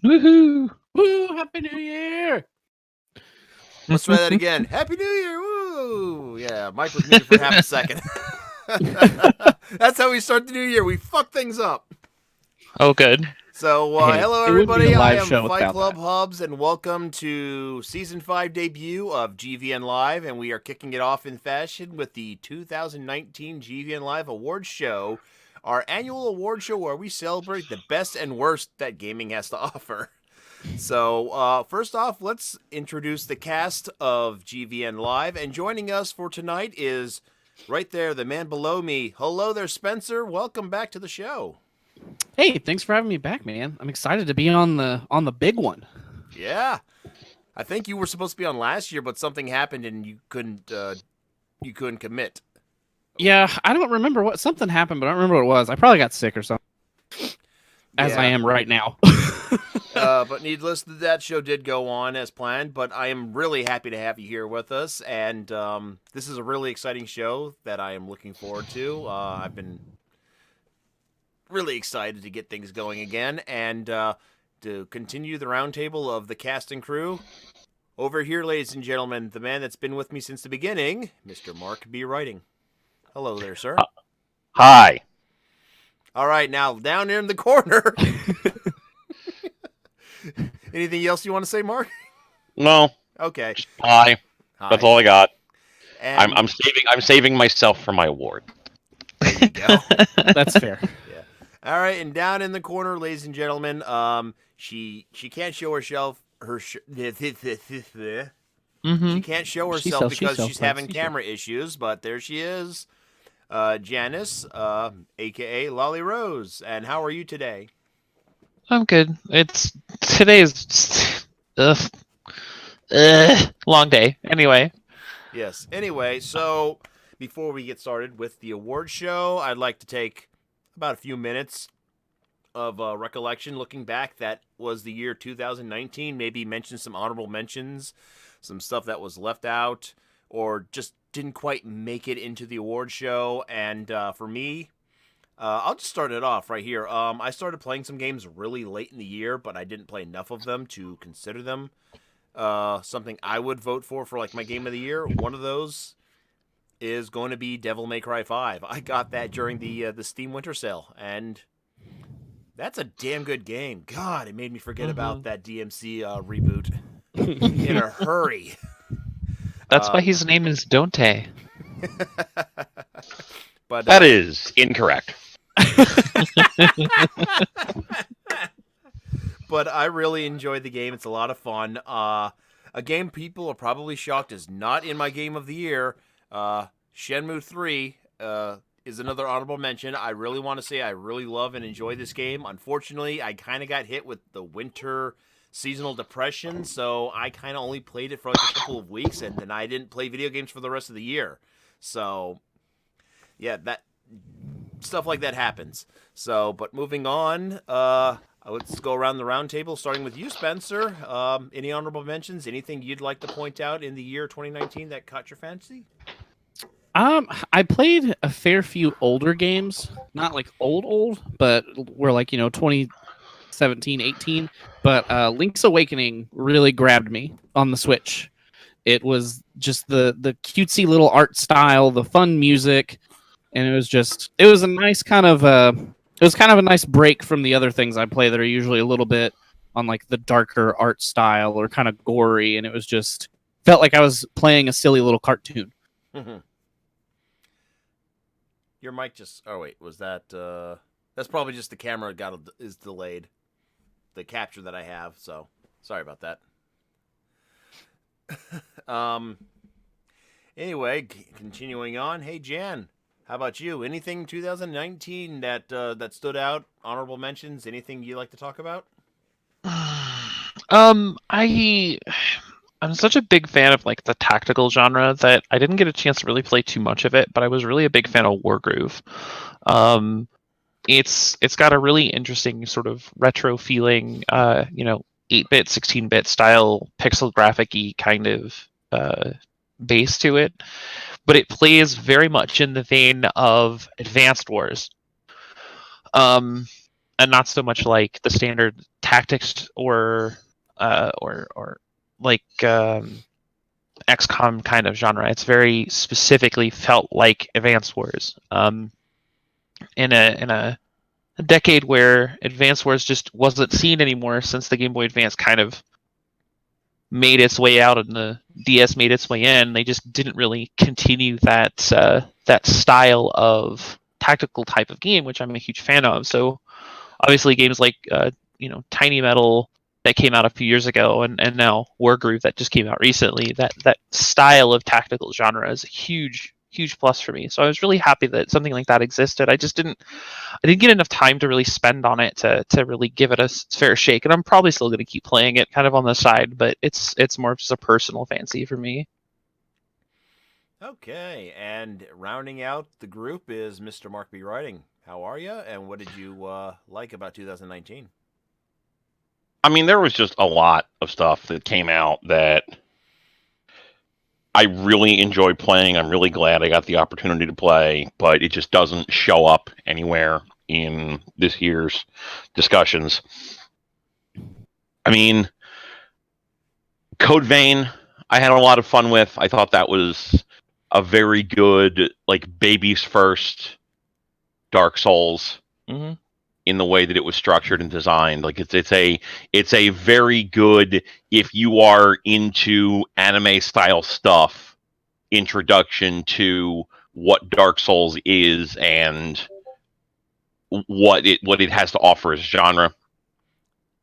Woohoo! Woo! Happy New Year! Let's try that again. Happy New Year! Woo! Yeah, Mike was muted for half a second. That's how we start the new year. We fuck things up. Oh, good. So, Hey, hello it wouldn't be everybody. a I live am show Fight without Club that. Hubs, and welcome to Season 5 debut of GVN Live, and we are kicking it off in fashion with the 2019 GVN Live Awards Show, our annual award show where we celebrate the best and worst that gaming has to offer. So, first off, let's introduce the cast of GVN Live, and joining us for tonight is right there, the man below me. Hello there, Spencer. Welcome back to the show. Hey, thanks for having me back, man. I'm excited to be on the big one. Yeah, I think you were supposed to be on last year, but something happened and you couldn't commit. Yeah, I don't remember what something happened, but I don't remember what it was. I probably got sick or something. As Yeah. I am right now. But needless, that show did go on as planned. But I am really happy to have you here with us, and this is a really exciting show that I am looking forward to. I've been really excited to get things going again, and to continue the roundtable of the cast and crew. Over here, ladies and gentlemen, the man that's been with me since the beginning, Mr. Mark B. Writing. Hello there, sir. Hi. All right, now down in the corner. Anything else you want to say, Mark? No. Okay. Just hi. Hi. That's all I got. And I'm saving myself for my award. there you go. That's fair. Yeah. All right, and down in the corner, ladies and gentlemen, she can't show herself she can't show herself because she's having camera issues, but there she is. Janice, aka Lolly Rose. And how are you today? I'm good. Today's long day. Anyway. Yes. Anyway, so before we get started with the award show, I'd like to take about a few minutes of recollection looking back. That was the year 2019. Maybe mention some honorable mentions, some stuff that was left out or just didn't quite make it into the award show. And for me, I'll just start it off right here. I started playing some games really late in the year, but I didn't play enough of them to consider them something I would vote for like my game of the year. One of those is going to be Devil May Cry 5. I got that during the Steam Winter Sale, and that's a damn good game. God, it made me forget about that DMC reboot in a hurry. That's why his name is Dante. But that is incorrect. But I really enjoyed the game. It's a lot of fun. A game people are probably shocked is not in my game of the year. Shenmue 3 is another honorable mention. I really want to say I really love and enjoy this game. Unfortunately, I kind of got hit with the winter seasonal depression, so I kind of only played it for like a couple of weeks, and then I didn't play video games for the rest of the year. So, yeah, that stuff like that happens. So, but moving on, let's go around the round table, starting with you, Spencer. Any honorable mentions? Anything you'd like to point out in the year 2019 that caught your fancy? I played a fair few older games, not like old, but were like 2017, 18. But Link's Awakening really grabbed me on the Switch. It was just the cutesy little art style, the fun music, and it was a nice kind of a nice break from the other things I play that are usually a little bit on like the darker art style or kind of gory, and it was just felt like I was playing a silly little cartoon. Your mic just... Oh, wait. Was that... That's probably just the camera is delayed. The capture that I have, so... Sorry about that. Anyway, continuing on. Hey, Jan. How about you? Anything 2019 that stood out? Honorable mentions? Anything you like to talk about? I'm such a big fan of like the tactical genre that I didn't get a chance to really play too much of it, but I was really a big fan of Wargroove. It's got a really interesting sort of retro feeling, 8-bit, 16-bit style, pixel graphic-y kind of base to it, but it plays very much in the vein of Advanced Wars. not so much like the standard tactics or like XCOM kind of genre. It's very specifically felt like Advance Wars. In a decade where Advance Wars just wasn't seen anymore, since the Game Boy Advance kind of made its way out and the DS made its way in. They just didn't really continue that that style of tactical type of game, which I'm a huge fan of. So obviously games like Tiny Metal that came out a few years ago, and now Wargroove that just came out recently, that style of tactical genre is a huge plus for me. So I was really happy that something like that existed. I didn't get enough time to really spend on it to really give it a fair shake, and I'm probably still going to keep playing it kind of on the side, but it's more of just a personal fancy for me. Okay, and rounding out the group is Mr. Mark B. Writing. How are you, and what did you like about 2019? I mean, there was just a lot of stuff that came out that I really enjoyed playing. I'm really glad I got the opportunity to play, but it just doesn't show up anywhere in this year's discussions. I mean, Code Vein, I had a lot of fun with. I thought that was a very good, like, baby's first Dark Souls. Mm-hmm. In the way that it was structured and designed. Like it's a very good, if you are into anime style stuff, introduction to what Dark Souls is and what it has to offer as a genre.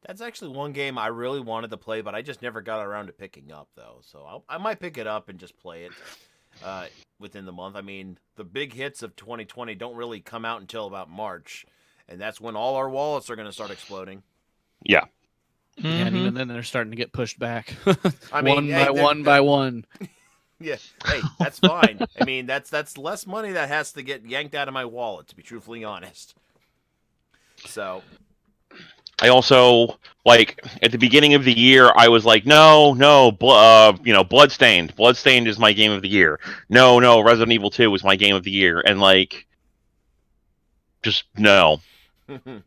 That's actually one game I really wanted to play, but I just never got around to picking up, though. So I might pick it up and just play it within the month. I mean, the big hits of 2020 don't really come out until about March. And that's when all our wallets are going to start exploding. Yeah. Yeah, and even then they're starting to get pushed back. I mean, one by one. Yeah, hey, that's fine. I mean, that's less money that has to get yanked out of my wallet, to be truthfully honest. So, I also, like, at the beginning of the year, I was like, no, Bloodstained. Bloodstained is my game of the year. No, Resident Evil 2 was my game of the year. And, like, just no. And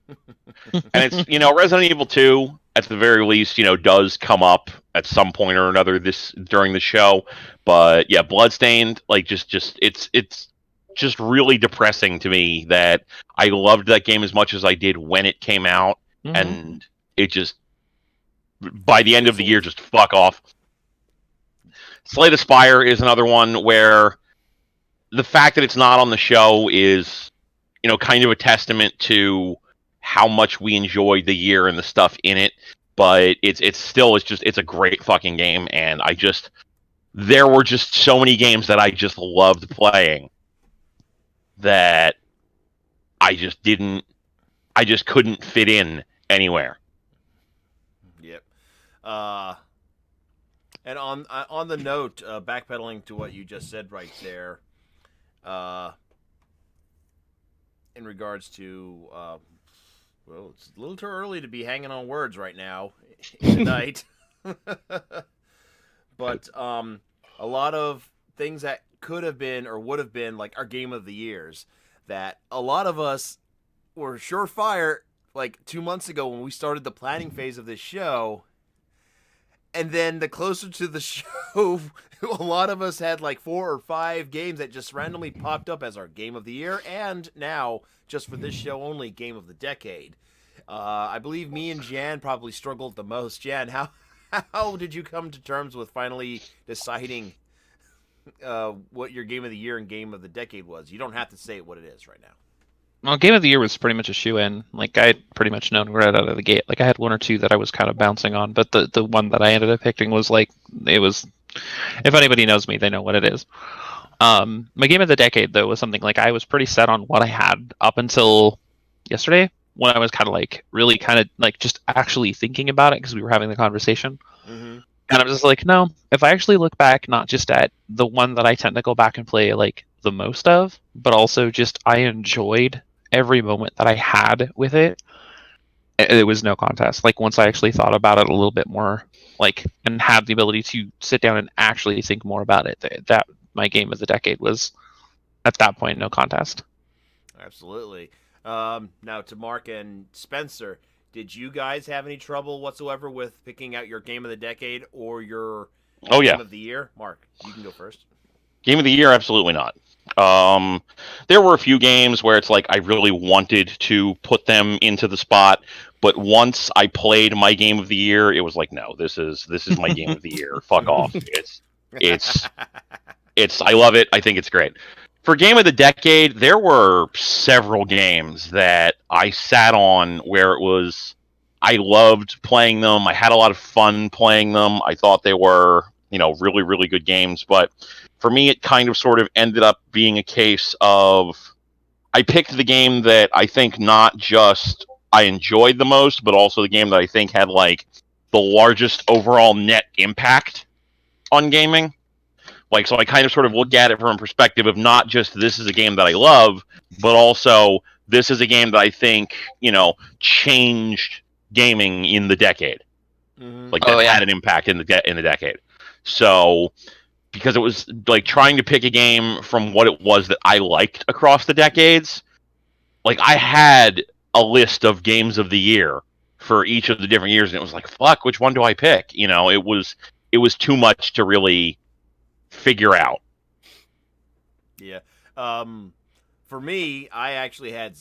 it's, Resident Evil 2, at the very least, does come up at some point or another during the show. But yeah, Bloodstained, like, it's just really depressing to me that I loved that game as much as I did when it came out, and it just, by the end of the year, just fuck off. Slay the Spire is another one where the fact that it's not on the show is, kind of a testament to how much we enjoyed the year and the stuff in it, but it's a great fucking game, and there were just so many games that I just loved playing that I just couldn't fit in anywhere. Yep. And on the note, backpedaling to what you just said right there, in regards to, well, it's a little too early to be hanging on words right now in the night. But a lot of things that could have been or would have been like our game of the years that a lot of us were surefire like 2 months ago when we started the planning phase of this show. And then the closer to the show, a lot of us had like 4 or 5 games that just randomly popped up as our game of the year, and now, just for this show only, game of the decade. I believe me and Jan probably struggled the most. Jan, how did you come to terms with finally deciding what your game of the year and game of the decade was? You don't have to say what it is right now. Well, game of the year was pretty much a shoe-in. Like, I had pretty much known right out of the gate. Like, I had 1 or 2 that I was kind of bouncing on, but the one that I ended up picking was like, it was, if anybody knows me, they know what it is. My game of the decade, though, was something like I was pretty set on what I had up until yesterday, when I was kind of like, really kind of like just actually thinking about it because we were having the conversation. Mm-hmm. And I'm just like, no, if I actually look back, not just at the one that I tend to go back and play like the most of, but also just I enjoyed every moment that I had with it, it was no contest. Like, once I actually thought about it a little bit more, like, and had the ability to sit down and actually think more about it, that my game of the decade was, at that point, no contest. Absolutely. Now to Mark and Spencer, did you guys have any trouble whatsoever with picking out your game of the decade or your Oh yeah, game of the year? Mark, you can go first. game of the year, absolutely not. There were a few games where it's like I really wanted to put them into the spot, but once I played my game of the year, it was like, no, this is my game of the year. Fuck off. It's it's I love it. I think it's great. For game of the decade, there were several games that I sat on where it was I loved playing them. I had a lot of fun playing them. I thought they were, really really good games, but for me it kind of sort of ended up being a case of I picked the game that I think not just I enjoyed the most, but also the game that I think had like the largest overall net impact on gaming. Like, so I kind of sort of look at it from a perspective of not just this is a game that I love, but also this is a game that I think, changed gaming in the decade. Like that had an impact in the decade. So because it was like trying to pick a game from what it was that I liked across the decades, like I had a list of games of the year for each of the different years, and it was like, fuck, which one do I pick? It was too much to really figure out. Yeah. For me, I actually had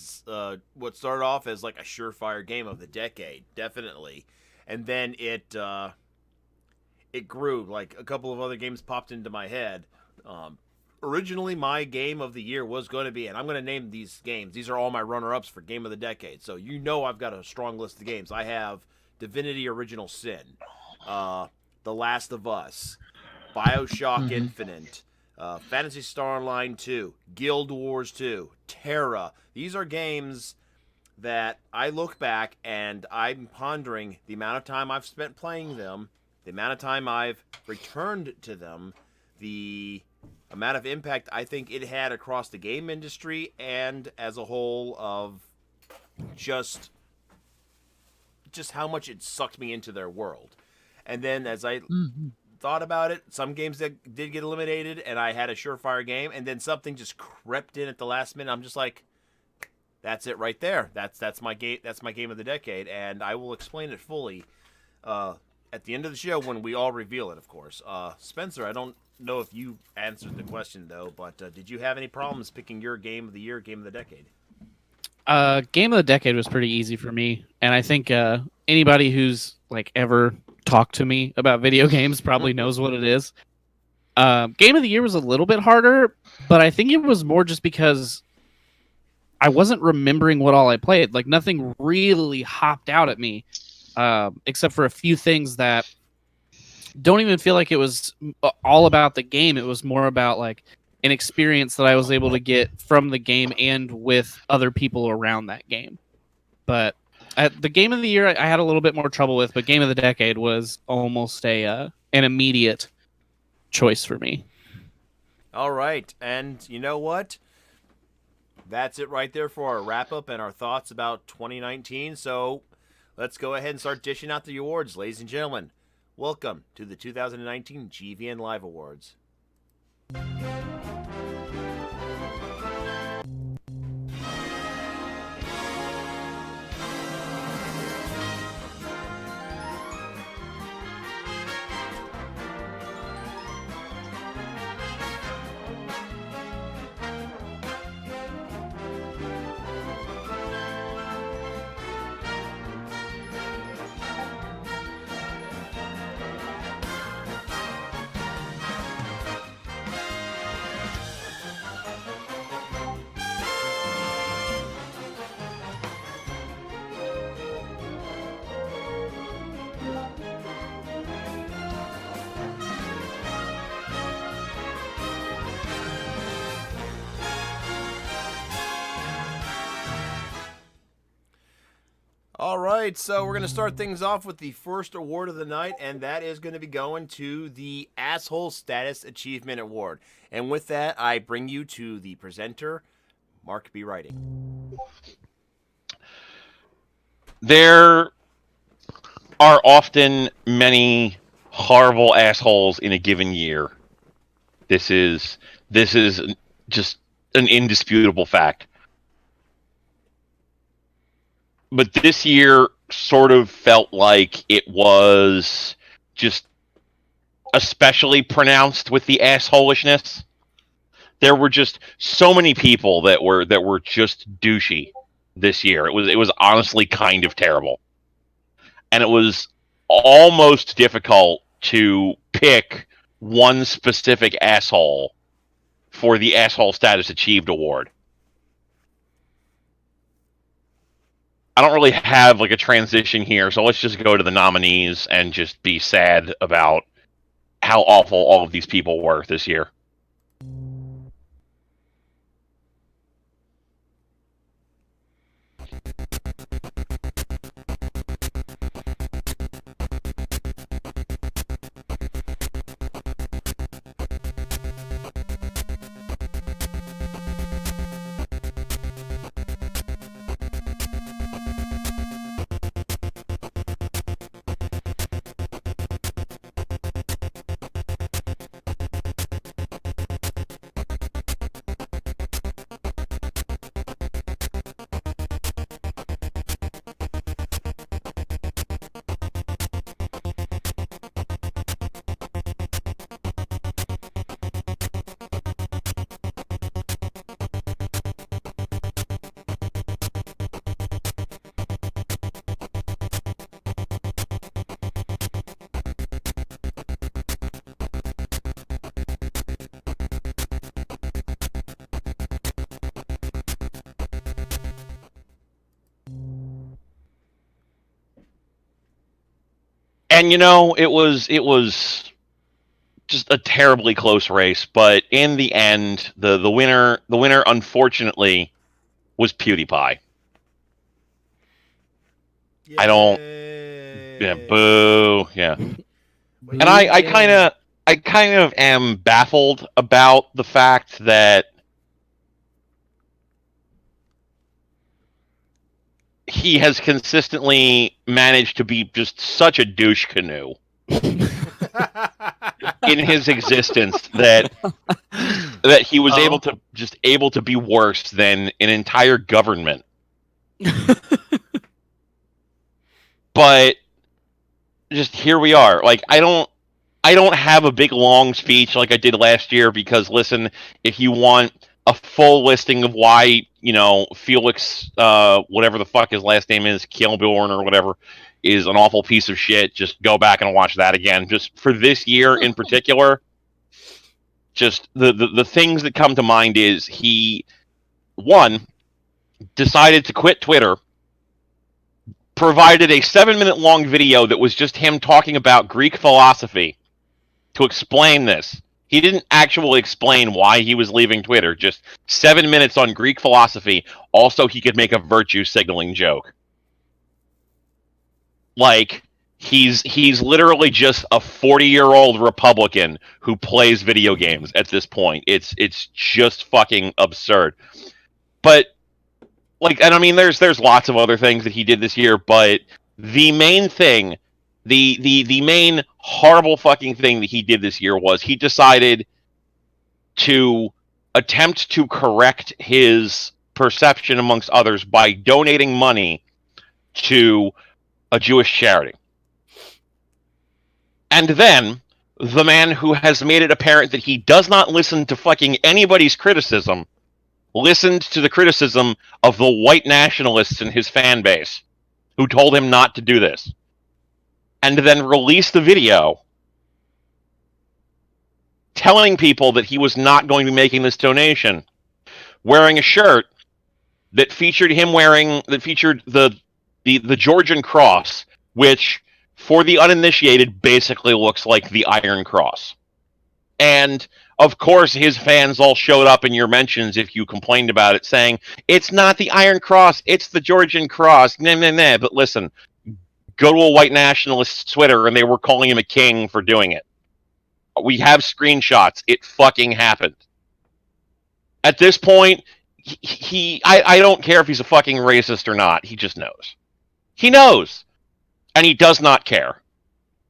what started off as like a surefire game of the decade, definitely, and then it grew. Like a couple of other games popped into my head. Originally, my game of the year was going to be, and I'm going to name these games. These are all my runner-ups for game of the decade. So I've got a strong list of games. I have Divinity: Original Sin, The Last of Us, BioShock Infinite, Phantasy Star Online 2, Guild Wars 2, Terra. These are games that I look back and I'm pondering the amount of time I've spent playing them, the amount of time I've returned to them, the amount of impact I think it had across the game industry and as a whole of just how much it sucked me into their world. And then as I thought about it, some games that did get eliminated and I had a surefire game, and then something just crept in at the last minute. I'm just like, that's it right there. That's my game. That's my game of the decade, and I will explain it fully at the end of the show when we all reveal it, of course. Spencer, I don't know if you answered the question though, but did you have any problems picking your game of the year, game of the decade? Game of the decade was pretty easy for me, and I think anybody who's like ever talked to me about video games probably knows what it is. Game of the year was a little bit harder, but I think it was more just because I wasn't remembering what all I played. Like nothing really hopped out at me, except for a few things that don't even feel like it was all about the game. It was more about like an experience that I was able to get from the game and with other people around that game. But at the game of the year, I had a little bit more trouble with, but game of the decade was almost an immediate choice for me. All right, and you know what? That's it right there for our wrap up and our thoughts about 2019. So let's go ahead and start dishing out the awards, ladies and gentlemen. Welcome to the 2019 GVN Live Awards. All right, so we're going to start things off with the first award of the night, and that is going to be going to the Asshole Status Achievement Award. And with that, I bring you to the presenter, Mark B. Writing. There are often many horrible assholes in a given year. This is just an indisputable fact. but this year sort of felt like it was just especially pronounced with the assholishness. There were just so many people that were just douchey this year. It was honestly kind of terrible, and it was almost difficult to pick one specific asshole for the asshole status achieved award. I don't really have like a transition here, so let's just go to the nominees and just be sad about how awful all of these people were this year. And it was just a terribly close race, but in the end, the winner unfortunately was PewDiePie. I don't Yeah, boo. Yeah. And I kind of am baffled about the fact that he has consistently managed to be just such a douche canoe in his existence that he was able to be worse than an entire government. But just here we are. Like I don't have a big long speech like I did last year because listen, if you want a full listing of why, Felix whatever the fuck his last name is, Kilborn or whatever, is an awful piece of shit, just go back and watch that again. Just for this year in particular, just the things that come to mind is he one decided to quit Twitter, provided a 7-minute long video that was just him talking about Greek philosophy to explain this. He didn't actually explain why he was leaving Twitter, just 7 minutes on Greek philosophy. Also, he could make a virtue signaling joke. Like, he's literally just a 40-year-old Republican who plays video games at this point. It's just fucking absurd. But and I mean, there's lots of other things that he did this year, but the main thing, the main horrible fucking thing that he did this year was he decided to attempt to correct his perception amongst others by donating money to a Jewish charity. And then the man who has made it apparent that he does not listen to fucking anybody's criticism listened to the criticism of the white nationalists in his fan base who told him not to do this. And then released the video telling people that he was not going to be making this donation, wearing a shirt that featured the Georgian cross, which for the uninitiated basically looks like the Iron Cross. And of course, his fans all showed up in your mentions if you complained about it, saying, it's not the Iron Cross, it's the Georgian Cross. Nah, nah, nah. But listen, go to a white nationalist's Twitter, and they were calling him a king for doing it. We have screenshots. It fucking happened. At this point, I don't care if he's a fucking racist or not. He just knows. He knows. And he does not care.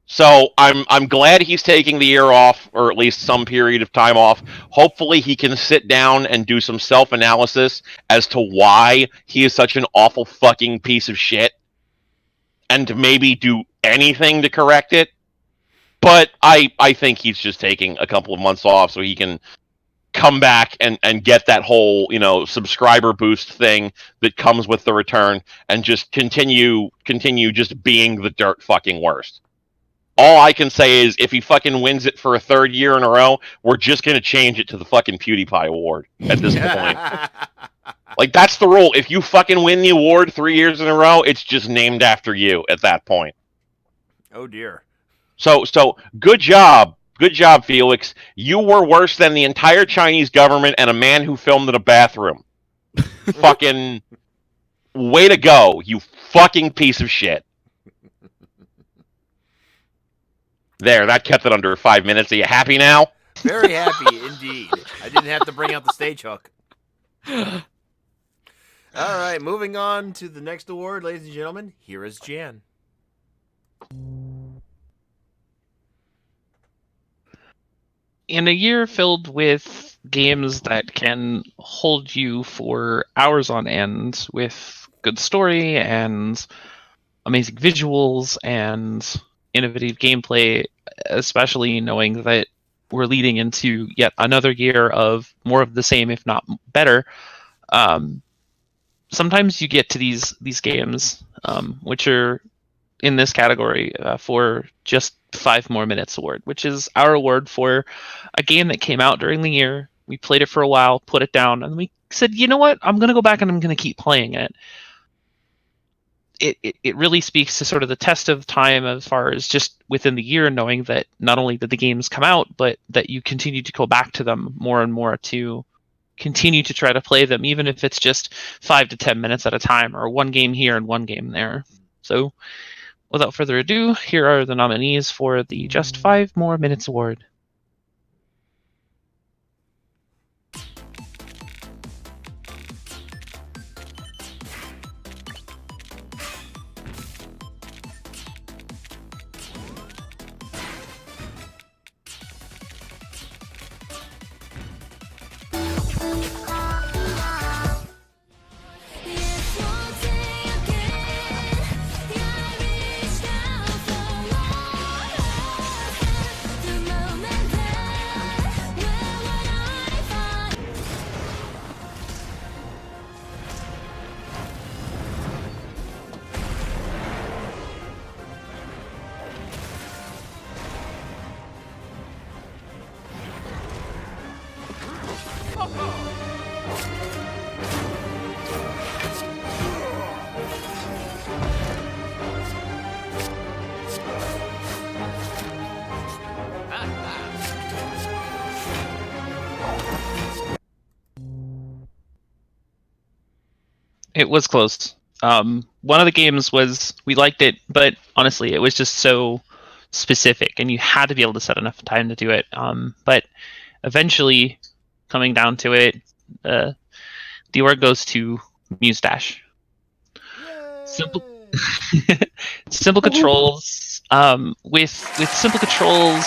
So I'm glad he's taking the year off, or at least some period of time off. Hopefully he can sit down and do some self-analysis as to why he is such an awful fucking piece of shit, and to maybe do anything to correct it. But I think he's just taking a couple of months off so he can come back and get that whole, subscriber boost thing that comes with the return, and just continue just being the dirt fucking worst. All I can say is if he fucking wins it for a third year in a row, we're just gonna change it to the fucking PewDiePie Award at this point. Like, that's the rule. If you fucking win the award 3 years in a row, it's just named after you at that point. Oh dear. So good job, Felix. You were worse than the entire Chinese government and a man who filmed in a bathroom. Fucking way to go, you fucking piece of shit. There, that kept it under 5 minutes. Are you happy now? Very happy indeed. I didn't have to bring out the stage hook. All right, moving on to the next award, ladies and gentlemen. Here is Jan. In a year filled with games that can hold you for hours on end with good story and amazing visuals and innovative gameplay, especially knowing that we're leading into yet another year of more of the same, if not better. Sometimes you get to these games, which are in this category for just 5 more minutes award, which is our award for a game that came out during the year. We played it for a while, put it down, and we said, you know what? I'm going to go back and I'm going to keep playing it. It really speaks to sort of the test of time as far as just within the year, knowing that not only did the games come out, but that you continue to go back to them more and more to continue to try to play them, even if it's just 5 to 10 minutes at a time, or one game here and one game there. So without further ado, here are the nominees for the Just 5 More Minutes Award. It was close. One of the games was, we liked it, but honestly, it was just so specific, and you had to be able to set enough time to do it. But eventually, coming down to it, the award goes to Mustache. Simple, simple controls. With simple controls,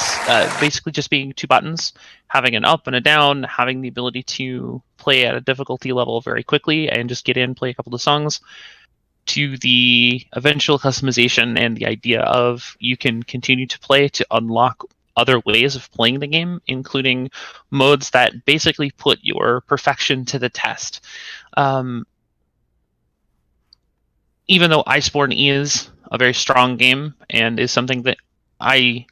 basically just being 2 buttons, having an up and a down, having the ability to play at a difficulty level very quickly and just get in, play a couple of songs, to the eventual customization and the idea of you can continue to play to unlock other ways of playing the game, including modes that basically put your perfection to the test. Even though Iceborne is a very strong game and is something that I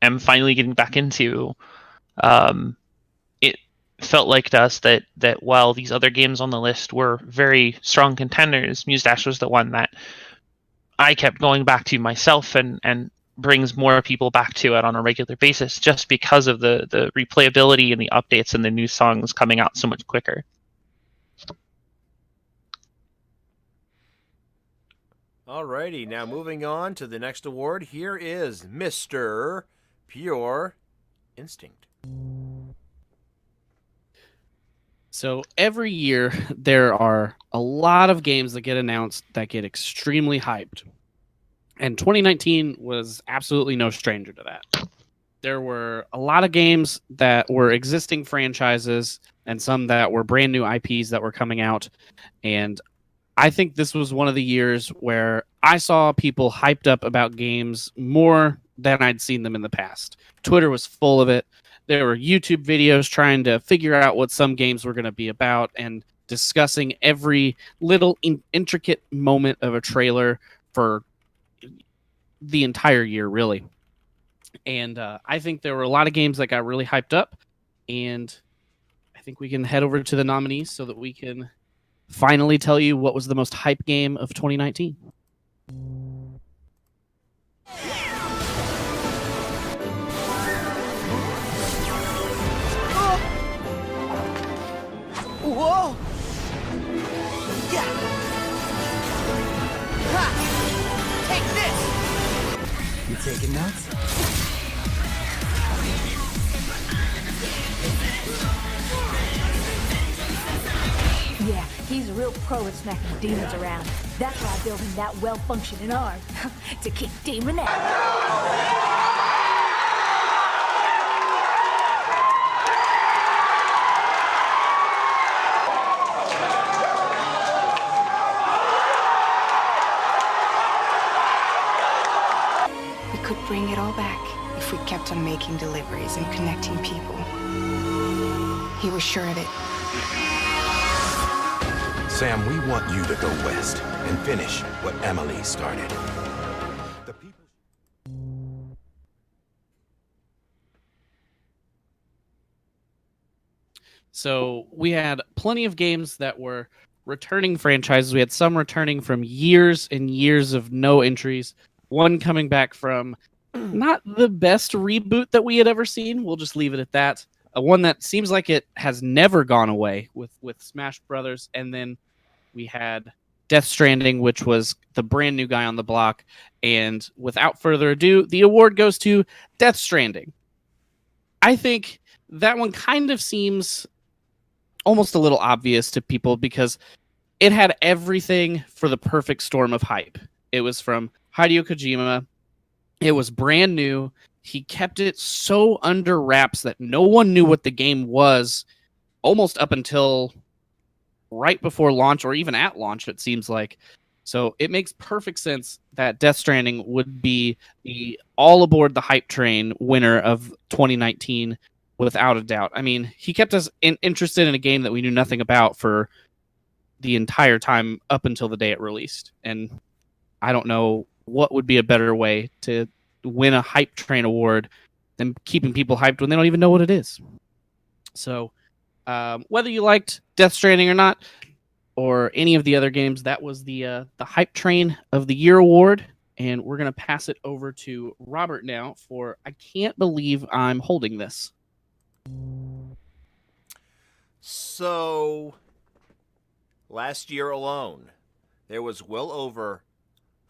am finally getting back into, it felt like to us that while these other games on the list were very strong contenders, Mustache was the one that I kept going back to myself and brings more people back to it on a regular basis, just because of the replayability and the updates and the new songs coming out so much quicker. Alrighty, now moving on to the next award. Here is Mr. Pure Instinct. So every year there are a lot of games that get announced that get extremely hyped. And 2019 was absolutely no stranger to that. There were a lot of games that were existing franchises and some that were brand new IPs that were coming out. And I think this was one of the years where I saw people hyped up about games more than I'd seen them in the past. Twitter was full of it. There were YouTube videos trying to figure out what some games were going to be about and discussing every little intricate moment of a trailer for the entire year, really. And I think there were a lot of games that got really hyped up. And I think we can head over to the nominees so that we can finally tell you what was the most hype game of 2019. Whoa! Yeah! Ha! Take this! You taking notes? Yeah, he's a real pro at smacking demons around. That's why I built him that well-functioning arm. To kick demon ass. We could bring it all back if we kept on making deliveries and connecting people. He was sure of it. Sam, we want you to go west and finish what Emily started. The people... So we had plenty of games that were returning franchises. We had some returning from years and years of no entries. One coming back from not the best reboot that we had ever seen. We'll just leave it at that. One that seems like it has never gone away with Smash Brothers. And then we had Death Stranding, which was the brand new guy on the block. And without further ado, the award goes to Death Stranding. I think that one kind of seems almost a little obvious to people because it had everything for the perfect storm of hype. It was from Hideo Kojima. It was brand new. He kept it so under wraps that no one knew what the game was almost up until right before launch or even at launch, it seems like. So it makes perfect sense that Death Stranding would be the all aboard the hype train winner of 2019 without a doubt. I mean, he kept us interested in a game that we knew nothing about for the entire time up until the day it released. And I don't know what would be a better way to win a hype train award than keeping people hyped when they don't even know what it is. So whether you liked Death Stranding or not, or any of the other games, that was the hype train of the year award. And we're going to pass it over to Robert now for I can't believe I'm holding this. So, last year alone, there was well over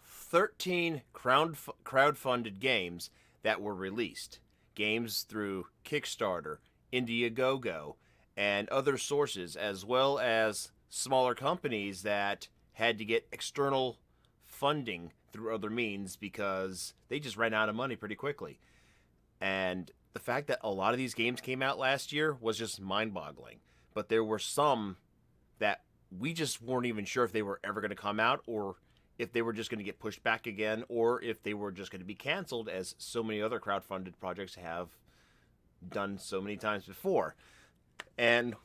13 crowdfunded games that were released. Games through Kickstarter, Indiegogo, and other sources, as well as smaller companies that had to get external funding through other means because they just ran out of money pretty quickly. And the fact that a lot of these games came out last year was just mind-boggling. But there were some that we just weren't even sure if they were ever going to come out or if they were just going to get pushed back again or if they were just going to be canceled, as so many other crowdfunded projects have done so many times before. And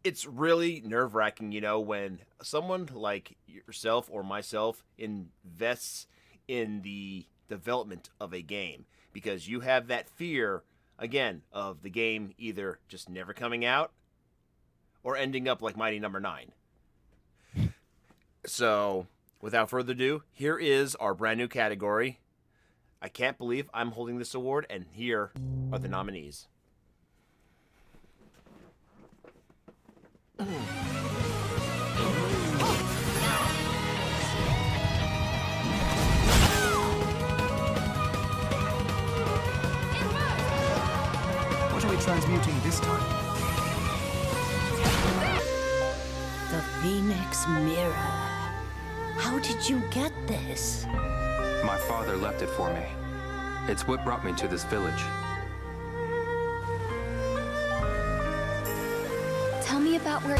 it's really nerve-wracking, you know, when someone like yourself or myself invests in the development of a game, because you have that fear, again, of the game either just never coming out or ending up like Mighty Number 9. So, without further ado, here is our brand new category. I can't believe I'm holding this award, and here are the nominees. What are we transmuting this time? The Phoenix Mirror. How did you get this? My father left it for me. It's what brought me to this village. Tell me about where...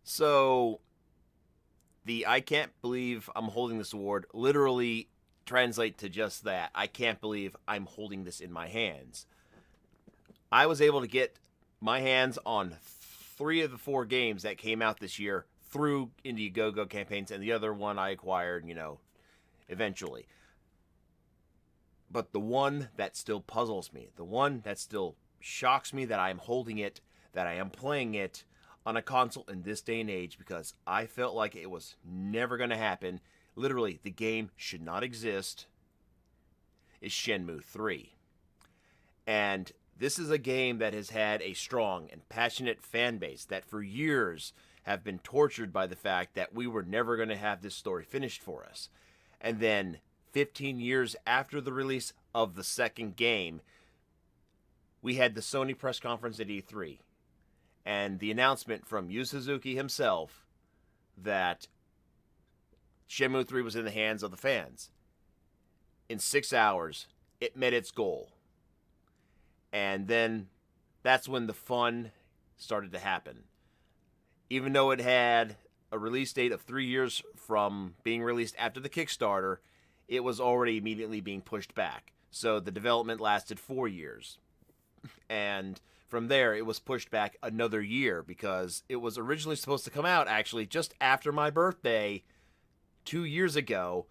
So, the I can't believe I'm holding this award literally translate to just that. I can't believe I'm holding this in my hands. I was able to get my hands on 3 of the 4 games that came out this year through Indiegogo campaigns, and the other one I acquired, eventually. But the one that still puzzles me, the one that still shocks me that I am holding it, that I am playing it on a console in this day and age, because I felt like it was never going to happen. Literally, the game should not exist, is Shenmue 3. And this is a game that has had a strong and passionate fan base that for years have been tortured by the fact that we were never going to have this story finished for us. And then 15 years after the release of the second game, we had the Sony press conference at E3. And the announcement from Yu Suzuki himself that Shenmue 3 was in the hands of the fans. In 6 hours, it met its goal. And then that's when the fun started to happen. Even though it had a release date of 3 years from being released after the Kickstarter, it was already immediately being pushed back. So the development lasted 4 years. And from there, it was pushed back another year because it was originally supposed to come out actually just after my birthday 2 years ago,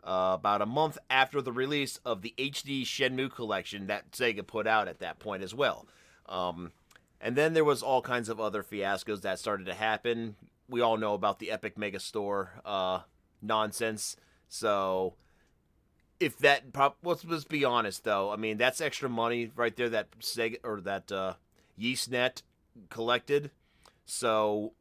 about a month after the release of the HD Shenmue collection that Sega put out at that point as well. And then there was all kinds of other fiascos that started to happen. We all know about the Epic Megastore nonsense. So if that, let's be honest though. I mean, that's extra money right there that Sega or that YeastNet collected. So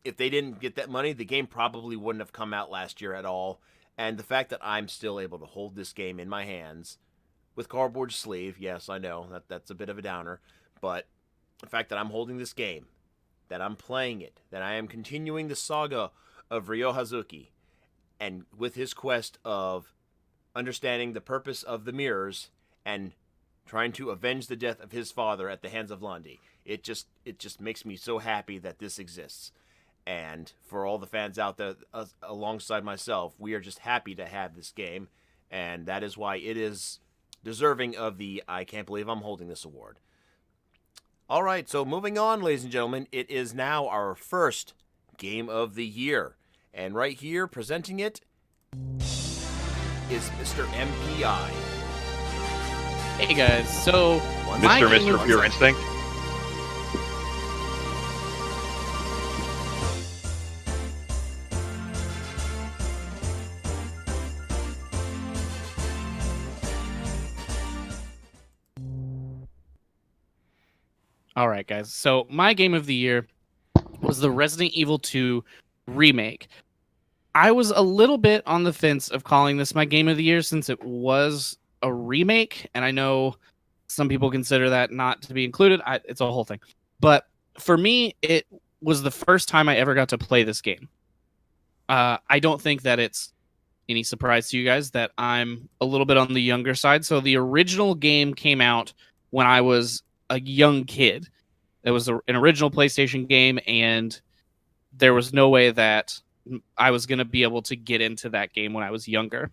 if they didn't get that money, the game probably wouldn't have come out last year at all. And the fact that I'm still able to hold this game in my hands with cardboard sleeve, yes, I know that's a bit of a downer, but the fact that I'm holding this game, that I'm playing it, that I am continuing the saga of Ryo Hazuki, and with his quest of understanding the purpose of the mirrors and trying to avenge the death of his father at the hands of Landi. It just makes me so happy that this exists. And for all the fans out there alongside myself, we are just happy to have this game, and that is why it is deserving of the I can't believe I'm holding this award. All right, so moving on, ladies and gentlemen, it is now our first game of the year. And right here presenting it is Mr. MPI. Hey guys, so Mr. Pure Instinct. all right, guys. So my game of the year was the Resident Evil 2 remake. I was a little bit on the fence of calling this my game of the year since it was a remake, and I know some people consider that not to be included. It's a whole thing. But for me, it was the first time I ever got to play this game. I don't think that it's any surprise to you guys that I'm a little bit on the younger side. So the original game came out when I was a young kid. It was an original PlayStation game, and there was no way that I was going to be able to get into that game when I was younger.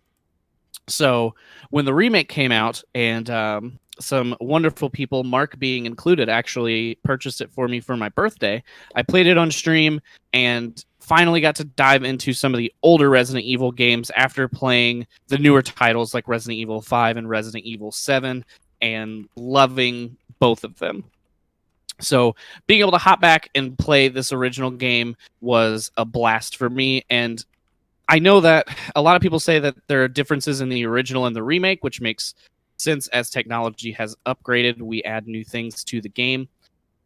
So when the remake came out, and some wonderful people, Mark being included, actually purchased it for me for my birthday, I played it on stream and finally got to dive into some of the older Resident Evil games after playing the newer titles like Resident Evil 5 and Resident Evil 7 and loving both of them. So being able to hop back and play this original game was a blast for me. And I know that a lot of people say that there are differences in the original and the remake, which makes sense as technology has upgraded. We add new things to the game.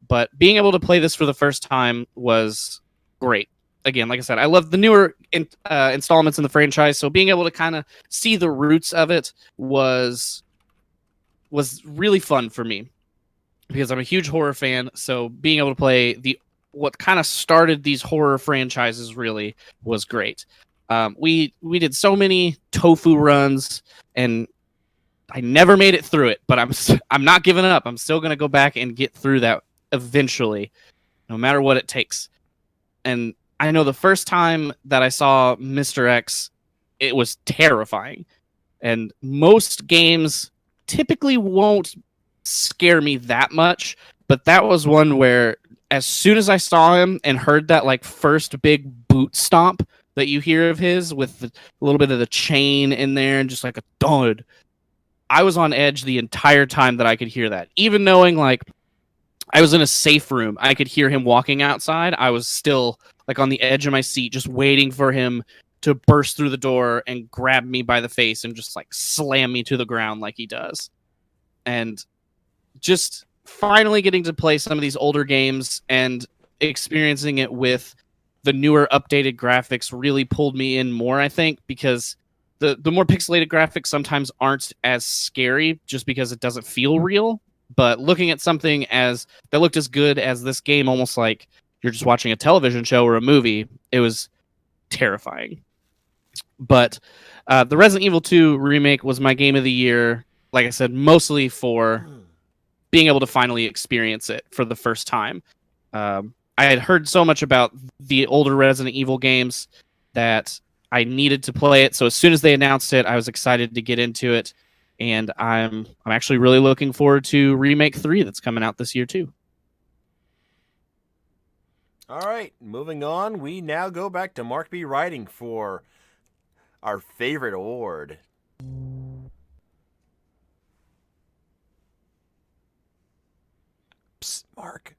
But being able to play this for the first time was great. Again, like I said, I love the newer installments in the franchise, so being able to kind of see the roots of it was really fun for me because I'm a huge horror fan. So being able to play what kind of started these horror franchises really was great. We did so many tofu runs, and I never made it through it, but I'm not giving up. I'm still gonna go back and get through that eventually, no matter what it takes. And I know the first time that I saw Mr. X, it was terrifying. And most games typically won't scare me that much, but that was one where as soon as I saw him and heard that like first big boot stomp that you hear of his with a little bit of the chain in there and just like a thud, I was on edge the entire time that I could hear that. Even knowing like I was in a safe room, I could hear him walking outside. I was still like on the edge of my seat, just waiting for him to burst through the door and grab me by the face and just like slam me to the ground like he does. And just finally getting to play some of these older games and experiencing it with the newer updated graphics really pulled me in more, I think, because the more pixelated graphics sometimes aren't as scary just because it doesn't feel real. But looking at something that looked as good as this game, almost like you're just watching a television show or a movie, it was terrifying. But the Resident Evil 2 remake was my game of the year, like I said, mostly for being able to finally experience it for the first time. I had heard so much about the older Resident Evil games that I needed to play it. So as soon as they announced it, I was excited to get into it. And I'm actually really looking forward to Remake 3 that's coming out this year too. All right, moving on. We now go back to Mark B. Writing for our favorite award. Psst, Mark.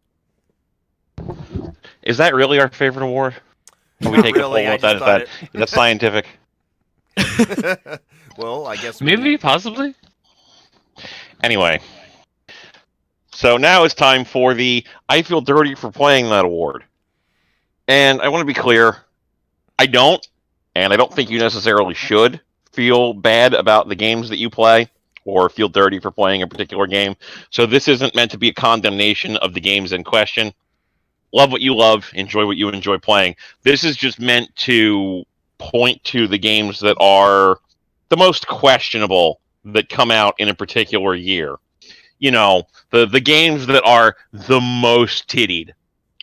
Is that really our favorite award? Can we Not take really, a I poll just with that? thought Is that scientific? Well, I guess Maybe, possibly. Anyway, so now it's time for the I feel dirty for playing that award. And I want to be clear, I don't, and I don't think you necessarily should feel bad about the games that you play or feel dirty for playing a particular game. So this isn't meant to be a condemnation of the games in question. Love what you love, enjoy what you enjoy playing. This is just meant to point to the games that are the most questionable that come out in a particular year. You know, the games that are the most tittied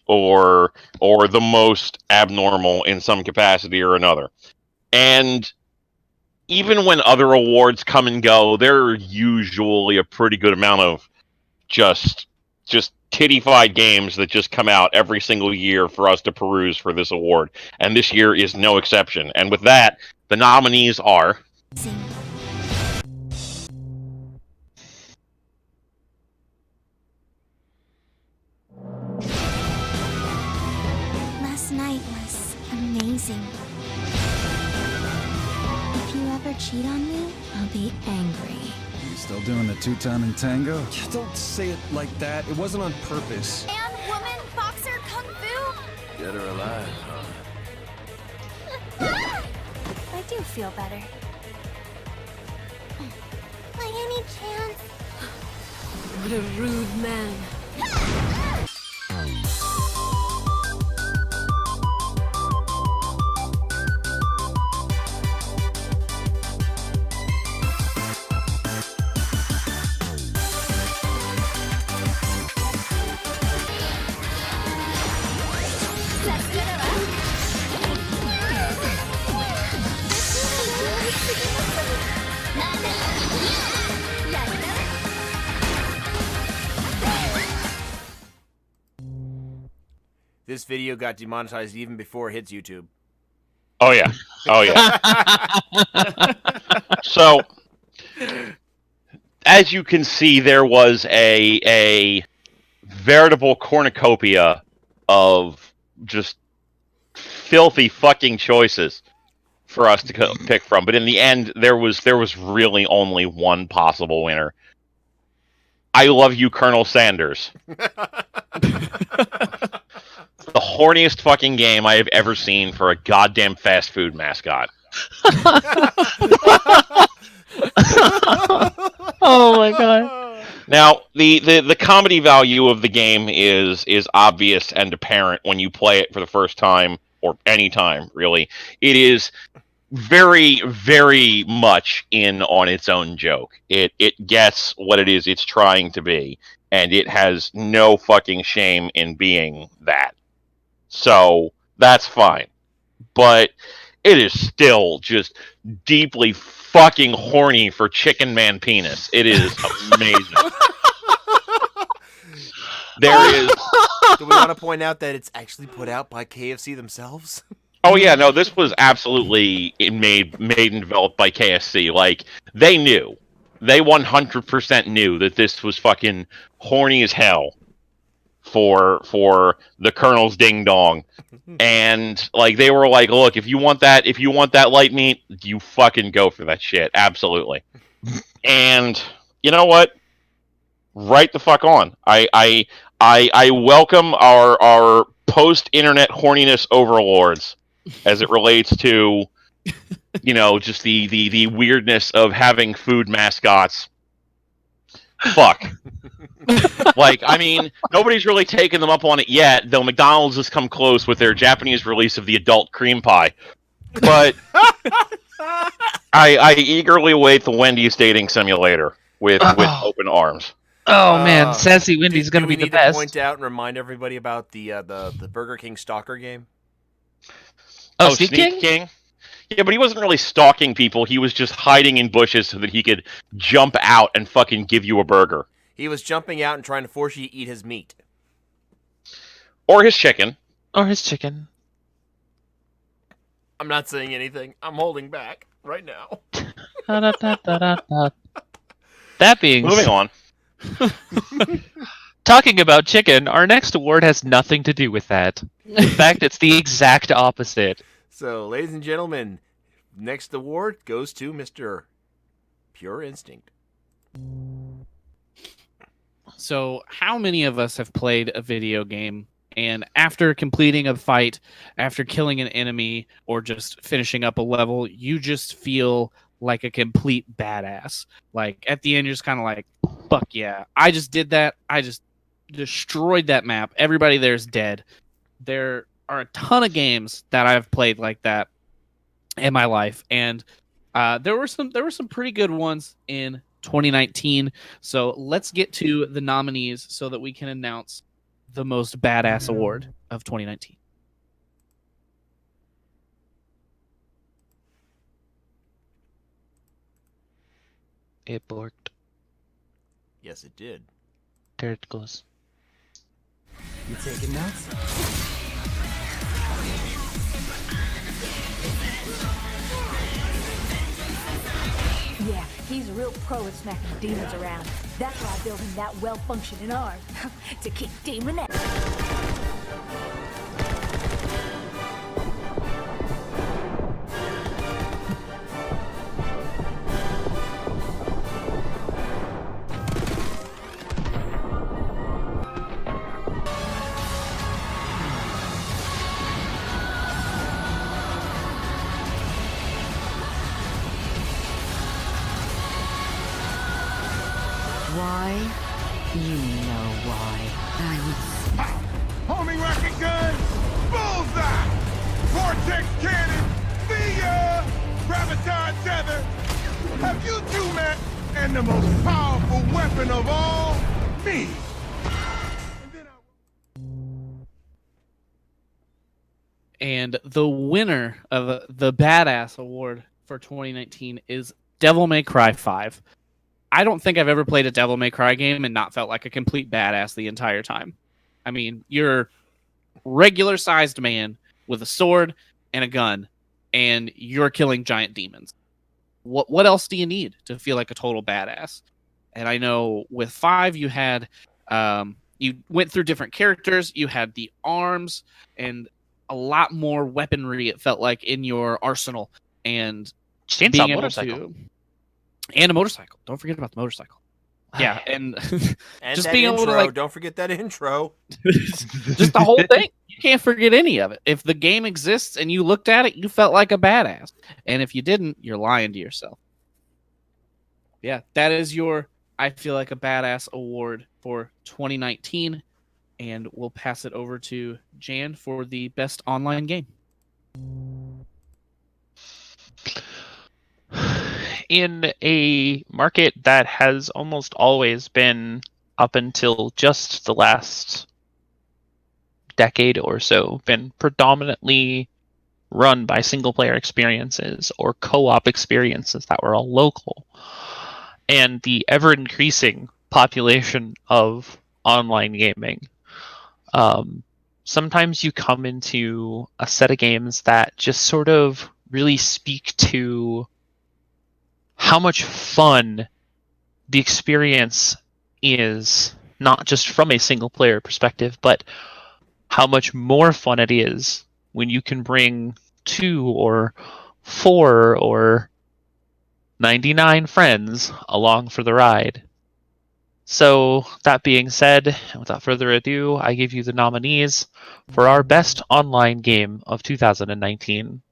or the most abnormal in some capacity or another. And even when other awards come and go, there are usually a pretty good amount of just tittified games that just come out every single year for us to peruse for this award. And this year is no exception. And with that, the nominees are Last night was amazing. If you ever cheat on me, I'll be angry. You still doing the two-time and tango? Don't say it like that. It wasn't on purpose. Man, woman, boxer, kung fu. Dead or alive, I do feel better. By any chance? What a rude man. This video got demonetized even before it hits YouTube. Oh yeah. Oh yeah. So as you can see, there was a veritable cornucopia of just filthy fucking choices for us to pick from. But in the end, there was really only one possible winner. I love you, Colonel Sanders. The horniest fucking game I have ever seen for a goddamn fast food mascot. Oh my god. Now, the comedy value of the game is obvious and apparent when you play it for the first time, or any time, really. It is very, very much in on its own joke. It gets what it is it's trying to be, and it has no fucking shame in being that. So that's fine. But it is still just deeply fucking horny for Chicken Man Penis. It is amazing. There is. Do we want to point out that it's actually put out by KFC themselves? Oh yeah, no, this was absolutely made and developed by KFC. Like, they knew. They 100% knew that this was fucking horny as hell for the Colonel's ding dong. And like, they were like, look, if you want that light meat, you fucking go for that shit. Absolutely. And you know what? Right the fuck on. I welcome our post-internet horniness overlords as it relates to, you know, just the weirdness of having food mascots. Fuck. Like, I mean, nobody's really taken them up on it yet, though McDonald's has come close with their Japanese release of the adult cream pie. But I eagerly await the Wendy's dating simulator with open arms. Oh man, Sassy Wendy's going to be the best. To point out and remind everybody about the Burger King stalker game. Oh, Sneak King? Yeah, but he wasn't really stalking people. He was just hiding in bushes so that he could jump out and fucking give you a burger. He was jumping out and trying to force you to eat his meat. Or his chicken. Or I'm not saying anything. I'm holding back right now. That being moving on. Talking about chicken, our next award has nothing to do with that. In fact, it's the exact opposite. So, ladies and gentlemen, next award goes to Mr. Pure Instinct. So, how many of us have played a video game and after completing a fight, after killing an enemy, or just finishing up a level, you just feel like a complete badass? Like, at the end, you're just kind of like, fuck yeah, I just did that. I just destroyed that map. Everybody there's dead. There are a ton of games that I've played like that in my life, and there were some pretty good ones in 2019. So let's get to the nominees so that we can announce the most badass award of 2019. It worked. Yes, it did. There it goes. You taking notes? Yeah, he's a real pro at smacking demons around. That's why I built him that well-functioning arm. To kick demon ass. Why? You know why. Homing rocket gun, bullseye! Vortex cannon, see ya! Graviton tether. Have you two met? And the most powerful weapon of all, me. And the winner of the Badass Award for 2019 is Devil May Cry 5. I don't think I've ever played a Devil May Cry game and not felt like a complete badass the entire time. I mean, you're a regular-sized man with a sword and a gun, and you're killing giant demons. What else do you need to feel like a total badass? And I know with 5, you had you went through different characters. You had the arms and a lot more weaponry, it felt like, in your arsenal. and Chainsaw being able motorcycle. to, and a motorcycle. Don't forget about the motorcycle. Yeah, and And just that being intro. able to like Don't forget that intro. just the whole thing. You can't forget any of it. If the game exists and you looked at it, you felt like a badass. And if you didn't, you're lying to yourself. Yeah, that is your I Feel Like a Badass award for 2019. And we'll pass it over to Jan for the best online game. In a market that has almost always been, up until just the last decade or so, been predominantly run by single player experiences or co-op experiences that were all local, and the ever increasing population of online gaming, sometimes you come into a set of games that just sort of really speak to how much fun the experience is, not just from a single player perspective, but how much more fun it is when you can bring 2 or 4 or 99 friends along for the ride. So, that being said, without further ado, I give you the nominees for our best online game of 2019.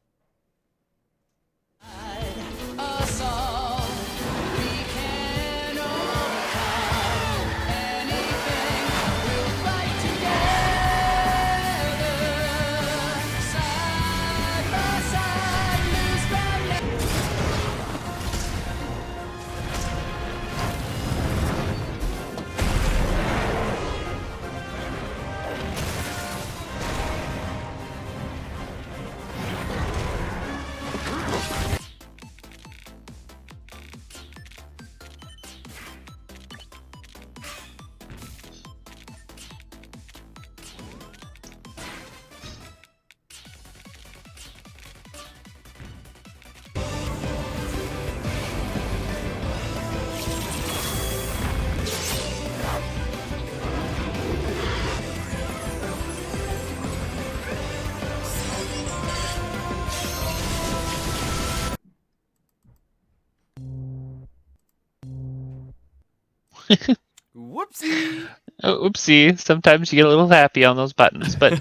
Whoopsie! Oh, oopsie, sometimes you get a little happy on those buttons, but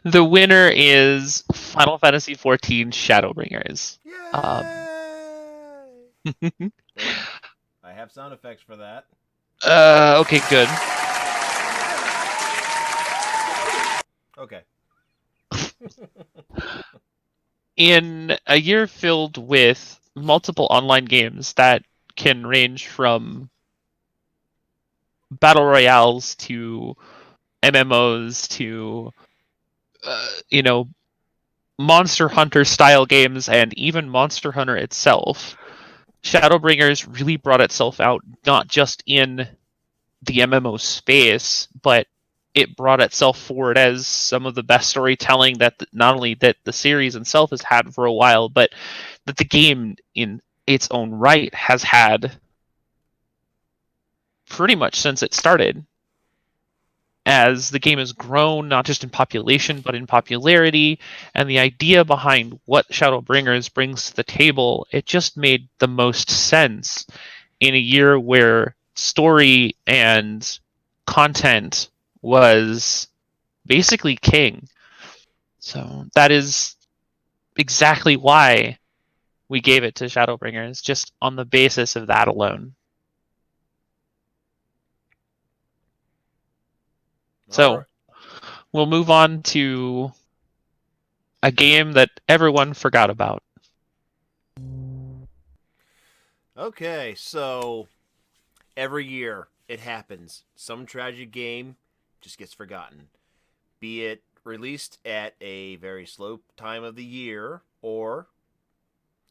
the winner is Final Fantasy XIV Shadowbringers. Wait, I have sound effects for that. Okay, good. Okay. In a year filled with multiple online games that can range from battle royales to MMOs to, Monster Hunter style games and even Monster Hunter itself, Shadowbringers really brought itself out not just in the MMO space, but it brought itself forward as some of the best storytelling that not only that the series itself has had for a while, but that the game in its own right has had pretty much since it started. As the game has grown, not just in population, but in popularity, and the idea behind what Shadowbringers brings to the table, it just made the most sense in a year where story and content was basically king. So that is exactly why we gave it to Shadowbringers, just on the basis of that alone. So Right. we'll move on to a game that everyone forgot about. Okay, so every year it happens. Some tragic game just gets forgotten. Be it released at a very slow time of the year, or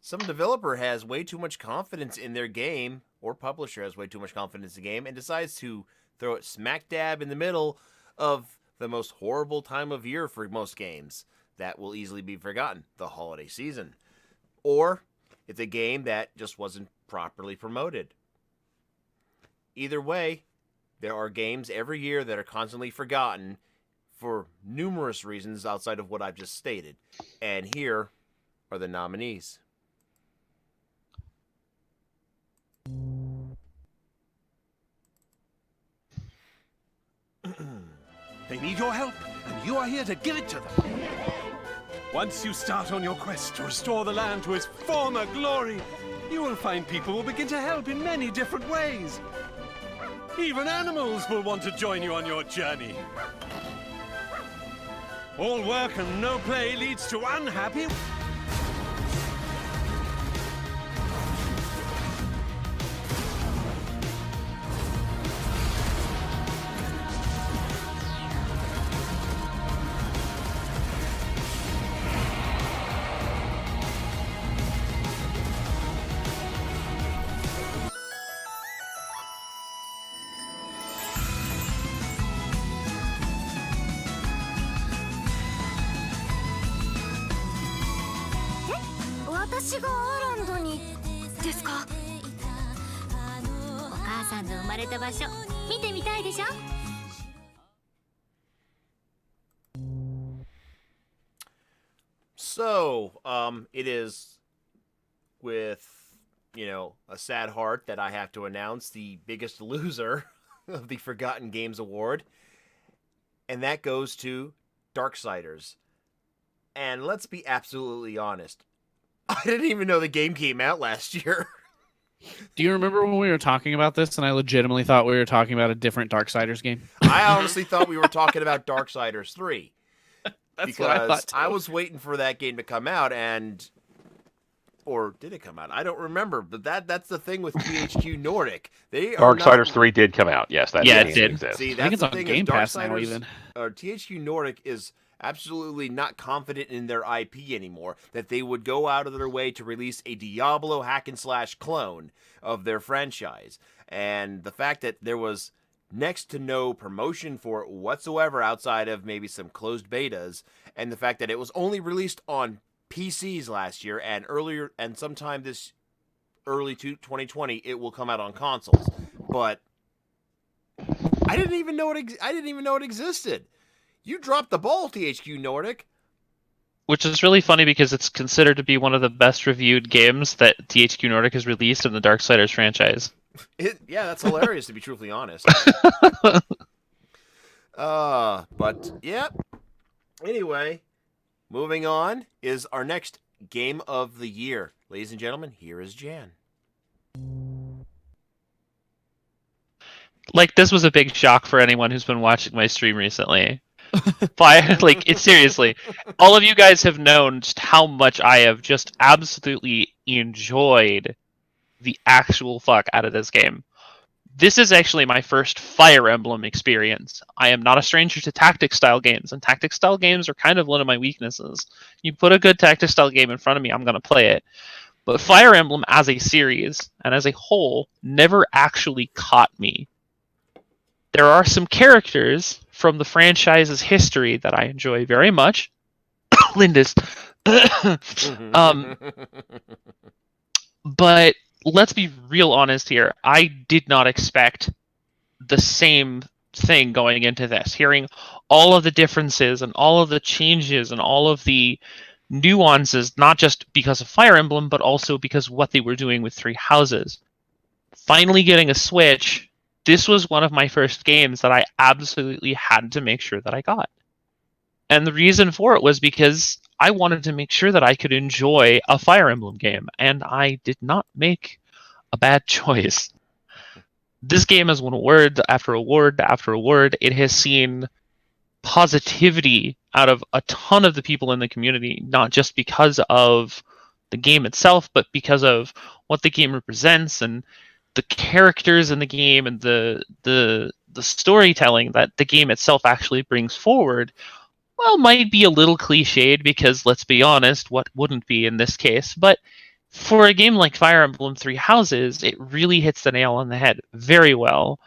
some developer has way too much confidence in their game, or publisher has way too much confidence in the game, and decides to throw it smack dab in the middle of the most horrible time of year for most games. That will easily be forgotten, the holiday season. Or it's a game that just wasn't properly promoted. Either way, there are games every year that are constantly forgotten for numerous reasons outside of what I've just stated. And here are the nominees. They need your help, and you are here to give it to them. Once you start on your quest to restore the land to its former glory, you will find people will begin to help in many different ways. Even animals will want to join you on your journey. All work and no play leads to unhappy... So, it is with, a sad heart that I have to announce the biggest loser of the Forgotten Games Award. And that goes to Darksiders. And let's be absolutely honest. I didn't even know the game came out last year. Do you remember when we were talking about this and I legitimately thought we were talking about a different Darksiders game? I honestly thought we were talking about Darksiders 3. That's because what I thought too. I was waiting for that game to come out, or did it come out? I don't remember, but that's the thing with THQ Nordic. They are Darksiders 3 did come out. Yes, that it did. exist. See, I think that's it's the on thing. Game is Pass now, Darksiders, even. THQ Nordic is absolutely not confident in their IP anymore. That they would go out of their way to release a Diablo hack and slash clone of their franchise, and the fact that there was next to no promotion for it whatsoever outside of maybe some closed betas, and the fact that it was only released on PCs last year and earlier, and sometime this early 2020 it will come out on consoles. But I didn't even know it existed. You dropped the ball, THQ Nordic. Which is really funny because it's considered to be one of the best reviewed games that THQ Nordic has released in the Darksiders franchise. Yeah, that's hilarious to be truthfully honest. But yeah. Anyway, moving on is our next game of the year. Ladies and gentlemen, here is Jan. Like, this was a big shock for anyone who's been watching my stream recently. It's seriously, all of you guys have known just how much I have just absolutely enjoyed the actual fuck out of this game. This is actually my first Fire Emblem experience. I am not a stranger to tactic style games, and tactic style games are kind of one of my weaknesses. You put a good tactic style game in front of me, I'm going to play it. But Fire Emblem as a series and as a whole never actually caught me. There are some characters from the franchise's history that I enjoy very much. Lindis. But let's be real honest here. I did not expect the same thing going into this. Hearing all of the differences and all of the changes and all of the nuances, not just because of Fire Emblem, but also because of what they were doing with Three Houses. Finally getting a Switch, this was one of my first games that I absolutely had to make sure that I got. And the reason for it was because I wanted to make sure that I could enjoy a Fire Emblem game, and I did not make a bad choice. This game has won award after award after award. It has seen positivity out of a ton of the people in the community, not just because of the game itself, but because of what the game represents and the characters in the game and the storytelling that the game itself actually brings forward. Well, might be a little cliched because, let's be honest, what wouldn't be in this case? But for a game like Fire Emblem Three Houses, it really hits the nail on the head very well.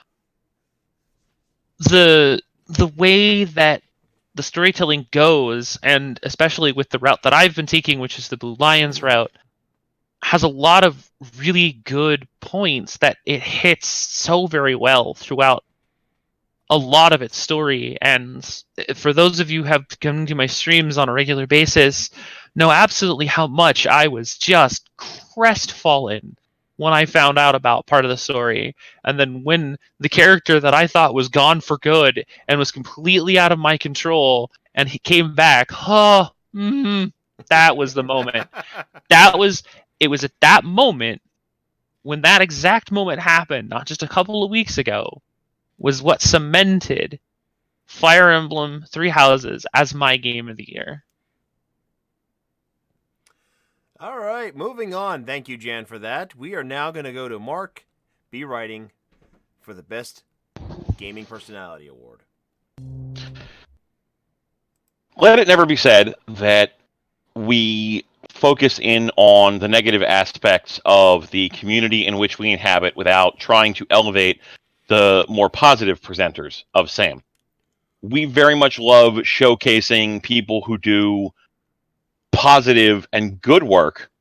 The way that the storytelling goes, and especially with the route that I've been taking, which is the Blue Lions route, has a lot of really good points that it hits so very well throughout a lot of its story. And for those of you who have come to my streams on a regular basis, know absolutely how much I was just crestfallen when I found out about part of the story. And then when the character that I thought was gone for good and was completely out of my control, and he came back, that was the moment. It was at that moment, when that exact moment happened, not just a couple of weeks ago, was what cemented Fire Emblem Three Houses as my game of the year. All right, moving on. Thank you, Jan, for that. We are now going to go to Mark B. Writing for the Best Gaming Personality Award. Let it never be said that we focus in on the negative aspects of the community in which we inhabit without trying to elevate the more positive presenters of SAM. We very much love showcasing people who do positive and good work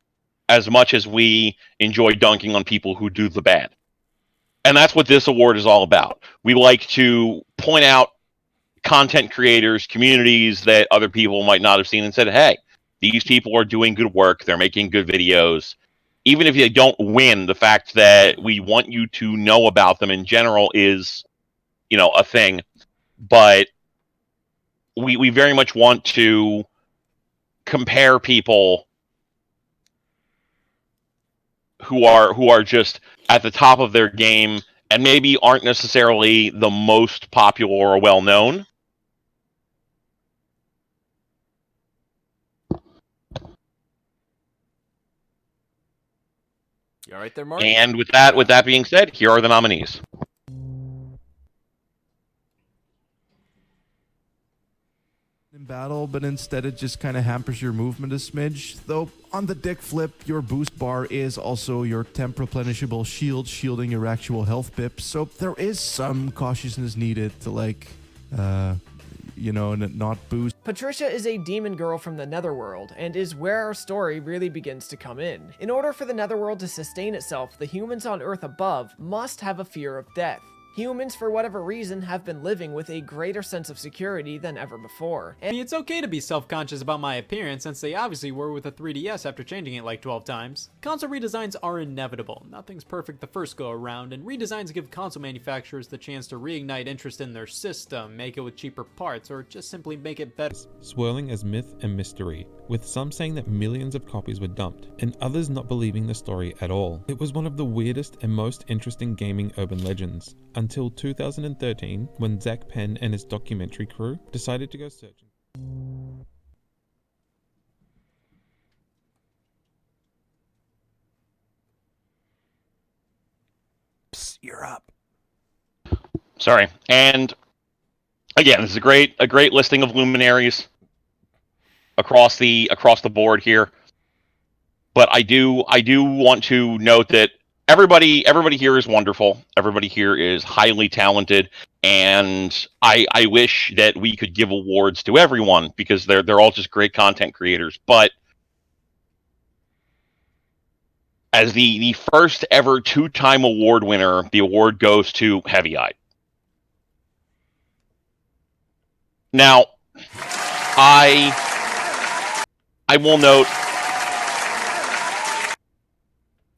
as much as we enjoy dunking on people who do the bad. And that's what this award is all about. We like to point out content creators, communities that other people might not have seen and said, hey, these people are doing good work. They're making good videos. Even if they don't win, the fact that we want you to know about them in general is, a thing. But we very much want to compare people who are just at the top of their game and maybe aren't necessarily the most popular or well known. You all right there, Mark? And with that being said, here are the nominees. In battle, but instead it just kind of hampers your movement a smidge. Though on the deck flip, your boost bar is also your temp replenishable shield, shielding your actual health pips. So there is some cautiousness needed to not boost. Patricia is a demon girl from the Netherworld, and is where our story really begins to come in. In order for the Netherworld to sustain itself, the humans on Earth above must have a fear of death. Humans, for whatever reason, have been living with a greater sense of security than ever before. And it's okay to be self-conscious about my appearance, since they obviously were with a 3DS after changing it like 12 times. Console redesigns are inevitable. Nothing's perfect the first go around, and redesigns give console manufacturers the chance to reignite interest in their system, make it with cheaper parts, or just simply make it better. Swirling as myth and mystery, with some saying that millions of copies were dumped, and others not believing the story at all. It was one of the weirdest and most interesting gaming urban legends, until 2013, when Zach Penn and his documentary crew decided to go searching. Psst, you're up. Sorry. And again, this is a great listing of luminaries across the board here. But I do want to note that everybody here is wonderful. Everybody here is highly talented, and I wish that we could give awards to everyone because they're all just great content creators. But as the first ever 2-time award winner, the award goes to Heavy Eyed. Now, I will note,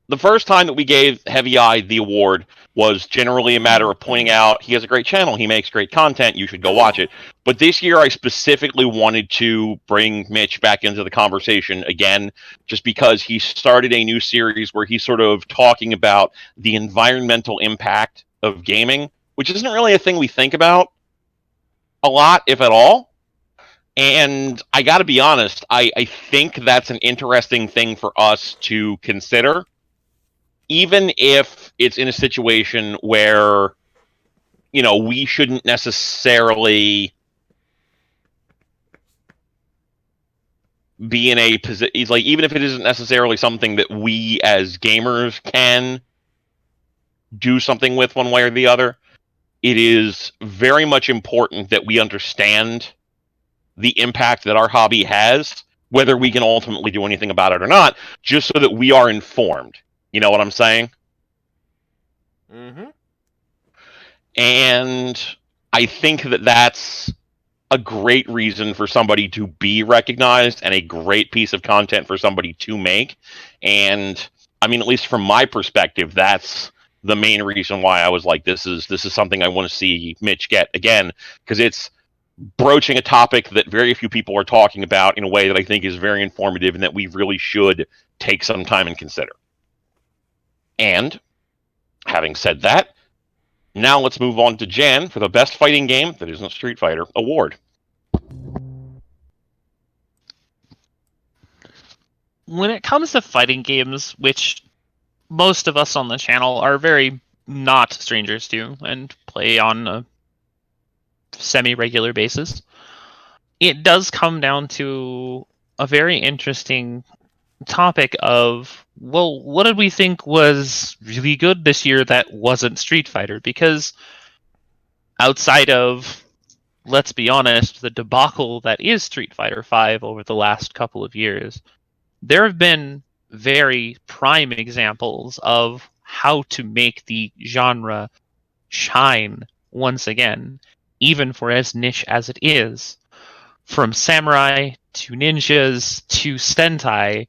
the first time that we gave Heavy Eyed the award was generally a matter of pointing out he has a great channel, he makes great content, you should go watch it. But this year I specifically wanted to bring Mitch back into the conversation again, just because he started a new series where he's sort of talking about the environmental impact of gaming, which isn't really a thing we think about a lot, if at all. And I gotta be honest, I think that's an interesting thing for us to consider. Even if it's in a situation where, we shouldn't necessarily be in a position, even if it isn't necessarily something that we as gamers can do something with one way or the other, it is very much important that we understand the impact that our hobby has, whether we can ultimately do anything about it or not, just so that we are informed. You know what I'm saying? Mm-hmm. And I think that that's a great reason for somebody to be recognized and a great piece of content for somebody to make. And I mean, at least from my perspective, that's the main reason why I was like, this is something I want to see Mitch get again, because it's broaching a topic that very few people are talking about in a way that I think is very informative and that we really should take some time and consider. And having said that, now let's move on to Jan for the best fighting game that isn't Street Fighter award. When it comes to fighting games, which most of us on the channel are very not strangers to and play on a semi-regular basis, it does come down to a very interesting topic of, well, what did we think was really good this year that wasn't Street Fighter? Because outside of, let's be honest, the debacle that is Street Fighter V over the last couple of years, there have been very prime examples of how to make the genre shine once again, even for as niche as it is. From samurai to ninjas to Sentai,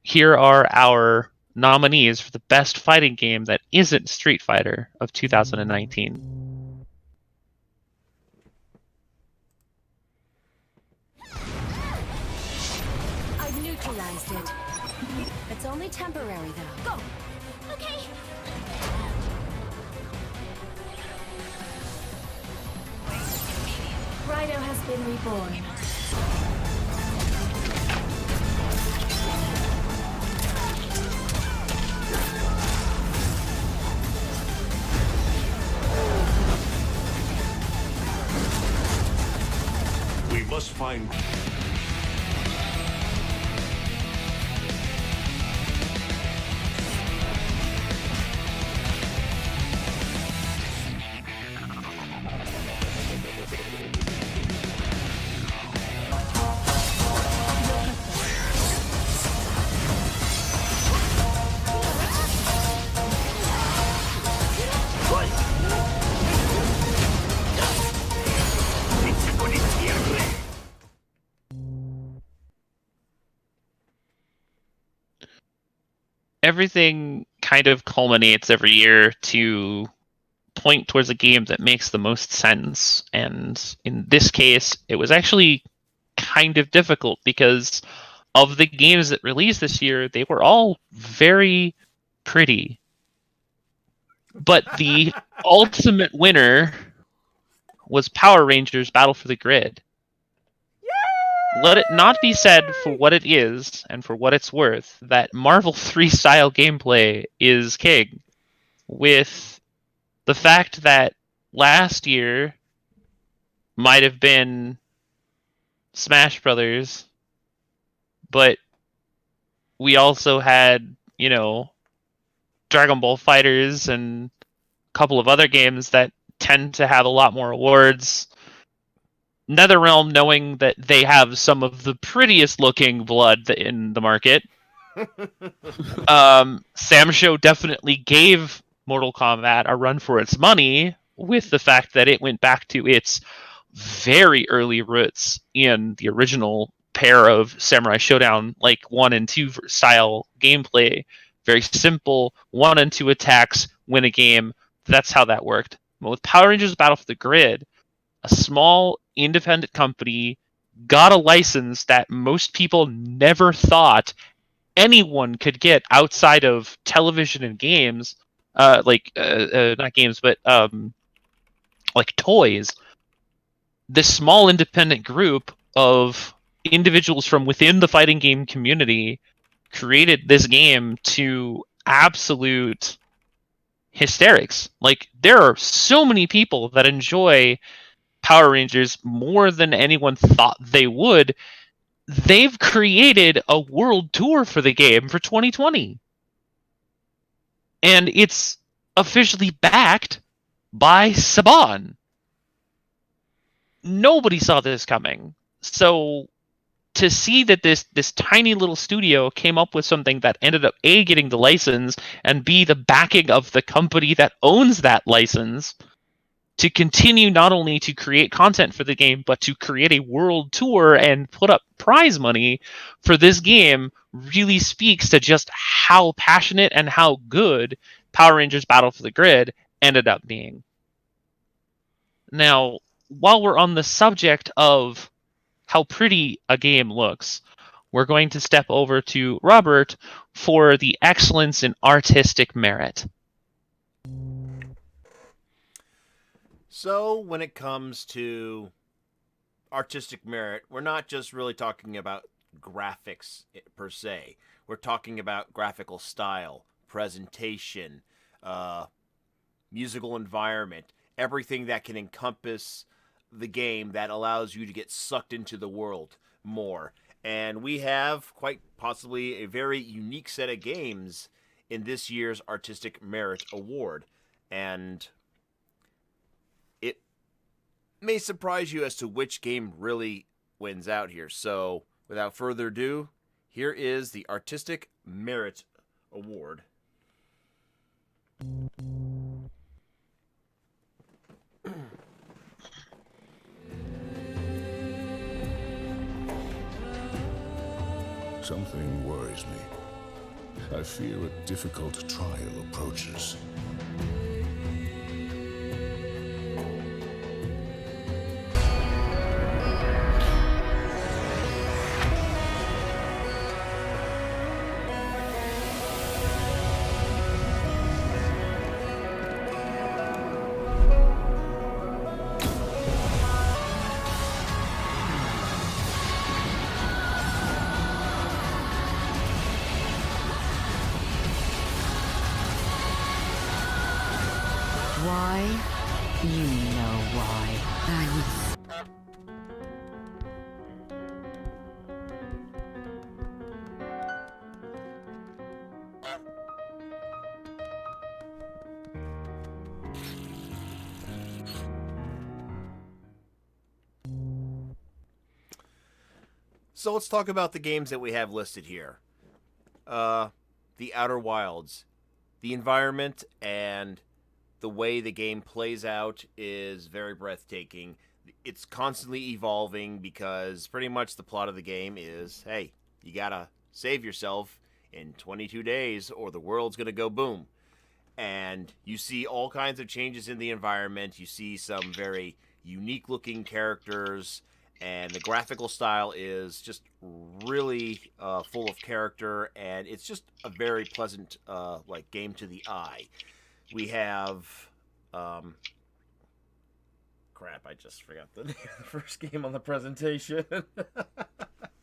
here are our nominees for the best fighting game that isn't Street Fighter of 2019. I've neutralized it. It's only temporary, though. Go! Okay! Rhino has been reborn. We must find... Everything kind of culminates every year to point towards a game that makes the most sense. And in this case, it was actually kind of difficult because of the games that released this year, they were all very pretty. But the ultimate winner was Power Rangers Battle for the Grid. Let it not be said for what it is and for what it's worth that Marvel 3 style gameplay is king, with the fact that last year might have been Smash Brothers, but we also had, Dragon Ball Fighters and a couple of other games that tend to have a lot more awards. NetherRealm, knowing that they have some of the prettiest looking blood in the market. Sam Show definitely gave Mortal Kombat a run for its money with the fact that it went back to its very early roots in the original pair of Samurai Showdown, like 1 and 2 style gameplay. Very simple, 1 and 2 attacks, win a game. That's how that worked. But with Power Rangers Battle for the Grid, a small independent company got a license that most people never thought anyone could get outside of television and games, not games, but like toys. This small independent group of individuals from within the fighting game community created this game to absolute hysterics. Like, there are so many people that enjoy Power Rangers more than anyone thought they would. They've created a world tour for the game for 2020. And it's officially backed by Saban. Nobody saw this coming. So to see that this tiny little studio came up with something that ended up A, getting the license, and B, the backing of the company that owns that license, to continue not only to create content for the game, but to create a world tour and put up prize money for this game really speaks to just how passionate and how good Power Rangers Battle for the Grid ended up being. Now, while we're on the subject of how pretty a game looks, we're going to step over to Robert for the excellence in artistic merit. So, when it comes to artistic merit, we're not just really talking about graphics per se. We're talking about graphical style, presentation, musical environment, everything that can encompass the game that allows you to get sucked into the world more. And we have quite possibly a very unique set of games in this year's Artistic Merit Award. And it may surprise you as to which game really wins out here. So, without further ado, here is the Artistic Merit Award. Something worries me. I fear a difficult trial approaches. Why? You know why. I was... So let's talk about the games that we have listed here. The Outer Wilds. The environment and the way the game plays out is very breathtaking. It's constantly evolving because pretty much the plot of the game is, hey, you gotta save yourself in 22 days or the world's gonna go boom. And you see all kinds of changes in the environment. You see some very unique looking characters, and the graphical style is just really full of character, and it's just a very pleasant like game to the eye. We have crap, I just forgot the name of the first game on the presentation.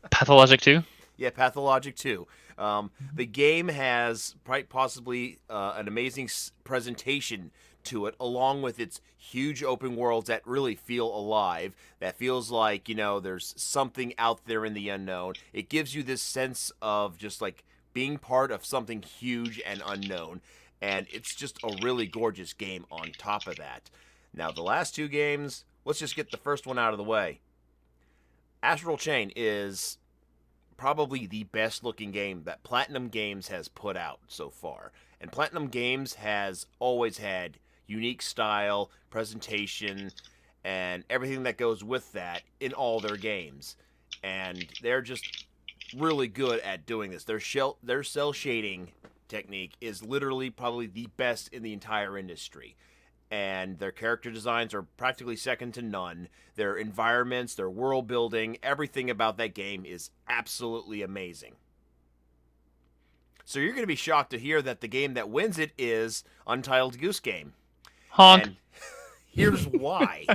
Pathologic 2? Yeah, Pathologic 2. The game has quite possibly an amazing presentation to it, along with its huge open worlds that really feel alive, that feels like, you know, there's something out there in the unknown. It gives you this sense of just like being part of something huge and unknown, and it's just a really gorgeous game on top of that. Now, the last two games, let's just get the first one out of the way. Astral Chain is probably the best looking game that Platinum Games has put out so far. And Platinum Games has always had unique style, presentation, and everything that goes with that in all their games. And they're just really good at doing this. Their cell shading technique is literally probably the best in the entire industry. And their character designs are practically second to none. Their environments, their world building, everything about that game is absolutely amazing. So you're going to be shocked to hear that the game that wins it is Untitled Goose Game. Honk. And here's why.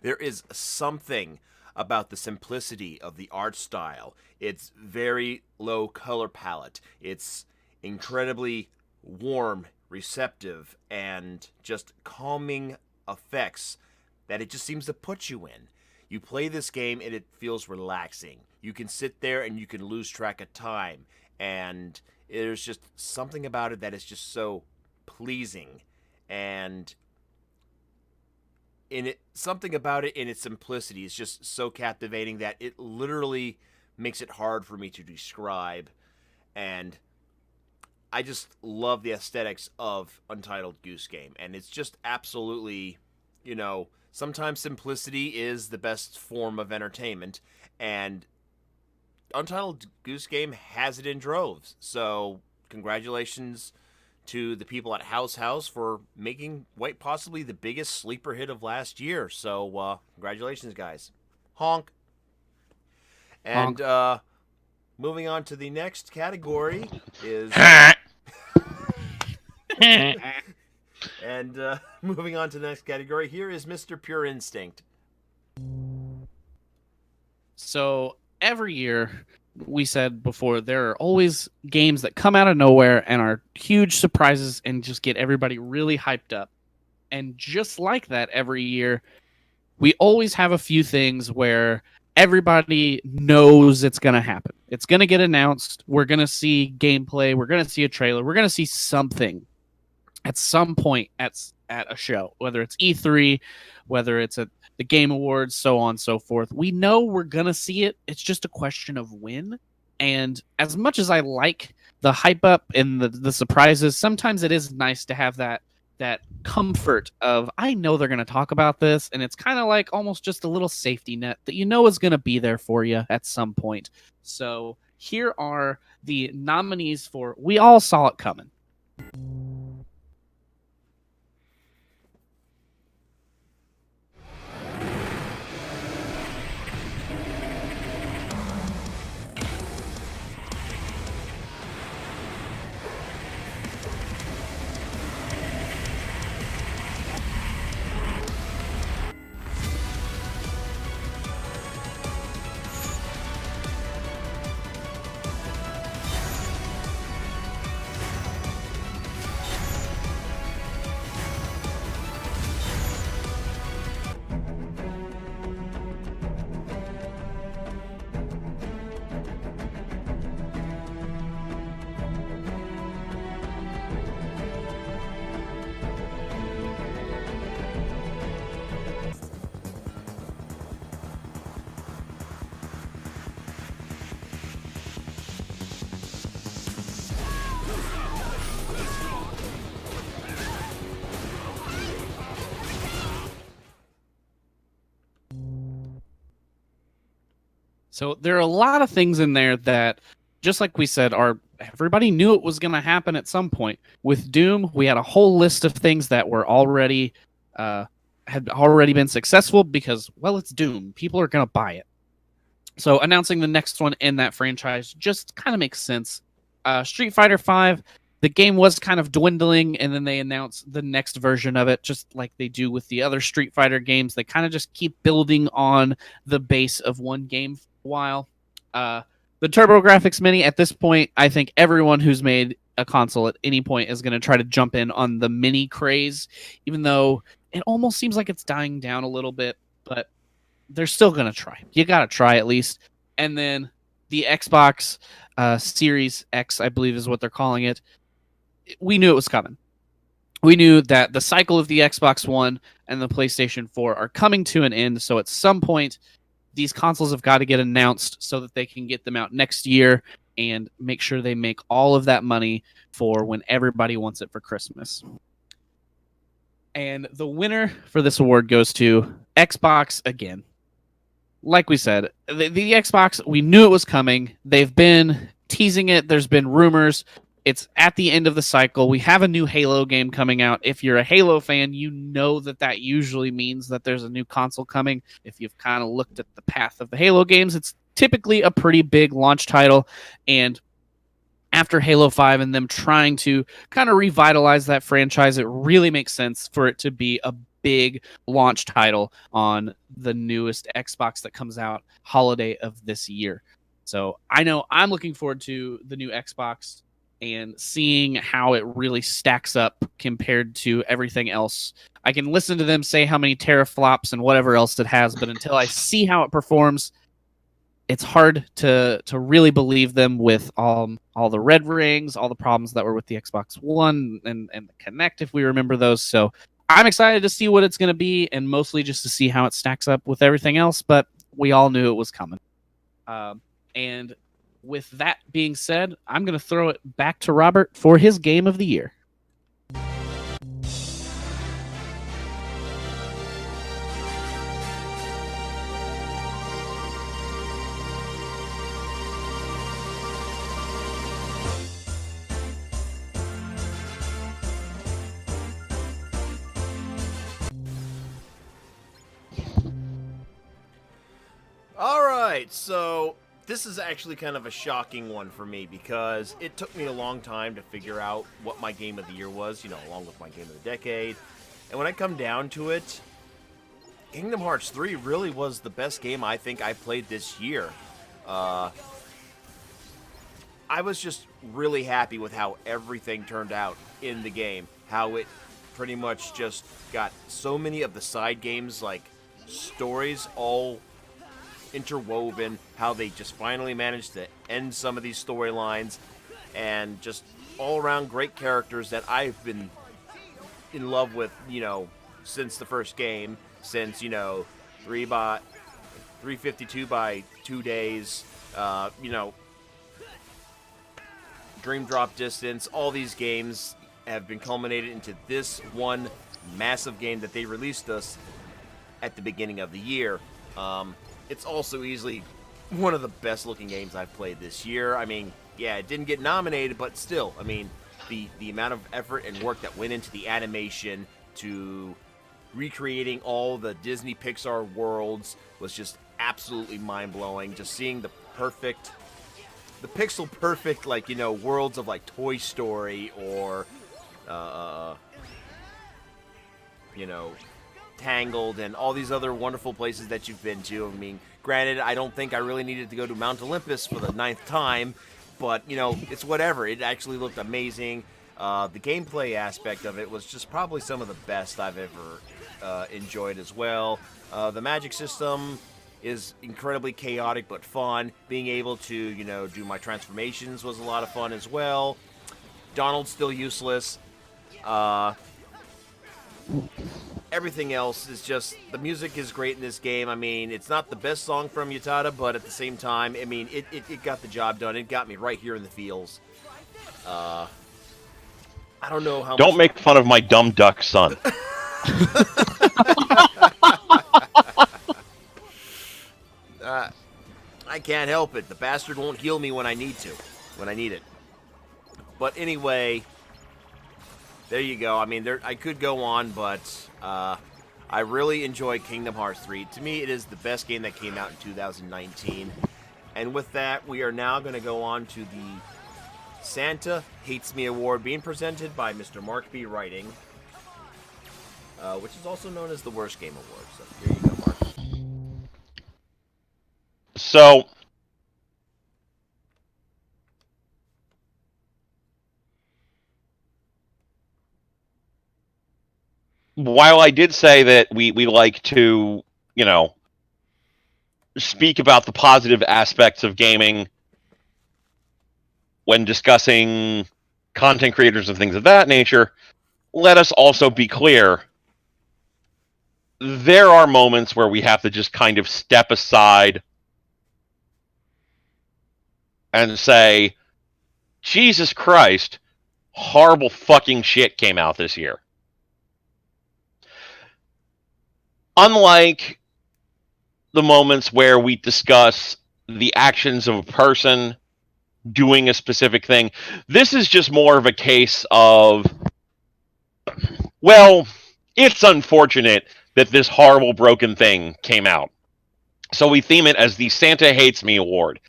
There is something about the simplicity of the art style. It's very low color palette. It's incredibly warm, receptive, and just calming effects that it just seems to put you in. You play this game and it feels relaxing. You can sit there and you can lose track of time, and there's just something about it that is just so pleasing, and something about it in its simplicity is just so captivating that it literally makes it hard for me to describe. And I just love the aesthetics of Untitled Goose Game, and it's just absolutely, sometimes simplicity is the best form of entertainment, and Untitled Goose Game has it in droves. So, congratulations to the people at House for making quite possibly the biggest sleeper hit of last year. So, congratulations, guys. Honk. And moving on to the next category is. And moving on to the next category, here is Mr. Pure Instinct. So every year, we said before, there are always games that come out of nowhere and are huge surprises and just get everybody really hyped up. And just like that, every year, we always have a few things where everybody knows it's going to happen. It's going to get announced. We're going to see gameplay. We're going to see a trailer. We're going to see something at some point at a show, whether it's E3, whether it's at the Game Awards, so on and so forth. We know we're going to see it. It's just a question of when. And as much as I like the hype up and the surprises, sometimes it is nice to have that comfort of, I know they're going to talk about this, and it's kind of like almost just a little safety net that you know is going to be there for you at some point. So here are the nominees for We All Saw It Coming. So there are a lot of things in there that, just like we said, everybody knew it was going to happen at some point. With Doom, we had a whole list of things that were already had already been successful because, well, it's Doom. People are going to buy it. So announcing the next one in that franchise just kind of makes sense. Street Fighter V, the game was kind of dwindling, and then they announced the next version of it, just like they do with the other Street Fighter games. They kind of just keep building on the base of one game for a while. The TurboGrafx Mini, at this point, I think everyone who's made a console at any point is going to try to jump in on the mini craze, even though it almost seems like it's dying down a little bit, but they're still going to try. You got to try at least. And then the Xbox Series X, I believe is what they're calling it. We knew it was coming. We knew that the cycle of the Xbox One and the PlayStation 4 are coming to an end. So at some point, these consoles have got to get announced so that they can get them out next year and make sure they make all of that money for when everybody wants it for Christmas. And the winner for this award goes to Xbox again. Like we said, the Xbox, we knew it was coming. They've been teasing it. There's been rumors. It's at the end of the cycle. We have a new Halo game coming out. If you're a Halo fan, you know that usually means that there's a new console coming. If you've kind of looked at the path of the Halo games, it's typically a pretty big launch title. And after Halo 5 and them trying to kind of revitalize that franchise, it really makes sense for it to be a big launch title on the newest Xbox that comes out holiday of this year. So I know I'm looking forward to the new Xbox and seeing how it really stacks up compared to everything else. I can listen to them say how many teraflops and whatever else it has, but until I see how it performs, it's hard to really believe them with all the red rings, all the problems that were with the Xbox One and the Kinect, if we remember those. So I'm excited to see what it's going to be, and mostly just to see how it stacks up with everything else, but we all knew it was coming. And with that being said, I'm going to throw it back to Robert for his game of the year. All right, so this is actually kind of a shocking one for me because it took me a long time to figure out what my game of the year was, along with my game of the decade. And when I come down to it, Kingdom Hearts 3 really was the best game I think I played this year. I was just really happy with how everything turned out in the game. How it pretty much just got so many of the side games, like stories, all interwoven, how they just finally managed to end some of these storylines, and just all around great characters that I've been in love with, since the first game, since, 352 by 2 days, Dream Drop Distance, all these games have been culminated into this one massive game that they released us at the beginning of the year. It's also easily one of the best looking games I've played this year. I mean, yeah, it didn't get nominated, but still, I mean, the amount of effort and work that went into the animation to recreating all the Disney Pixar worlds was just absolutely mind-blowing. Just seeing the pixel perfect, worlds of Toy Story or Tangled and all these other wonderful places that you've been to. I mean, granted, I don't think I really needed to go to Mount Olympus for the 9th time, but, it's whatever. It actually looked amazing. The gameplay aspect of it was just probably some of the best I've ever enjoyed as well. The magic system is incredibly chaotic but fun. Being able to, do my transformations was a lot of fun as well. Donald's still useless. Everything else is just, the music is great in this game. I mean, it's not the best song from Utada, but at the same time, I mean, it got the job done. It got me right here in the feels. I don't know how Don't make fun of my dumb duck son. I can't help it. The bastard won't heal me when I need it. But anyway, there you go. I mean, I could go on, but I really enjoy Kingdom Hearts 3. To me, it is the best game that came out in 2019. And with that, we are now going to go on to the Santa Hates Me Award, being presented by Mr. Mark B. Writing, which is also known as the Worst Game Award. So here you go, Mark. So, while I did say that we like to, speak about the positive aspects of gaming when discussing content creators and things of that nature, let us also be clear. There are moments where we have to just kind of step aside and say, Jesus Christ, horrible fucking shit came out this year. Unlike the moments where we discuss the actions of a person doing a specific thing, this is just more of a case of, well, it's unfortunate that this horrible broken thing came out. So we theme it as the Santa Hates Me Award.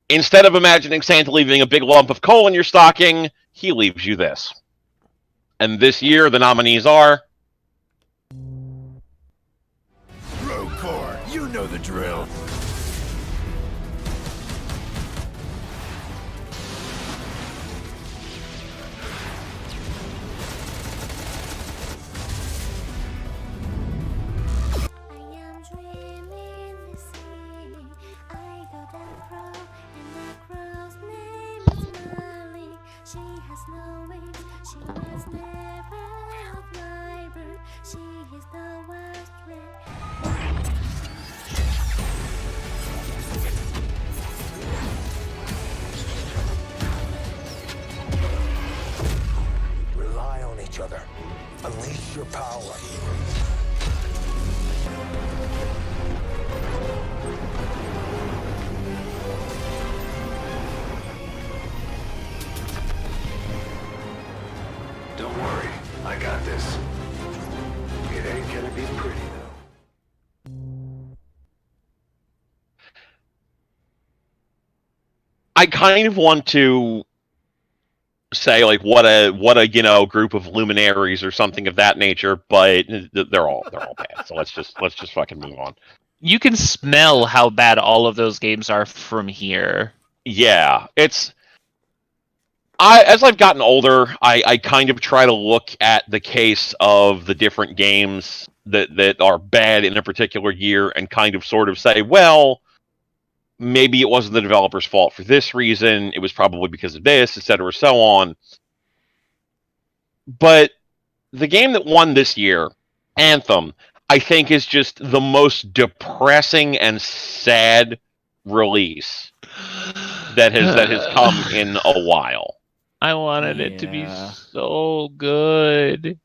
Instead of imagining Santa leaving a big lump of coal in your stocking, he leaves you this. And this year, the nominees are... Roadcore, you know the drill. She has no wings, she has never held my bird. She is the worst red. I kind of want to say like what a group of luminaries or something of that nature, but they're all bad. So let's just fucking move on. You can smell how bad all of those games are from here. Yeah, as I've gotten older, I kind of try to look at the case of the different games that are bad in a particular year and kind of sort of say, well, maybe it wasn't the developer's fault for this reason. It was probably because of this, etc., so on. But the game that won this year, Anthem, I think is just the most depressing and sad release that has come in a while. I wanted it to be so good.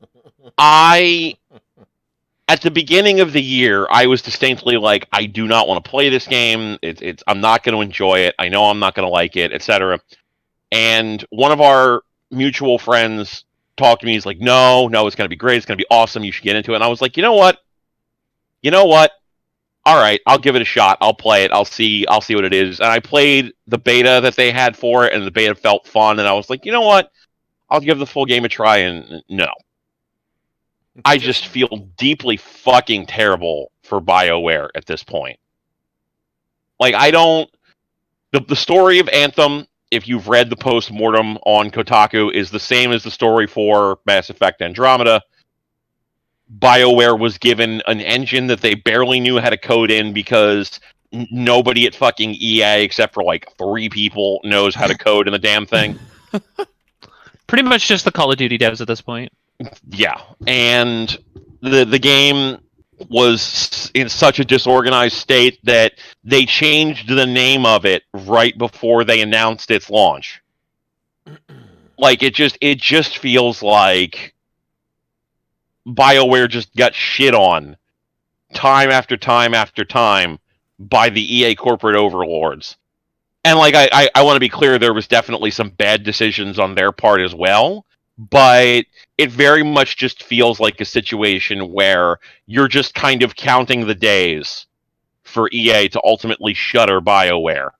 At the beginning of the year, I was distinctly like, I do not want to play this game. I'm not going to enjoy it. I know I'm not going to like it, etc. And one of our mutual friends talked to me. He's like, no, it's going to be great. It's going to be awesome. You should get into it. And I was like, you know what? All right, I'll give it a shot. I'll play it. I'll see what it is. And I played the beta that they had for it, and the beta felt fun. And I was like, you know what? I'll give the full game a try. And no. I just feel deeply fucking terrible for BioWare at this point. Like, the story of Anthem, if you've read the post-mortem on Kotaku, is the same as the story for Mass Effect Andromeda. BioWare was given an engine that they barely knew how to code in because nobody at fucking EA, except for like 3 people, knows how to code in the damn thing. Pretty much just the Call of Duty devs at this point. Yeah, and the game was in such a disorganized state that they changed the name of it right before they announced its launch. Like, it just feels like BioWare just got shit on time after time after time by the EA corporate overlords. And like, I want to be clear, there was definitely some bad decisions on their part as well, but it very much just feels like a situation where you're just kind of counting the days for EA to ultimately shutter BioWare.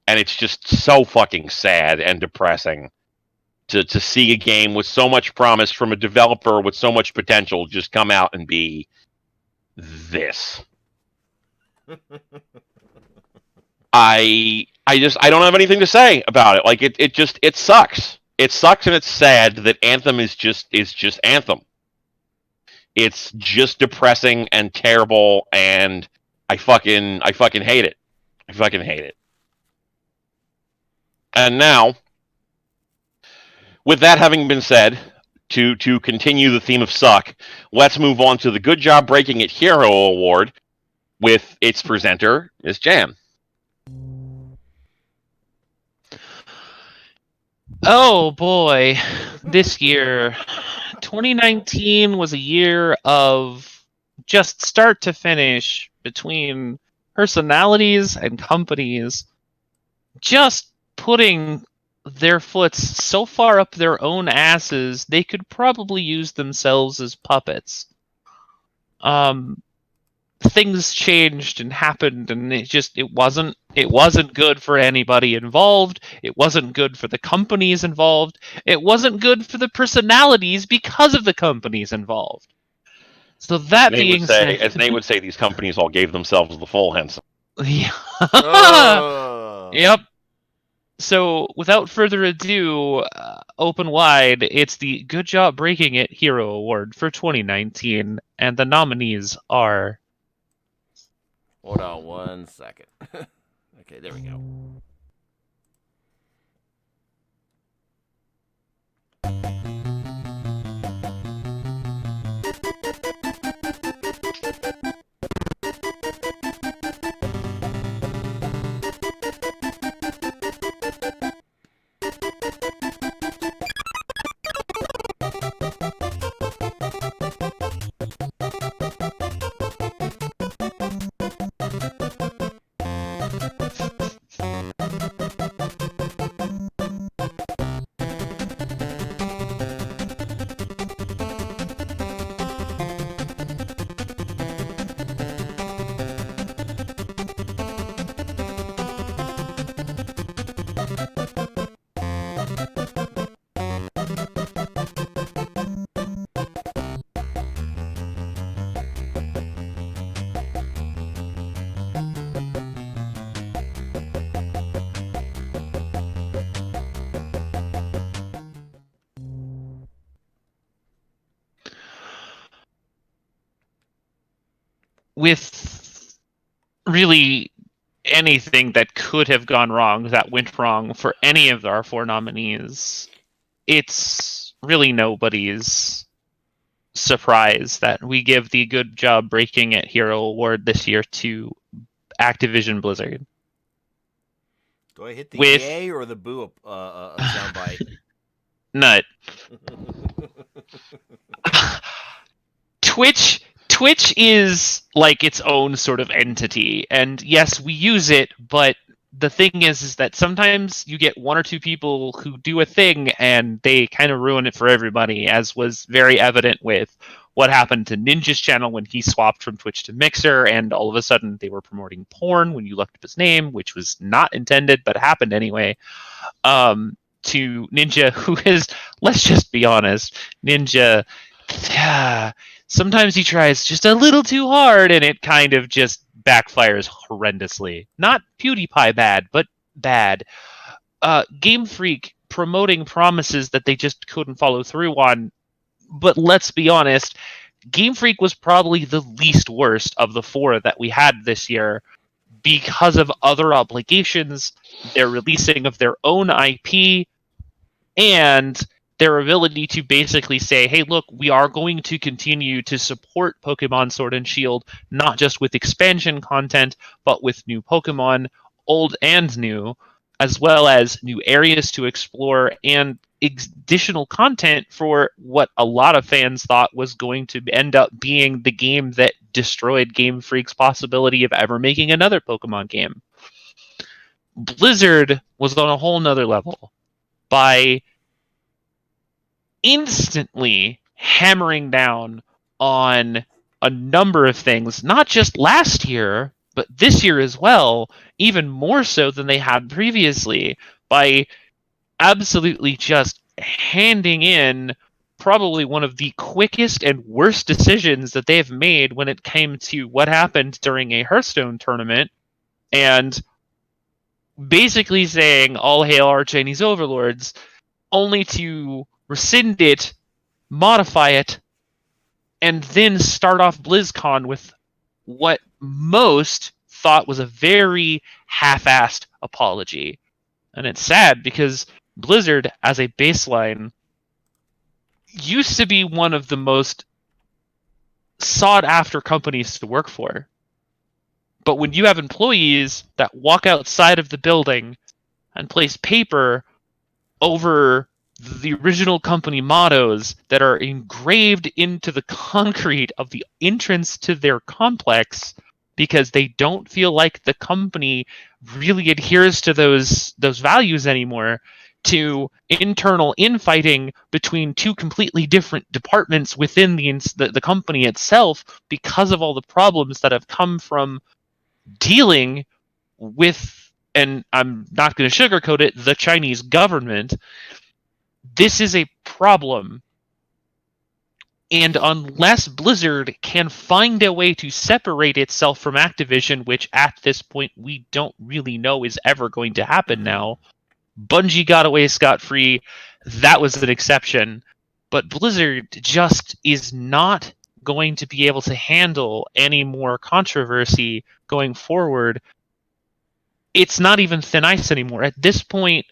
And it's just so fucking sad and depressing to see a game with so much promise from a developer with so much potential just come out and be this. I don't have anything to say about it. Like, it sucks. It sucks, and it's sad that Anthem is just Anthem. It's just depressing and terrible, and I fucking hate it. I fucking hate it. And now, with that having been said, to continue the theme of suck, let's move on to the Good Job Breaking It Hero Award with its presenter, Ms. Jam. Oh boy, this year, 2019 was a year of just start to finish between personalities and companies just putting their foots so far up their own asses they could probably use themselves as puppets. Things changed and happened, and it wasn't good for anybody involved. It wasn't good for the companies involved. It wasn't good for the personalities because of the companies involved. So that being said, as Nate would say, these companies all gave themselves the full hands. Yep. So without further ado, open wide, it's the Good Job Breaking It Hero Award for 2019, and the nominees are... Hold on 1 second. Okay, there we go. with really anything that could have gone wrong, that went wrong for any of our 4 nominees, it's really nobody's surprise that we give the good job breaking it hero award this year to Activision Blizzard. Do I hit the With yay or the boo soundbite? Nut. Twitch is like its own sort of entity, and yes, we use it, but the thing is that sometimes you get 1 or 2 people who do a thing and they kind of ruin it for everybody, as was very evident with what happened to Ninja's channel when he swapped from Twitch to Mixer, and all of a sudden they were promoting porn when you looked up his name, which was not intended but happened anyway. To Ninja, who is, let's just be honest, Ninja, sometimes he tries just a little too hard and it kind of just backfires horrendously. Not PewDiePie bad, but bad. Game Freak promoting promises that they just couldn't follow through on. But let's be honest, Game Freak was probably the least worst of the 4 that we had this year because of other obligations, their releasing of their own IP, and their ability to basically say, hey, look, we are going to continue to support Pokemon Sword and Shield, not just with expansion content, but with new Pokemon, old and new, as well as new areas to explore and additional content for what a lot of fans thought was going to end up being the game that destroyed Game Freak's possibility of ever making another Pokemon game. Blizzard was on a whole nother level by instantly hammering down on a number of things, not just last year, but this year as well, even more so than they had previously, by absolutely just handing in probably one of the quickest and worst decisions that they've made when it came to what happened during a Hearthstone tournament, and basically saying, all hail our Chinese overlords, only to rescind it, modify it, and then start off BlizzCon with what most thought was a very half-assed apology. And it's sad because Blizzard, as a baseline, used to be one of the most sought-after companies to work for. But when you have employees that walk outside of the building and place paper over the original company mottos that are engraved into the concrete of the entrance to their complex because they don't feel like the company really adheres to those values anymore, to internal infighting between 2 completely different departments within the company itself because of all the problems that have come from dealing with, and I'm not going to sugarcoat it, the Chinese government. This is a problem. And unless Blizzard can find a way to separate itself from Activision, which at this point we don't really know is ever going to happen now, Bungie got away scot-free. That was an exception. But Blizzard just is not going to be able to handle any more controversy going forward. It's not even thin ice anymore. At this point,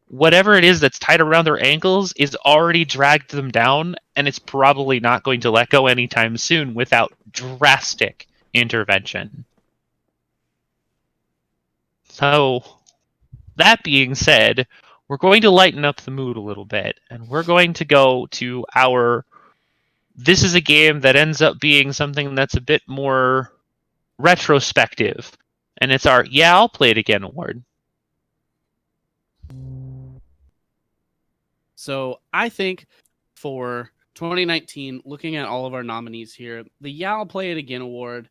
whatever it is that's tied around their ankles is already dragged them down, and it's probably not going to let go anytime soon without drastic intervention. So, that being said, we're going to lighten up the mood a little bit, and we're going to go to our... This is a game that ends up being something that's a bit more retrospective, and it's our Yeah, I'll Play It Again award. So I think for 2019, looking at all of our nominees here, the Yeah, I'll Play It Again award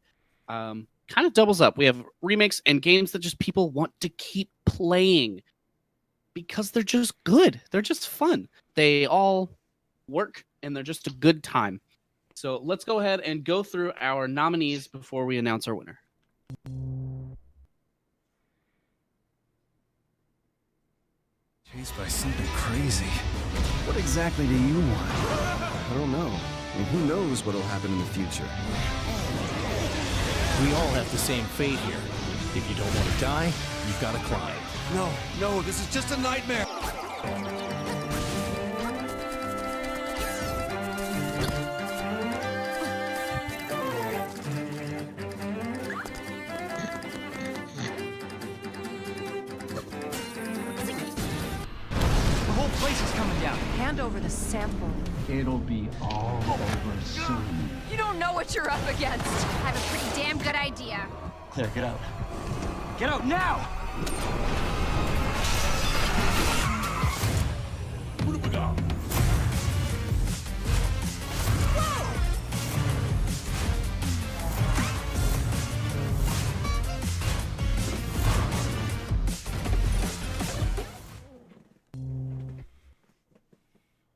kind of doubles up. We have remakes and games that just people want to keep playing because they're just good. They're just fun. They all work and they're just a good time. So let's go ahead and go through our nominees before we announce our winner. Chased by something crazy. What exactly do you want? I don't know. I mean, who knows what'll happen in the future? We all have the same fate here. If you don't want to die, you've got to climb. No, this is just a nightmare. The whole place is coming down. Hand over the sample. It'll be all over soon. You don't know what you're up against. I have a pretty damn good idea. There, get out. Get out now! What do we got?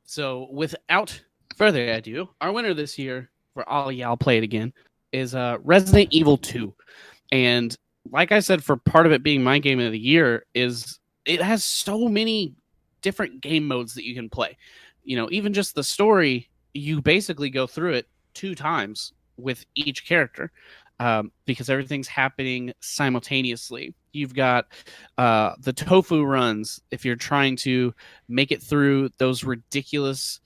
So, without further ado, our winner this year, for all y'all play it again, is Resident Evil 2. And like I said, for part of it being my game of the year, is it has so many different game modes that you can play. You know, even just the story, you basically go through it 2 times with each character, because everything's happening simultaneously. You've got the tofu runs if you're trying to make it through those ridiculous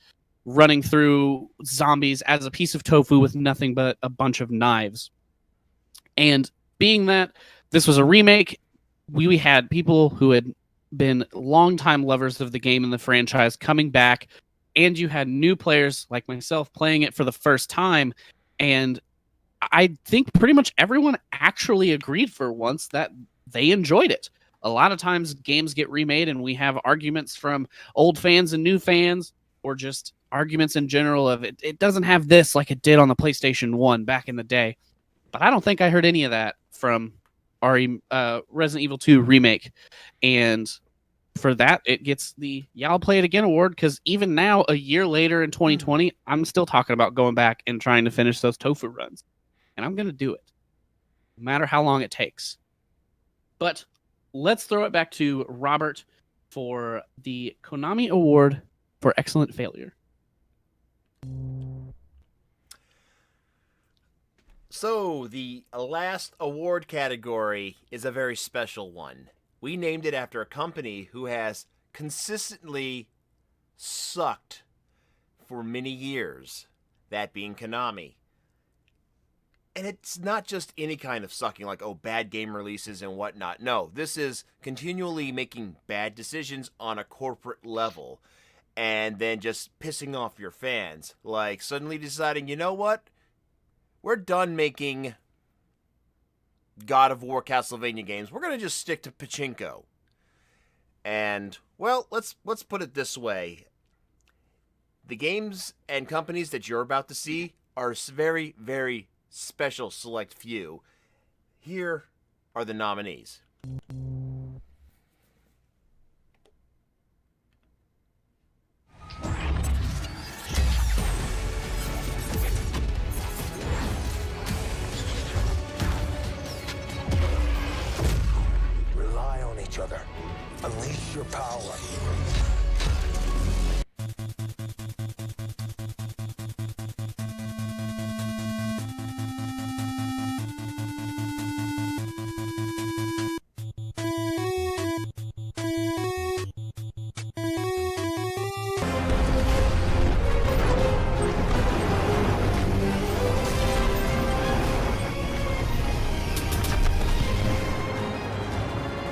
running through zombies as a piece of tofu with nothing but a bunch of knives. And being that this was a remake, we had people who had been longtime lovers of the game and the franchise coming back, and you had new players like myself playing it for the first time. And I think pretty much everyone actually agreed for once that they enjoyed it. A lot of times games get remade and we have arguments from old fans and new fans, or just arguments in general of it doesn't have this like it did on the PlayStation 1 back in the day. But I don't think I heard any of that from our Resident Evil 2 remake. And for that, it gets the Y'all Play It Again award, because even now, a year later in 2020, I'm still talking about going back and trying to finish those tofu runs. And I'm going to do it, no matter how long it takes. But let's throw it back to Robert for the Konami Award for Excellent Failure. So, the last award category is a very special one. We named it after a company who has consistently sucked for many years, that being Konami. And it's not just any kind of sucking, like, oh, bad game releases and whatnot. No, this is continually making bad decisions on a corporate level and then just pissing off your fans. Like, suddenly deciding, you know what? We're done making God of War Castlevania games. We're going to just stick to pachinko. And, well, let's put it this way. The games and companies that you're about to see are very, very special select few. Here are the nominees. Rely on each other. Unleash your power.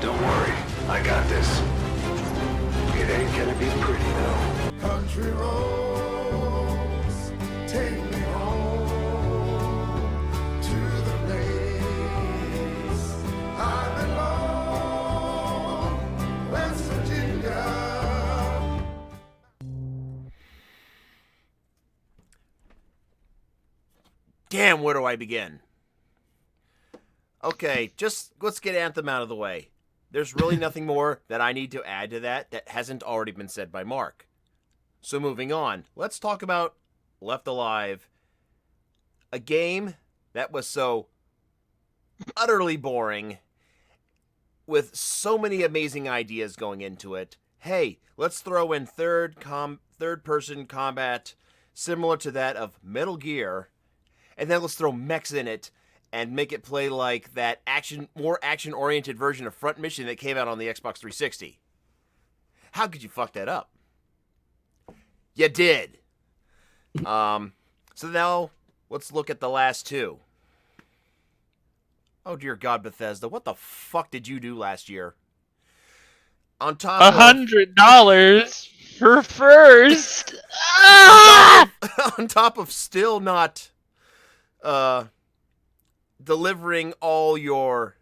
Don't worry, I got this. It ain't gonna be pretty though. Country roads, take me home to the place I belong, West Virginia. Damn, where do I begin? Okay, just let's get Anthem out of the way. There's really nothing more that I need to add to that hasn't already been said by Mark. So moving on, let's talk about Left Alive, a game that was so utterly boring, with so many amazing ideas going into it. Hey, let's throw in third-person combat similar to that of Metal Gear, and then let's throw mechs in it, and make it play like that more action-oriented version of Front Mission that came out on the Xbox 360. How could you fuck that up? You did. So now let's look at the last two. Oh dear God, Bethesda, what the fuck did you do last year? On top of $100 for first. On top of still not delivering all your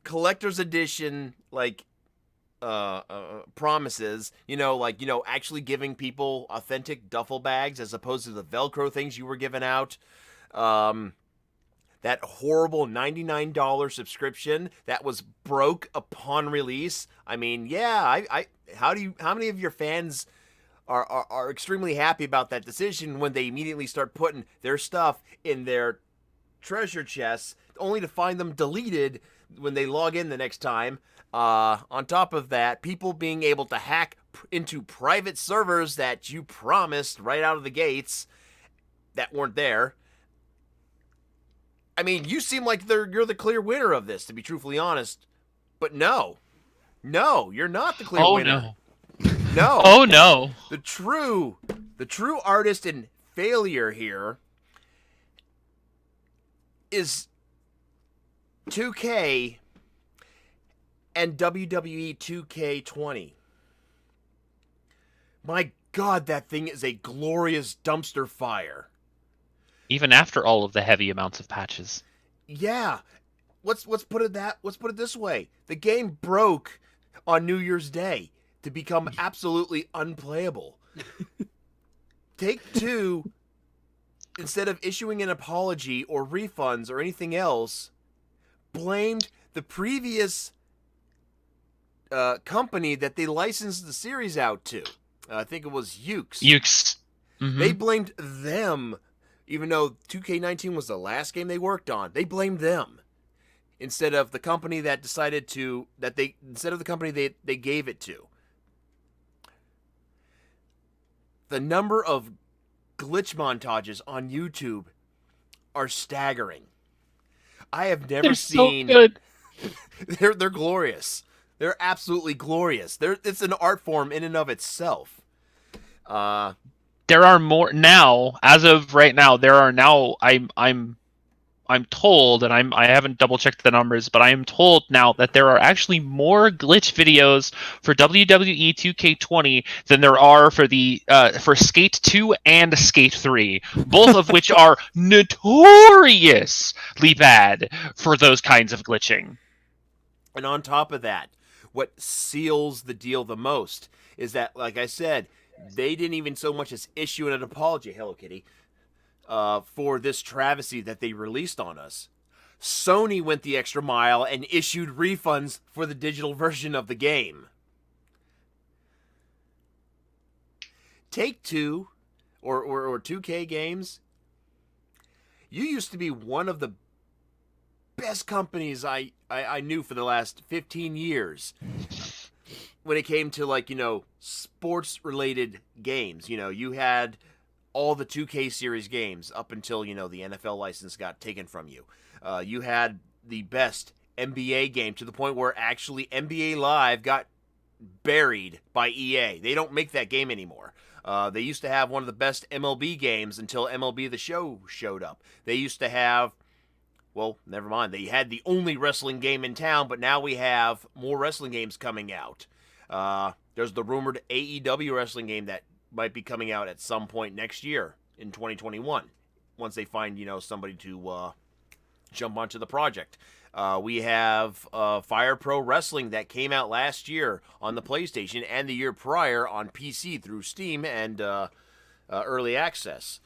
collector's edition promises, actually giving people authentic duffel bags as opposed to the Velcro things you were giving out. That horrible $99 subscription that was broke upon release. I mean, yeah, how many of your fans are extremely happy about that decision when they immediately start putting their stuff in their treasure chests only to find them deleted when they log in the next time? On top of that, people being able to hack into private servers that you promised right out of the gates that weren't there. I mean, you seem like you're the clear winner of this, to be truthfully honest. But no, you're not the clear winner. No. Oh no. The true artist in failure here is 2K and WWE 2K20. My God, that thing is a glorious dumpster fire. Even after all of the heavy amounts of patches. Yeah. Let's put it this way. The game broke on New Year's Day to become absolutely unplayable. Take-Two, instead of issuing an apology or refunds or anything else, blamed the previous company that they licensed the series out to. I think it was Ukes. Mm-hmm. They blamed them, even though 2K19 was the last game they worked on. They blamed them instead of the company that decided to instead of the company they gave it to. The number of glitch montages on YouTube are staggering. I have never seen. So good. They're glorious. They're absolutely glorious. It's an art form in and of itself. There are more now. As of right now, there are now. I'm told, and I haven't double checked the numbers, but I am told now that there are actually more glitch videos for WWE 2K20 than there are for for Skate 2 and Skate 3, both of which are notoriously bad for those kinds of glitching. And on top of that, what seals the deal the most is that, like I said, they didn't even so much as issue an apology, Hello Kitty, for this travesty that they released on us. Sony went the extra mile and issued refunds for the digital version of the game. Take-Two, or 2K Games, you used to be one of the best companies I knew for the last 15 years when it came to, sports-related games. You had all the 2K series games up until, the NFL license got taken from you. You had the best NBA game to the point where actually NBA Live got buried by EA. They don't make that game anymore. They used to have one of the best MLB games until MLB The Show showed up. They used to have, well, never mind. They had the only wrestling game in town, but now we have more wrestling games coming out. There's the rumored AEW wrestling game that might be coming out at some point next year in 2021 once they find, somebody to jump onto the project. We have Fire Pro Wrestling that came out last year on the PlayStation and the year prior on PC through Steam and Early Access.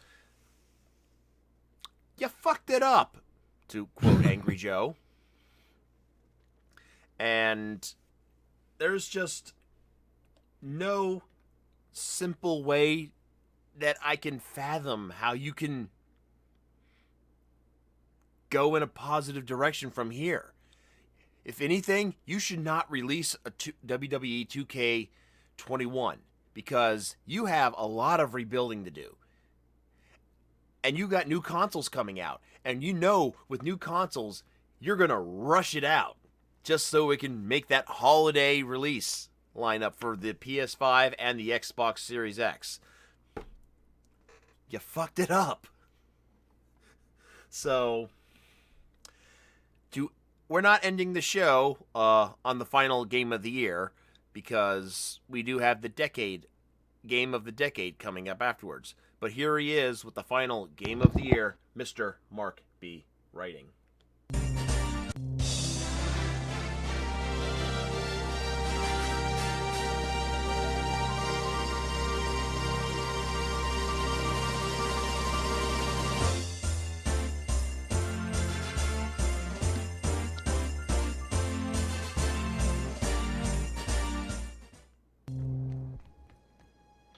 You fucked it up, to quote Angry Joe. And there's just no simple way that I can fathom how you can go in a positive direction from here. If anything, you should not release a WWE 2K21 because you have a lot of rebuilding to do. and you got new consoles coming out, and you know with new consoles you're gonna rush it out just so it can make that holiday release lineup for the PS5 and the Xbox Series X. You fucked it up. So we're not ending the show on the final game of the year, because we do have the game of the decade coming up afterwards. But here he is with the final game of the year, Mr. Mark B. Writing.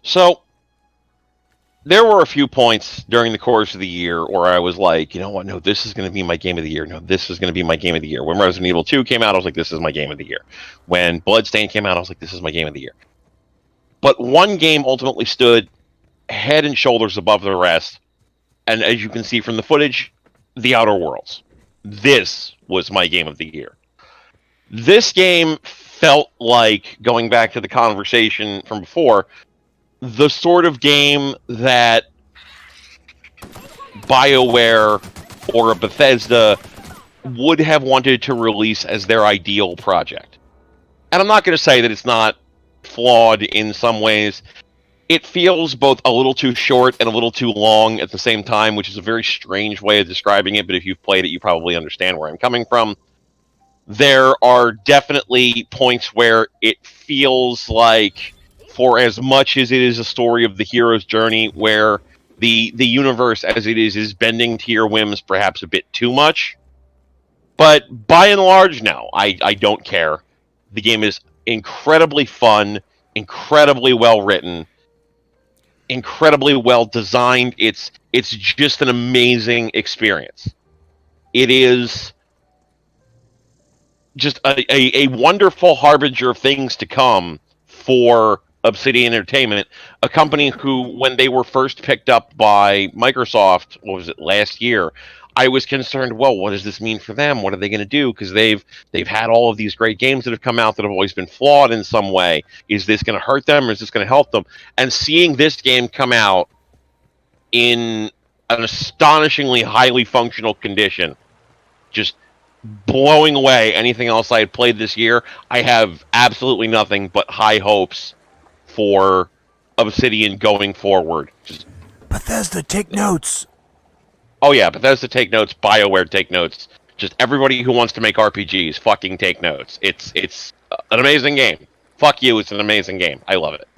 So, there were a few points during the course of the year where I was like, you know what, no, this is going to be my game of the year. No, this is going to be my game of the year. When Resident Evil 2 came out, I was like, this is my game of the year. When Bloodstained came out, I was like, this is my game of the year. But one game ultimately stood head and shoulders above the rest, and as you can see from the footage, The Outer Worlds. This was my game of the year. This game felt like, going back to the conversation from before, the sort of game that BioWare or a Bethesda would have wanted to release as their ideal project. And I'm not going to say that it's not flawed in some ways. It feels both a little too short and a little too long at the same time, which is a very strange way of describing it, but if you've played it, you probably understand where I'm coming from. There are definitely points where it feels like, for as much as it is a story of the hero's journey, where the universe as it is bending to your whims perhaps a bit too much. But by and large, no, I don't care. The game is incredibly fun, incredibly well written, incredibly well designed. It's just an amazing experience. It is just a wonderful harbinger of things to come for Obsidian Entertainment, a company who, when they were first picked up by Microsoft, what was it, last year, I was concerned, well, what does this mean for them? What are they going to do? Because they've had all of these great games that have come out that have always been flawed in some way. Is this going to hurt them, or is this going to help them? And seeing this game come out in an astonishingly highly functional condition, just blowing away anything else I had played this year. I have absolutely nothing but high hopes for Obsidian going forward. Just Bethesda, take notes. Oh yeah, Bethesda, take notes. BioWare, take notes. Just everybody who wants to make RPGs, fucking take notes. It's an amazing game. Fuck you, it's an amazing game. I love it.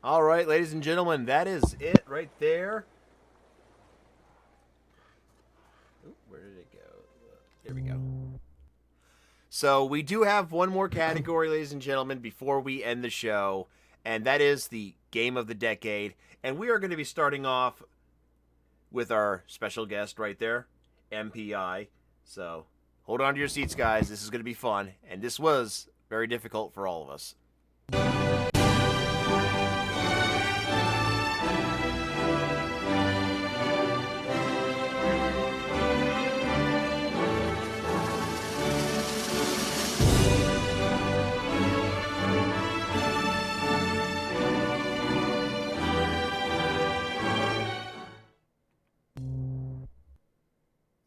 All right, ladies and gentlemen, that is it right there. Ooh, where did it go? There we go. So we do have one more category, ladies and gentlemen, before we end the show, and that is the Game of the Decade. And we are going to be starting off with our special guest right there, MPI. So hold on to your seats, guys. This is going to be fun, and this was very difficult for all of us.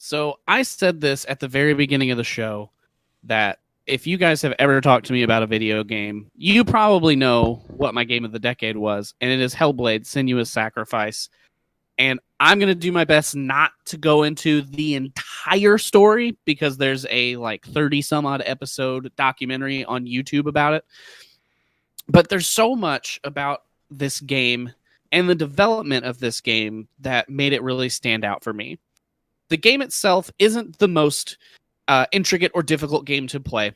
So I said this at the very beginning of the show, that if you guys have ever talked to me about a video game, you probably know what my game of the decade was, and it is Hellblade: Senua's Sacrifice. And I'm going to do my best not to go into the entire story, because there's a 30 some odd episode documentary on YouTube about it. But there's so much about this game and the development of this game that made it really stand out for me. The game itself isn't the most intricate or difficult game to play.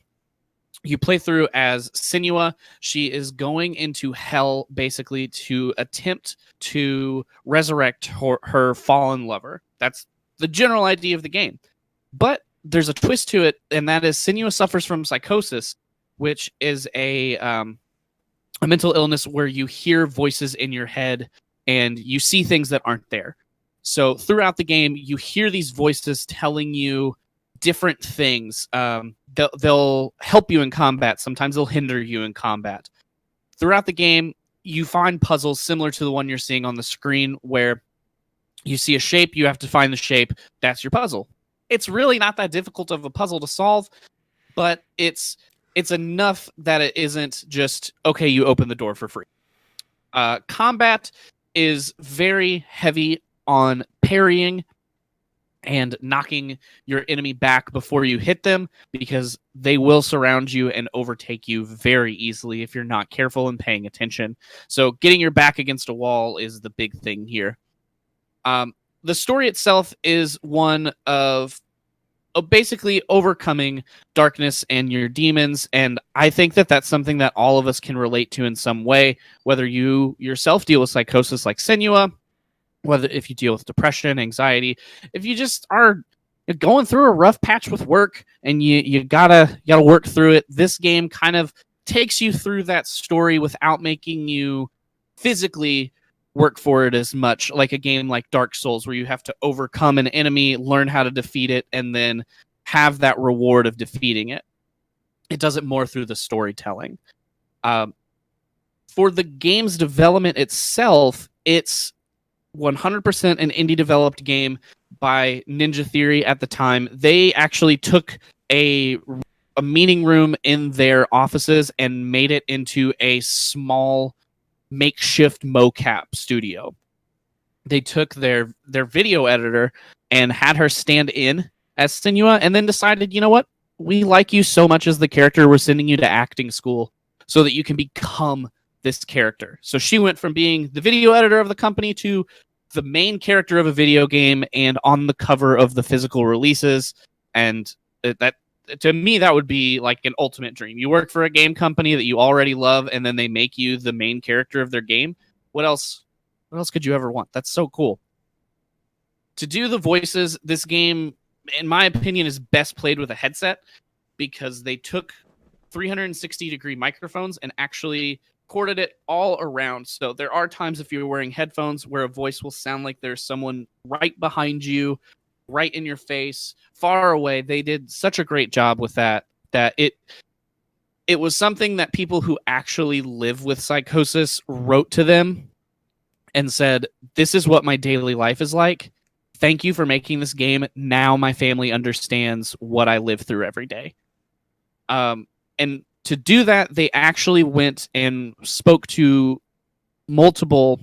You play through as Senua. She is going into hell basically to attempt to resurrect her fallen lover. That's the general idea of the game. But there's a twist to it, and that is Senua suffers from psychosis, which is a a mental illness where you hear voices in your head and you see things that aren't there. So throughout the game, you hear these voices telling you different things. They'll help you in combat. Sometimes they'll hinder you in combat. Throughout the game, you find puzzles similar to the one you're seeing on the screen where you see a shape, you have to find the shape. That's your puzzle. It's really not that difficult of a puzzle to solve, but it's enough that it isn't just, okay, you open the door for free. Combat is very heavy on parrying and knocking your enemy back before you hit them, because they will surround you and overtake you very easily if you're not careful and paying attention. So getting your back against a wall is the big thing here. The story itself is one of basically overcoming darkness and your demons, and I think that that's something that all of us can relate to in some way, whether you yourself deal with psychosis like Senua, whether if you deal with depression, anxiety, if you just are going through a rough patch with work and you gotta work through it. This game kind of takes you through that story without making you physically work for it as much, like a game like Dark Souls, where you have to overcome an enemy, learn how to defeat it, and then have that reward of defeating it. It does it more through the storytelling. For the game's development itself, it's 100% an indie developed game by Ninja Theory at the time. They actually took a meeting room in their offices and made it into a small makeshift mocap studio. They took their video editor and had her stand in as Senua, and then decided, you know what? We like you so much as the character, we're sending you to acting school so that you can become this character. So she went from being the video editor of the company to the main character of a video game and on the cover of the physical releases. And that, to me, that would be like an ultimate dream. You work for a game company that you already love, and then they make you the main character of their game. What else could you ever want? That's so cool. To do the voices, this game, in my opinion, is best played with a headset, because they took 360-degree microphones and actually corded it all around. So there are times if you're wearing headphones where a voice will sound like there's someone right behind you, right in your face, far away. They did such a great job with that it was something that people who actually live with psychosis wrote to them and said, this is what my daily life is like. Thank you for making this game. Now my family understands what I live through every day. And to do that, they actually went and spoke to multiple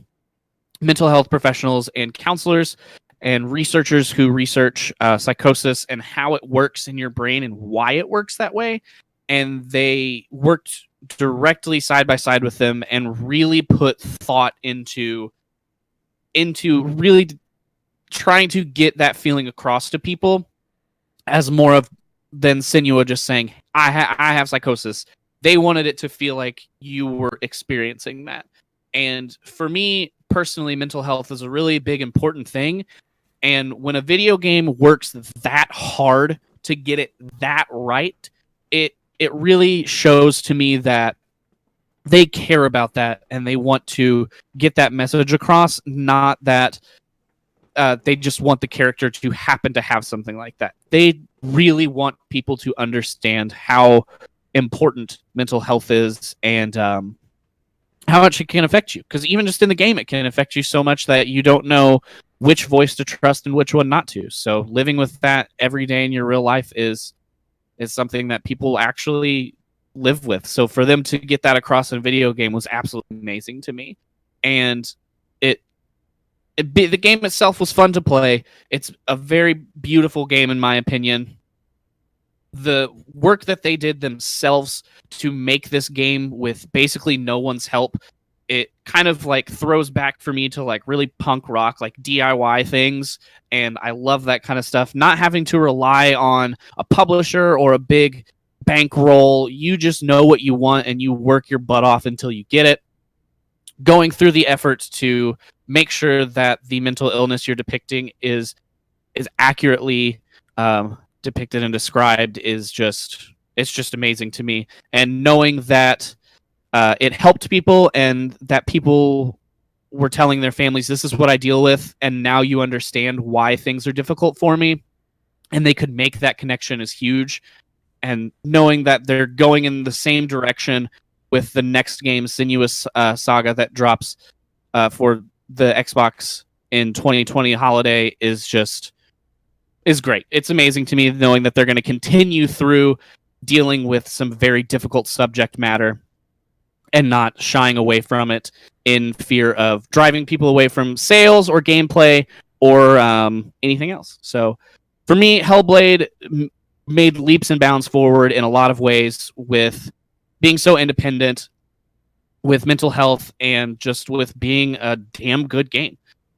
mental health professionals and counselors and researchers who research psychosis and how it works in your brain and why it works that way. And they worked directly side by side with them and really put thought into really trying to get that feeling across to people, as more of than Senua just saying, I have psychosis. They wanted it to feel like you were experiencing that. And for me personally, mental health is a really big, important thing. And when a video game works that hard to get it that right, it really shows to me that they care about that and they want to get that message across, not that they just want the character to happen to have something like that. They really want people to understand how important mental health is and how much it can affect you. Because even just in the game, it can affect you so much that you don't know which voice to trust and which one not to. So living with that every day in your real life is something that people actually live with. So for them to get that across in a video game was absolutely amazing to me. And the game itself was fun to play. It's a very beautiful game, in my opinion. The work that they did themselves to make this game with basically no one's help, it kind of like throws back for me to like really punk rock, like DIY things. And I love that kind of stuff. Not having to rely on a publisher or a big bankroll. You just know what you want and you work your butt off until you get it. Going through the efforts to make sure that the mental illness you're depicting is accurately depicted and described it's just amazing to me. And knowing that it helped people, and that people were telling their families, "This is what I deal with," and now you understand why things are difficult for me, and they could make that connection is huge. And knowing that they're going in the same direction with the next game, Sinuous Saga, that drops for the Xbox in 2020 holiday is great. It's amazing to me knowing that they're going to continue through dealing with some very difficult subject matter and not shying away from it in fear of driving people away from sales or gameplay or anything else. So for me, Hellblade made leaps and bounds forward in a lot of ways with being so independent, with mental health, and just with being a damn good game.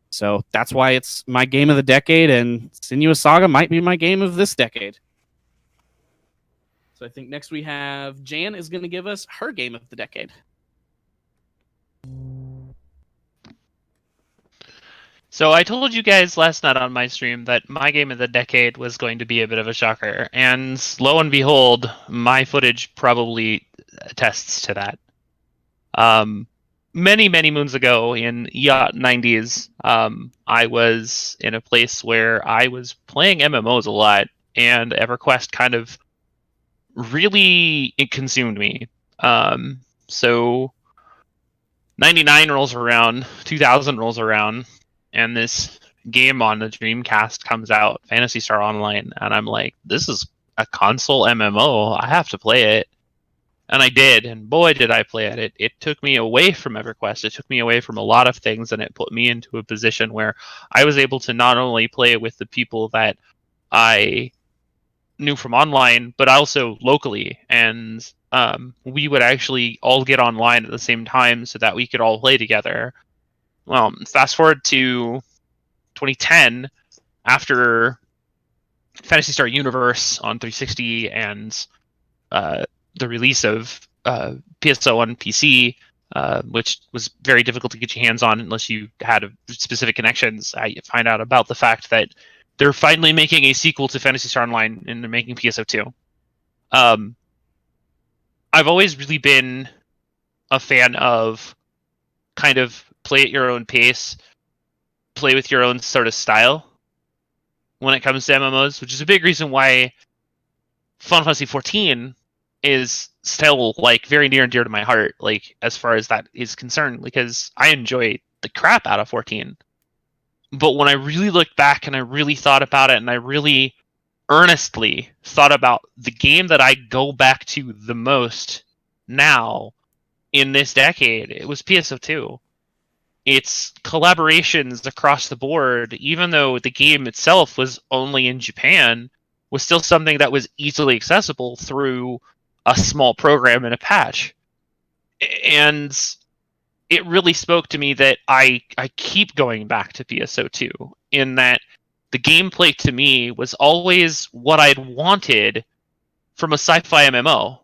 So that's why it's my game of the decade, and Sinuous Saga might be my game of this decade. So I think next we have Jan is going to give us her game of the decade. So I told you guys last night on my stream that my game of the decade was going to be a bit of a shocker, and lo and behold, my footage probably attests to that. Many moons ago in yacht 90s, I was in a place where I was playing MMOs a lot, and EverQuest kind of really it consumed me. So 99 rolls around, 2000 rolls around, and this game on the Dreamcast comes out, Phantasy Star Online, and I'm like, this is a console MMO. I have to play it. And I did, and boy, did I play it. It took me away from EverQuest. It took me away from a lot of things, and it put me into a position where I was able to not only play with the people that I knew from online, but also locally. And we would actually all get online at the same time so that we could all play together. Well, fast forward to 2010, after Phantasy Star Universe on 360 and the release of PSO on PC, which was very difficult to get your hands on unless you had specific connections. I find out about the fact that they're finally making a sequel to Phantasy Star Online, and they're making PSO2. I've always really been a fan of kind of play at your own pace, play with your own sort of style when it comes to MMOs, which is a big reason why Final Fantasy 14 is still like very near and dear to my heart, like as far as that is concerned, because I enjoy the crap out of 14. But when I really looked back and I really thought about it, and I really earnestly thought about the game that I go back to the most now in this decade, it was PSO2. Its collaborations across the board, even though the game itself was only in Japan, was still something that was easily accessible through a small program and a patch. And it really spoke to me that I keep going back to PSO2, in that the gameplay to me was always what I'd wanted from a sci-fi MMO.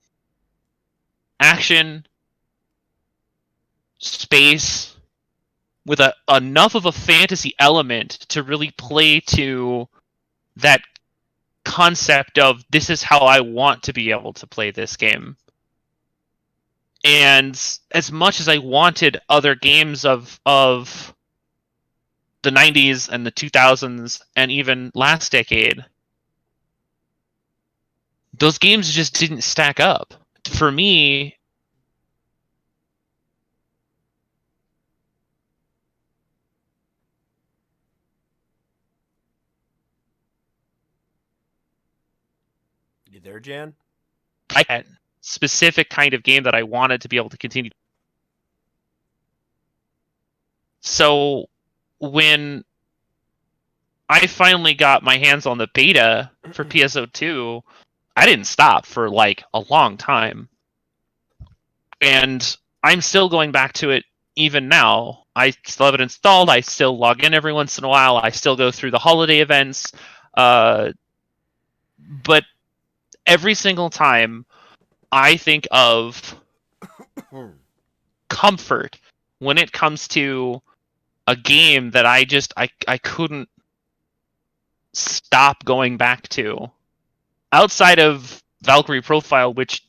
Action, space, with enough of a fantasy element to really play to that concept of this is how I want to be able to play this game. And as much as I wanted other games of the 90s and the 2000s and even last decade, those games just didn't stack up. For me, you there, Jan? I had specific kind of game that I wanted to be able to continue. So when I finally got my hands on the beta for PSO2, I didn't stop for like a long time. And I'm still going back to it even now. I still have it installed. I still log in every once in a while. I still go through the holiday events. But every single time I think of comfort when it comes to a game that I couldn't stop going back to. Outside of Valkyrie Profile, which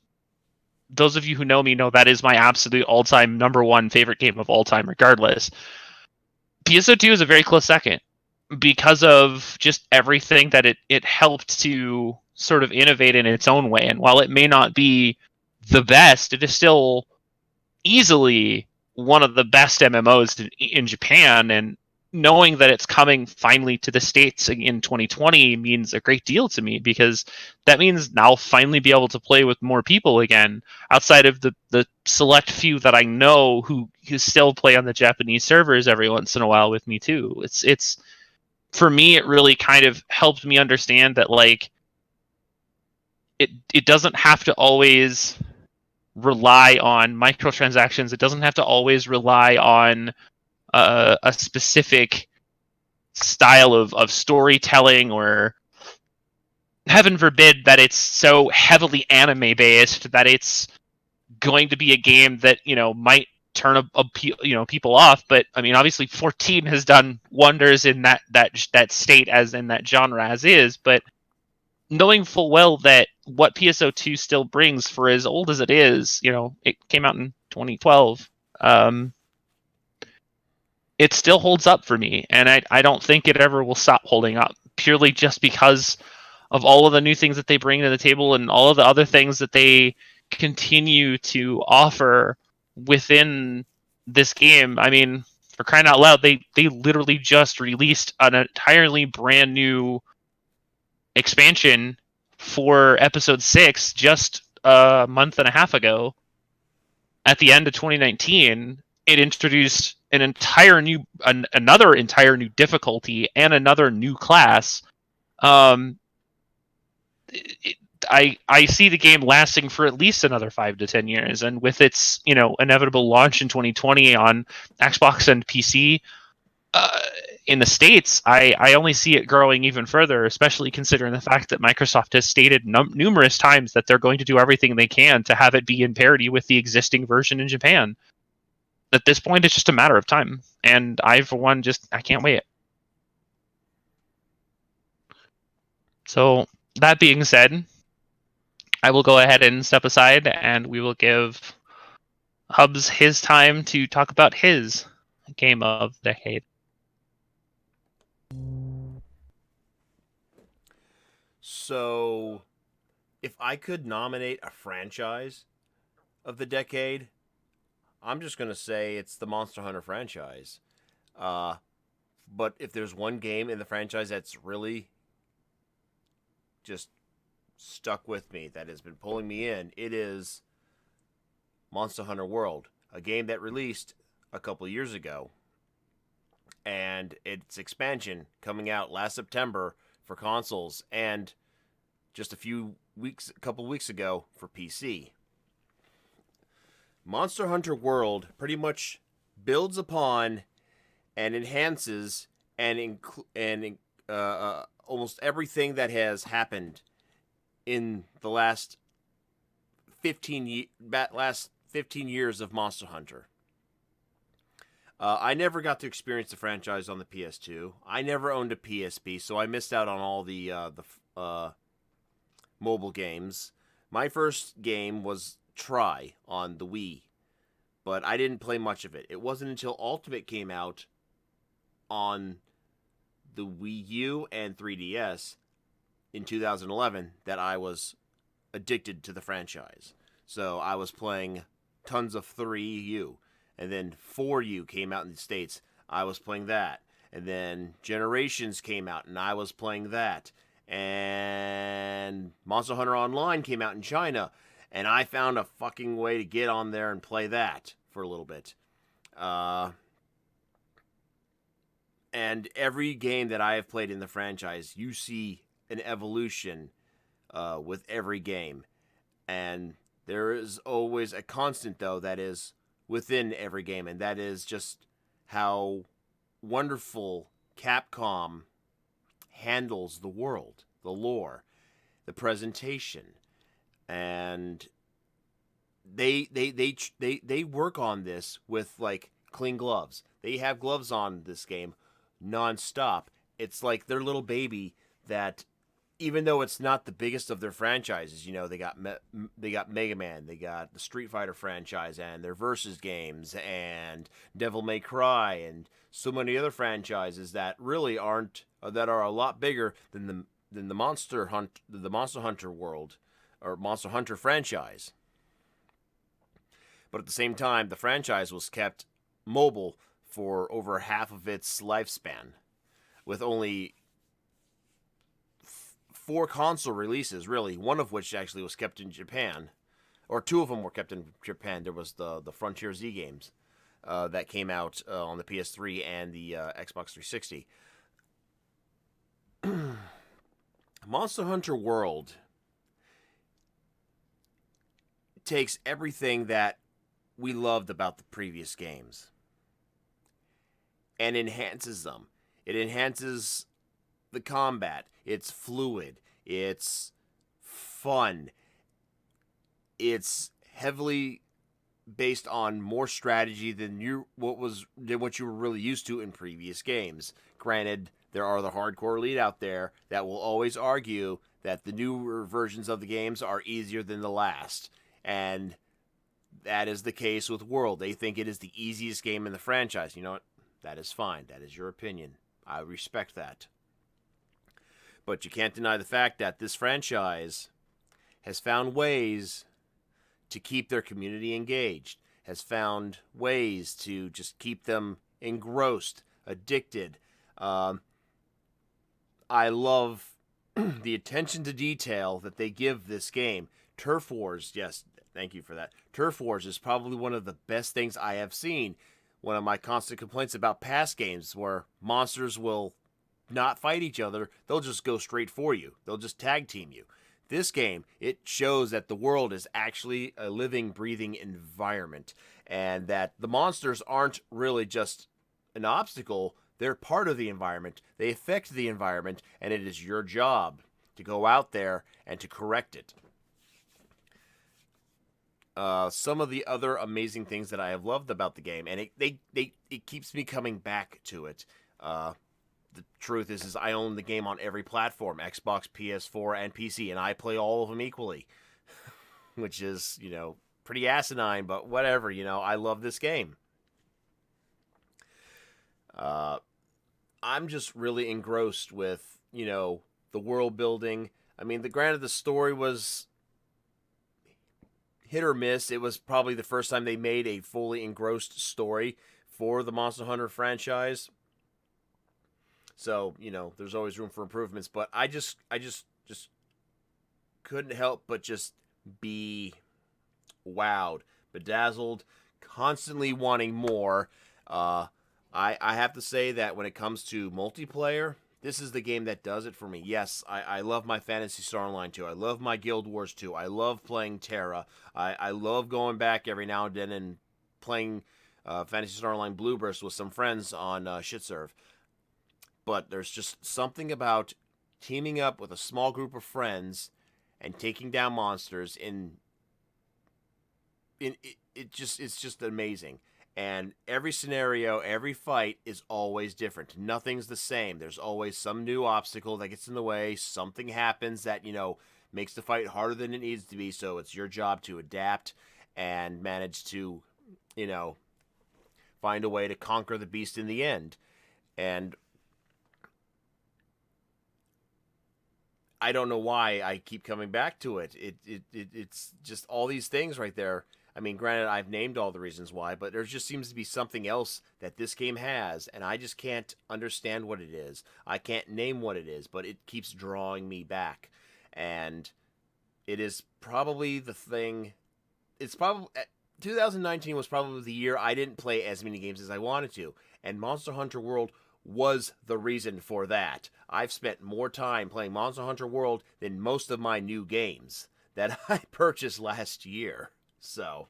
those of you who know me know that is my absolute all-time number one favorite game of all time, regardless. PSO2 is a very close second because of just everything that it helped to sort of innovate in its own way. And while it may not be the best, it is still easily one of the best MMOs in Japan. And knowing that it's coming finally to the States in 2020 means a great deal to me, because that means now I'll finally be able to play with more people again, outside of the select few that I know who still play on the Japanese servers every once in a while with me too. It's for me, it really kind of helped me understand that, like, it doesn't have to always rely on microtransactions. It doesn't have to always rely on a specific style of storytelling, or heaven forbid that it's so heavily anime based that it's going to be a game that, you know, might turn people off. But I mean, obviously 14 has done wonders in that state, as in that genre as is. But knowing full well that what PSO2 still brings, for as old as it is, you know, it came out in 2012, it still holds up for me. And I don't think it ever will stop holding up, purely just because of all of the new things that they bring to the table and all of the other things that they continue to offer within this game. I mean, for crying out loud, they literally just released an entirely brand new expansion for episode 6 just a month and a half ago. At the end of 2019, it introduced another entire new difficulty and another new class. I see the game lasting for at least another 5 to 10 years, and with its, you know, inevitable launch in 2020 on Xbox and PC, in the States, I only see it growing even further, especially considering the fact that Microsoft has stated numerous times that they're going to do everything they can to have it be in parity with the existing version in Japan. At this point, it's just a matter of time, and I, for one, I can't wait. So, that being said, I will go ahead and step aside, and we will give Hubs his time to talk about his game of the decade. So, if I could nominate a franchise of the decade, I'm just going to say it's the Monster Hunter franchise. But if there's one game in the franchise that's really just stuck with me, that has been pulling me in, it is Monster Hunter World, a game that released a couple years ago, and its expansion coming out last September for consoles, and just a couple weeks ago for PC. Monster Hunter World pretty much builds upon and enhances and almost everything that has happened in the last 15 years of Monster Hunter. I never got to experience the franchise on the PS2. I never owned a PSP, so I missed out on all the mobile games. My first game was Try on the Wii, but I didn't play much of it. It wasn't until Ultimate came out on the Wii U and 3DS in 2011 that I was addicted to the franchise. So I was playing tons of 3U, and then 4U came out in the States. I was playing that. And then Generations came out, and I was playing that. And Monster Hunter Online came out in China, and I found a fucking way to get on there and play that for a little bit. And every game that I have played in the franchise, you see an evolution with every game. And there is always a constant, though, that is within every game, and that is just how wonderful Capcom handles the world, the lore, the presentation, and they work on this with like clean gloves. They have gloves on this game nonstop. It's like their little baby that even though it's not the biggest of their franchises, you know, they got Mega Man, they got the Street Fighter franchise and their Versus games and Devil May Cry and so many other franchises that really aren't that are a lot bigger than the Monster Hunter world or Monster Hunter franchise. But at the same time, the franchise was kept mobile for over half of its lifespan, with only 4 console releases, really, one of which actually was kept in Japan, or 2 of them were kept in Japan. There was the Frontier Z games that came out on the PS3 and the Xbox 360. Monster Hunter World takes everything that we loved about the previous games and enhances them. It enhances the combat. It's fluid. It's fun. It's heavily based on more strategy than what you were really used to in previous games. Granted, there are the hardcore elite out there that will always argue that the newer versions of the games are easier than the last. And that is the case with World. They think it is the easiest game in the franchise. You know what? That is fine. That is your opinion. I respect that. But you can't deny the fact that this franchise has found ways to keep their community engaged, has found ways to just keep them engrossed, addicted. I love the attention to detail that they give this game. Turf Wars, yes, thank you for that. Turf Wars is probably one of the best things I have seen. One of my constant complaints about past games where monsters will not fight each other, they'll just go straight for you. They'll just tag team you. This game, it shows that the world is actually a living, breathing environment, and that the monsters aren't really just an obstacle. They're part of the environment. They affect the environment, and it is your job to go out there and to correct it. Some of the other amazing things that I have loved about the game, and it keeps me coming back to it. The truth is I own the game on every platform, Xbox, PS4, and PC, and I play all of them equally, which is, you know, pretty asinine, but whatever, you know, I love this game. I'm just really engrossed with, you know, the world building. I mean, granted, the story was hit or miss. It was probably the first time they made a fully engrossed story for the Monster Hunter franchise. So, you know, there's always room for improvements, but I just couldn't help but just be wowed, bedazzled, constantly wanting more. I have to say that when it comes to multiplayer, this is the game that does it for me. Yes, I love my Phantasy Star Online 2. I love my Guild Wars 2. I love playing Terra. I love going back every now and then and playing Phantasy Star Online Blue Burst with some friends on Shitserve. But there's just something about teaming up with a small group of friends and taking down monsters it's just amazing. And every scenario, every fight is always different. Nothing's the same. There's always some new obstacle that gets in the way. Something happens that, you know, makes the fight harder than it needs to be. So it's your job to adapt and manage to, you know, find a way to conquer the beast in the end. And I don't know why I keep coming back to it. It's just all these things right there. I mean, granted, I've named all the reasons why, but there just seems to be something else that this game has, and I just can't understand what it is. I can't name what it is, but it keeps drawing me back. And it is probably the thing. It's probably 2019 was probably the year I didn't play as many games as I wanted to, and Monster Hunter World was the reason for that. I've spent more time playing Monster Hunter World than most of my new games that I purchased last year. So,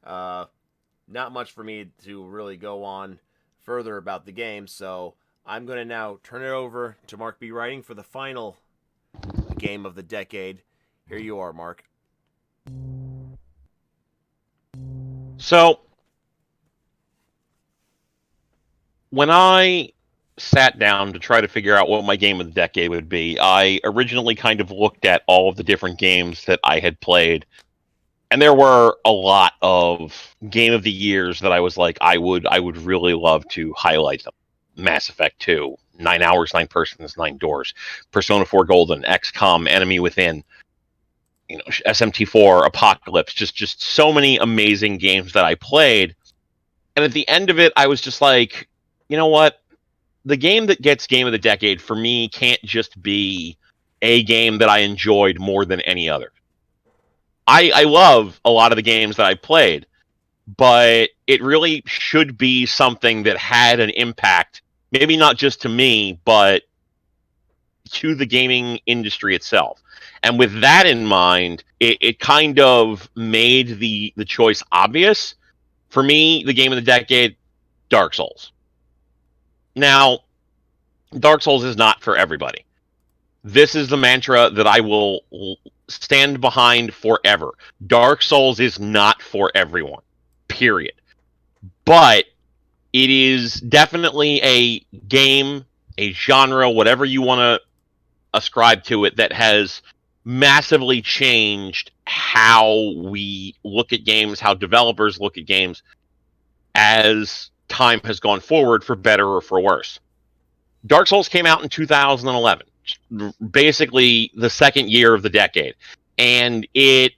not much for me to really go on further about the game, so I'm going to now turn it over to Mark B. Writing for the final game of the decade. Here you are, Mark. So, when I sat down to try to figure out what my game of the decade would be, I originally kind of looked at all of the different games that I had played, and there were a lot of game of the years that I was like, I would really love to highlight them. Mass Effect 2, 9 Hours, 9 Persons, 9 Doors, Persona 4 Golden, XCOM, Enemy Within, SMT4, Apocalypse, just so many amazing games that I played. And at the end of it, I was just like, you know what? The game that gets Game of the Decade for me can't just be a game that I enjoyed more than any other. I love a lot of the games that I played, but it really should be something that had an impact, maybe not just to me, but to the gaming industry itself. And with that in mind, it kind of made the choice obvious. For me, the game of the decade, Dark Souls. Now, Dark Souls is not for everybody. This is the mantra that I will stand behind forever. Dark Souls is not for everyone, period. But it is definitely a game, a genre, whatever you want to ascribe to it, that has massively changed how we look at games, how developers look at games as time has gone forward, for better or for worse. Dark Souls came out in 2011, basically the second year of the decade, and it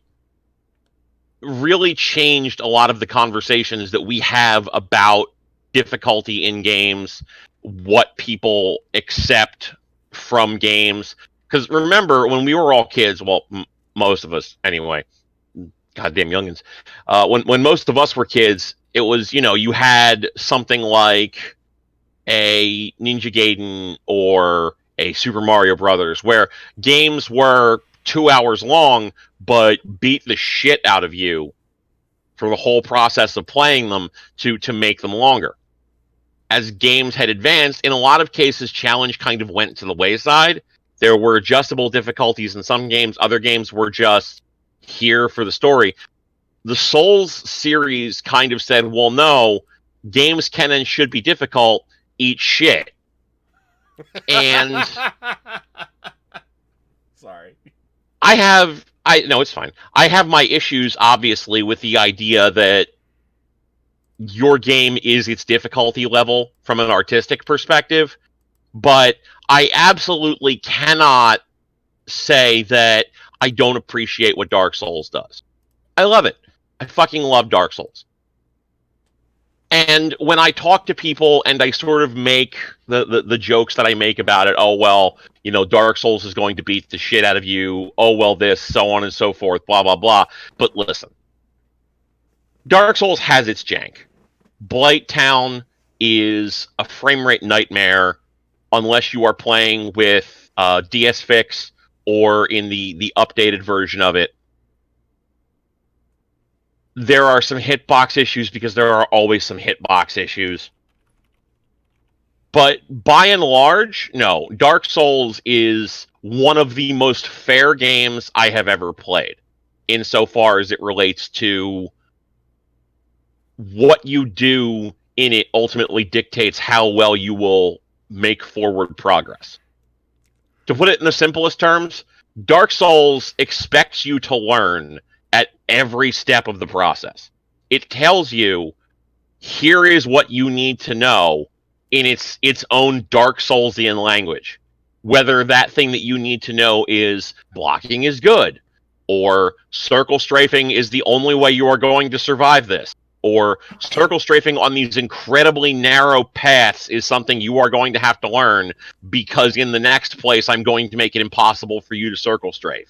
really changed a lot of the conversations that we have about difficulty in games, what people accept from games. Because remember, when we were all kids, well, most of us anyway, goddamn youngins, when most of us were kids, it was, you had something like a Ninja Gaiden or a Super Mario Brothers, where games were 2 hours long, but beat the shit out of you for the whole process of playing them to make them longer. As games had advanced, in a lot of cases, challenge kind of went to the wayside. There were adjustable difficulties in some games. Other games were just here for the story. The Souls series kind of said, well, no, games can and should be difficult. Eat shit. And sorry. No, it's fine. I have my issues, obviously, with the idea that your game is its difficulty level from an artistic perspective, but I absolutely cannot say that I don't appreciate what Dark Souls does. I love it. I fucking love Dark Souls. And when I talk to people and I sort of make the jokes that I make about it, oh, well, Dark Souls is going to beat the shit out of you, oh, well, this, so on and so forth, blah, blah, blah. But listen, Dark Souls has its jank. Blighttown is a frame rate nightmare unless you are playing with DS Fix or in the updated version of it. There are some hitbox issues because there are always some hitbox issues. But by and large, no, Dark Souls is one of the most fair games I have ever played, insofar as it relates to what you do in it ultimately dictates how well you will make forward progress. To put it in the simplest terms, Dark Souls expects you to learn at every step of the process. It tells you, here is what you need to know in its own Dark Soulsian language. Whether that thing that you need to know is blocking is good, or circle strafing is the only way you are going to survive this, or circle strafing on these incredibly narrow paths is something you are going to have to learn, because in the next place I'm going to make it impossible for you to circle strafe.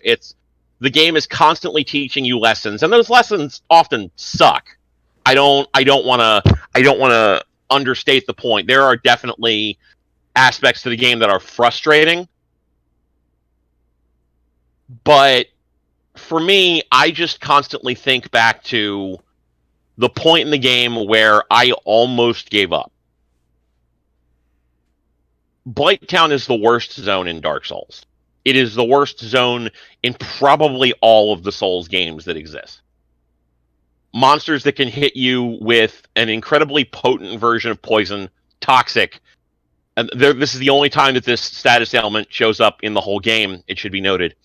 The game is constantly teaching you lessons, and those lessons often suck. I don't want to understate the point. There are definitely aspects to the game that are frustrating, but for me, I just constantly think back to the point in the game where I almost gave up. Blighttown is the worst zone in Dark Souls. It is the worst zone in probably all of the Souls games that exist. Monsters that can hit you with an incredibly potent version of poison, toxic, And this is the only time that this status ailment shows up in the whole game, it should be noted.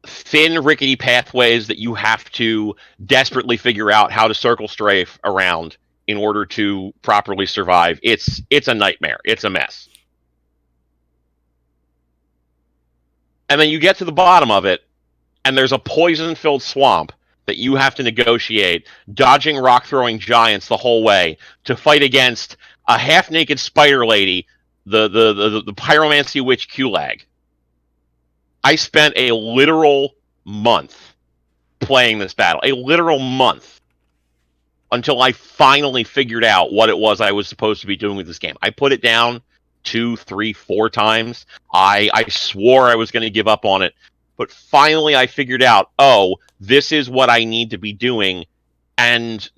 Thin, rickety pathways that you have to desperately figure out how to circle strafe around in order to properly survive. It's a nightmare. It's a mess. And then you get to the bottom of it, and there's a poison-filled swamp that you have to negotiate, dodging rock-throwing giants the whole way to fight against a half-naked spider lady, the pyromancy witch Kulag. I spent a literal month playing this battle, a literal month, until I finally figured out what it was I was supposed to be doing with this game. I put it down 2, 3, 4 times. I swore I was going to give up on it, but finally I figured out, oh, this is what I need to be doing, and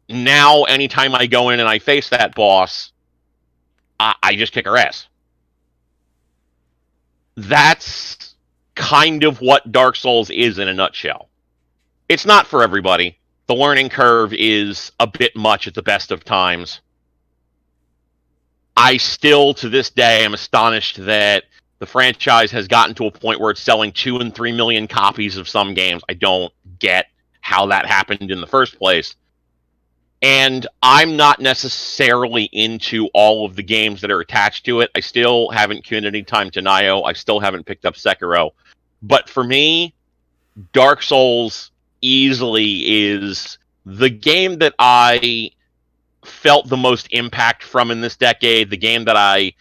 now anytime I go in and I face that boss, I just kick her ass. That's kind of what Dark Souls is in a nutshell. It's not for everybody. The learning curve is a bit much at the best of times. I still, to this day, am astonished that the franchise has gotten to a point where it's selling 2 and 3 million copies of some games. I don't get how that happened in the first place. And I'm not necessarily into all of the games that are attached to it. I still haven't queued any time to Nioh. I still haven't picked up Sekiro. But for me, Dark Souls easily is the game that I felt the most impact from in this decade, the game that I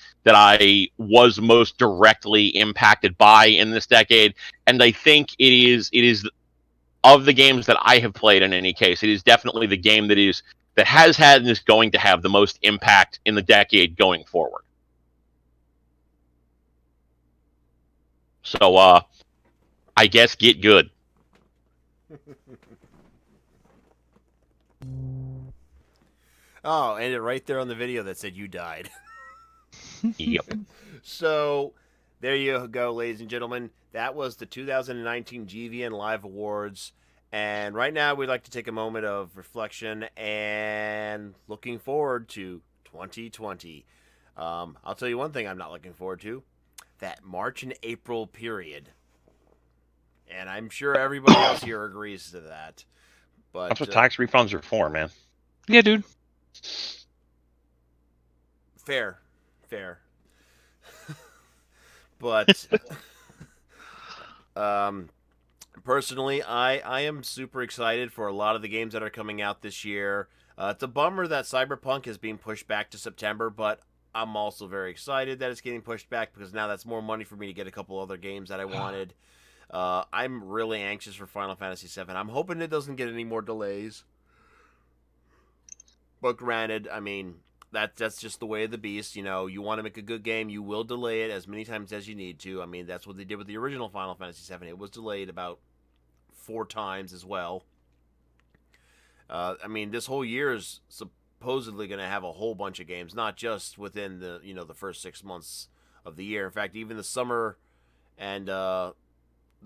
was most directly impacted by in this decade. And I think it is of the games that I have played in any case, it is definitely the game that has had and is going to have the most impact in the decade going forward. So I guess get good. Oh, and it right there on the video that said you died. Yep. So there you go, ladies and gentlemen. That was the 2019 GVN Live Awards. And right now we'd like to take a moment of reflection and looking forward to 2020. I'll tell you one thing I'm not looking forward to. That March and April period. And I'm sure everybody else here agrees to that. But that's what tax refunds are for, man. Yeah, dude. Fair. But personally, I am super excited for a lot of the games that are coming out this year. It's a bummer that Cyberpunk is being pushed back to September, but I'm also very excited that it's getting pushed back because now that's more money for me to get a couple other games that I wanted. I'm really anxious for Final Fantasy VII. I'm hoping it doesn't get any more delays. But granted, I mean, that's just the way of the beast. You know, you want to make a good game, you will delay it as many times as you need to. I mean, that's what they did with the original Final Fantasy VII. It was delayed about 4 times as well. I mean, this whole year is supposedly going to have a whole bunch of games, not just within the the first 6 months of the year. In fact, even the summer and the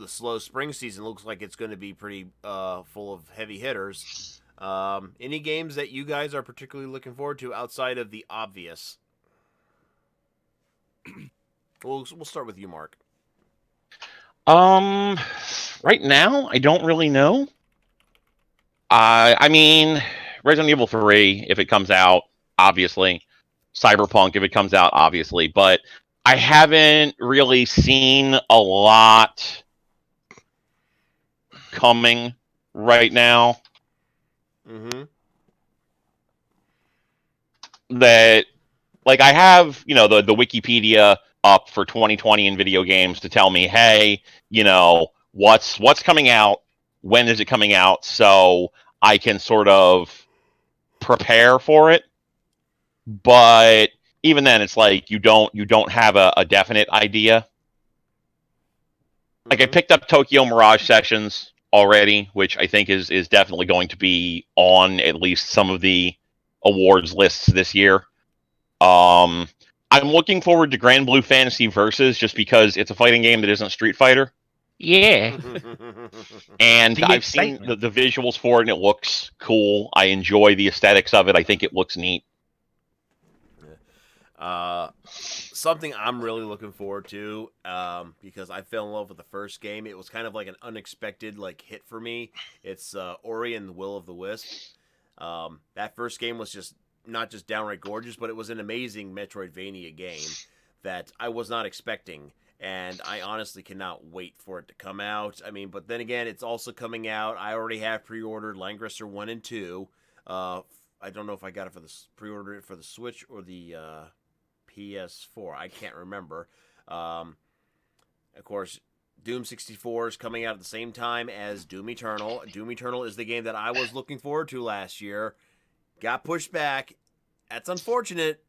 slow spring season looks like it's going to be pretty full of heavy hitters. Any games that you guys are particularly looking forward to outside of the obvious? We'll start with you, Mark. Right now, I don't really know. I mean, Resident Evil 3, if it comes out, obviously. Cyberpunk, if it comes out, obviously. But I haven't really seen a lot coming right now. Mm-hmm. That, like, I have, the Wikipedia up for 2020 in video games to tell me, hey, what's coming out, when is it coming out, so I can sort of prepare for it. But even then, it's like you don't have a definite idea. Like, I picked up Tokyo Mirage Sessions already, which I think is definitely going to be on at least some of the awards lists this year. I'm looking forward to Grand Blue Fantasy Versus just because it's a fighting game that isn't Street Fighter. Yeah. And I've seen the visuals for it, and it looks cool. I enjoy the aesthetics of it. I think it looks neat. Something I'm really looking forward to, because I fell in love with the first game. It was kind of like an unexpected hit for me. It's Ori and the Will of the Wisp. That first game was just not just downright gorgeous, but it was an amazing Metroidvania game that I was not expecting, and I honestly cannot wait for it to come out. I mean, but then again, it's also coming out. I already have pre-ordered Langrisser 1 and 2. I don't know if I got it for the pre-order it for the Switch or the PS4. I can't remember. Of course, Doom 64 is coming out at the same time as Doom Eternal. Doom Eternal is the game that I was looking forward to last year. Got pushed back. That's unfortunate.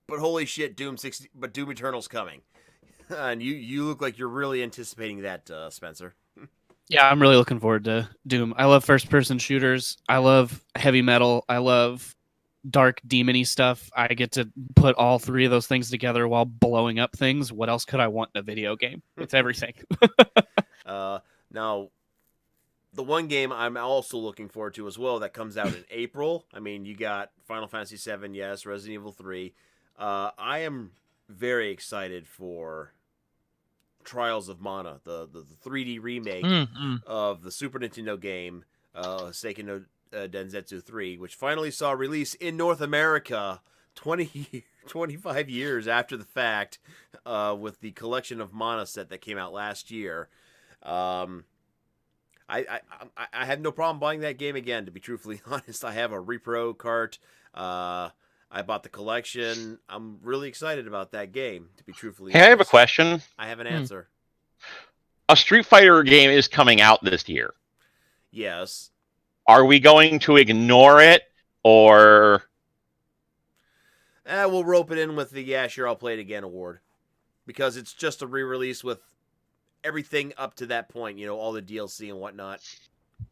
But holy shit, Doom Eternal's coming. And you look like you're really anticipating that, Spencer. Yeah, I'm really looking forward to Doom. I love first-person shooters. I love heavy metal. I love dark demony stuff. I get to put all three of those things together while blowing up things. What else could I want in a video game? It's everything. Now, the one game I'm also looking forward to as well that comes out in April. I mean, you got Final Fantasy VII, yes, Resident Evil 3. I am very excited for Trials of Mana, the 3D remake of the Super Nintendo game, Seiken no Densetsu 3, which finally saw release in North America 25 years after the fact, with the Collection of Mana set that came out last year. I have no problem buying that game again, to be truthfully honest. I have a repro cart. I bought the collection. I'm really excited about that game, to be truthfully honest. Hey, I have a question. I have an answer. A Street Fighter game is coming out this year. Yes. Are we going to ignore it, or... We'll rope it in with the "Yeah, sure, I'll play it again" award. Because it's just a re-release with everything up to that point, all the DLC and whatnot.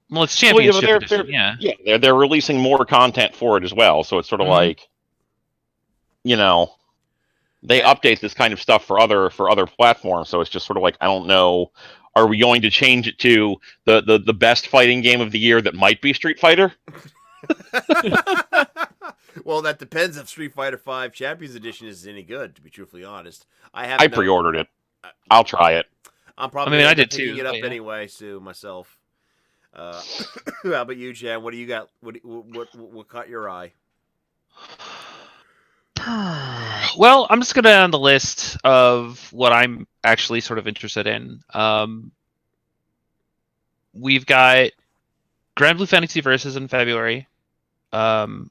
Well, it's Championship Edition, Yeah, they're releasing more content for it as well, so it's sort of like, they update this kind of stuff for other platforms, so it's just sort of like, I don't know, are we going to change it to the best fighting game of the year that might be Street Fighter? Well, that depends if Street Fighter V Champions Edition is any good, to be truthfully honest. I pre-ordered it. I'll try it. I'm probably I did picking too, it up yeah. anyway, Sue, myself. How about you, Jan? What do you got? What caught your eye? Well, I'm just gonna on the list of what I'm actually sort of interested in. We've got Grand Blue Fantasy Versus in February. I'm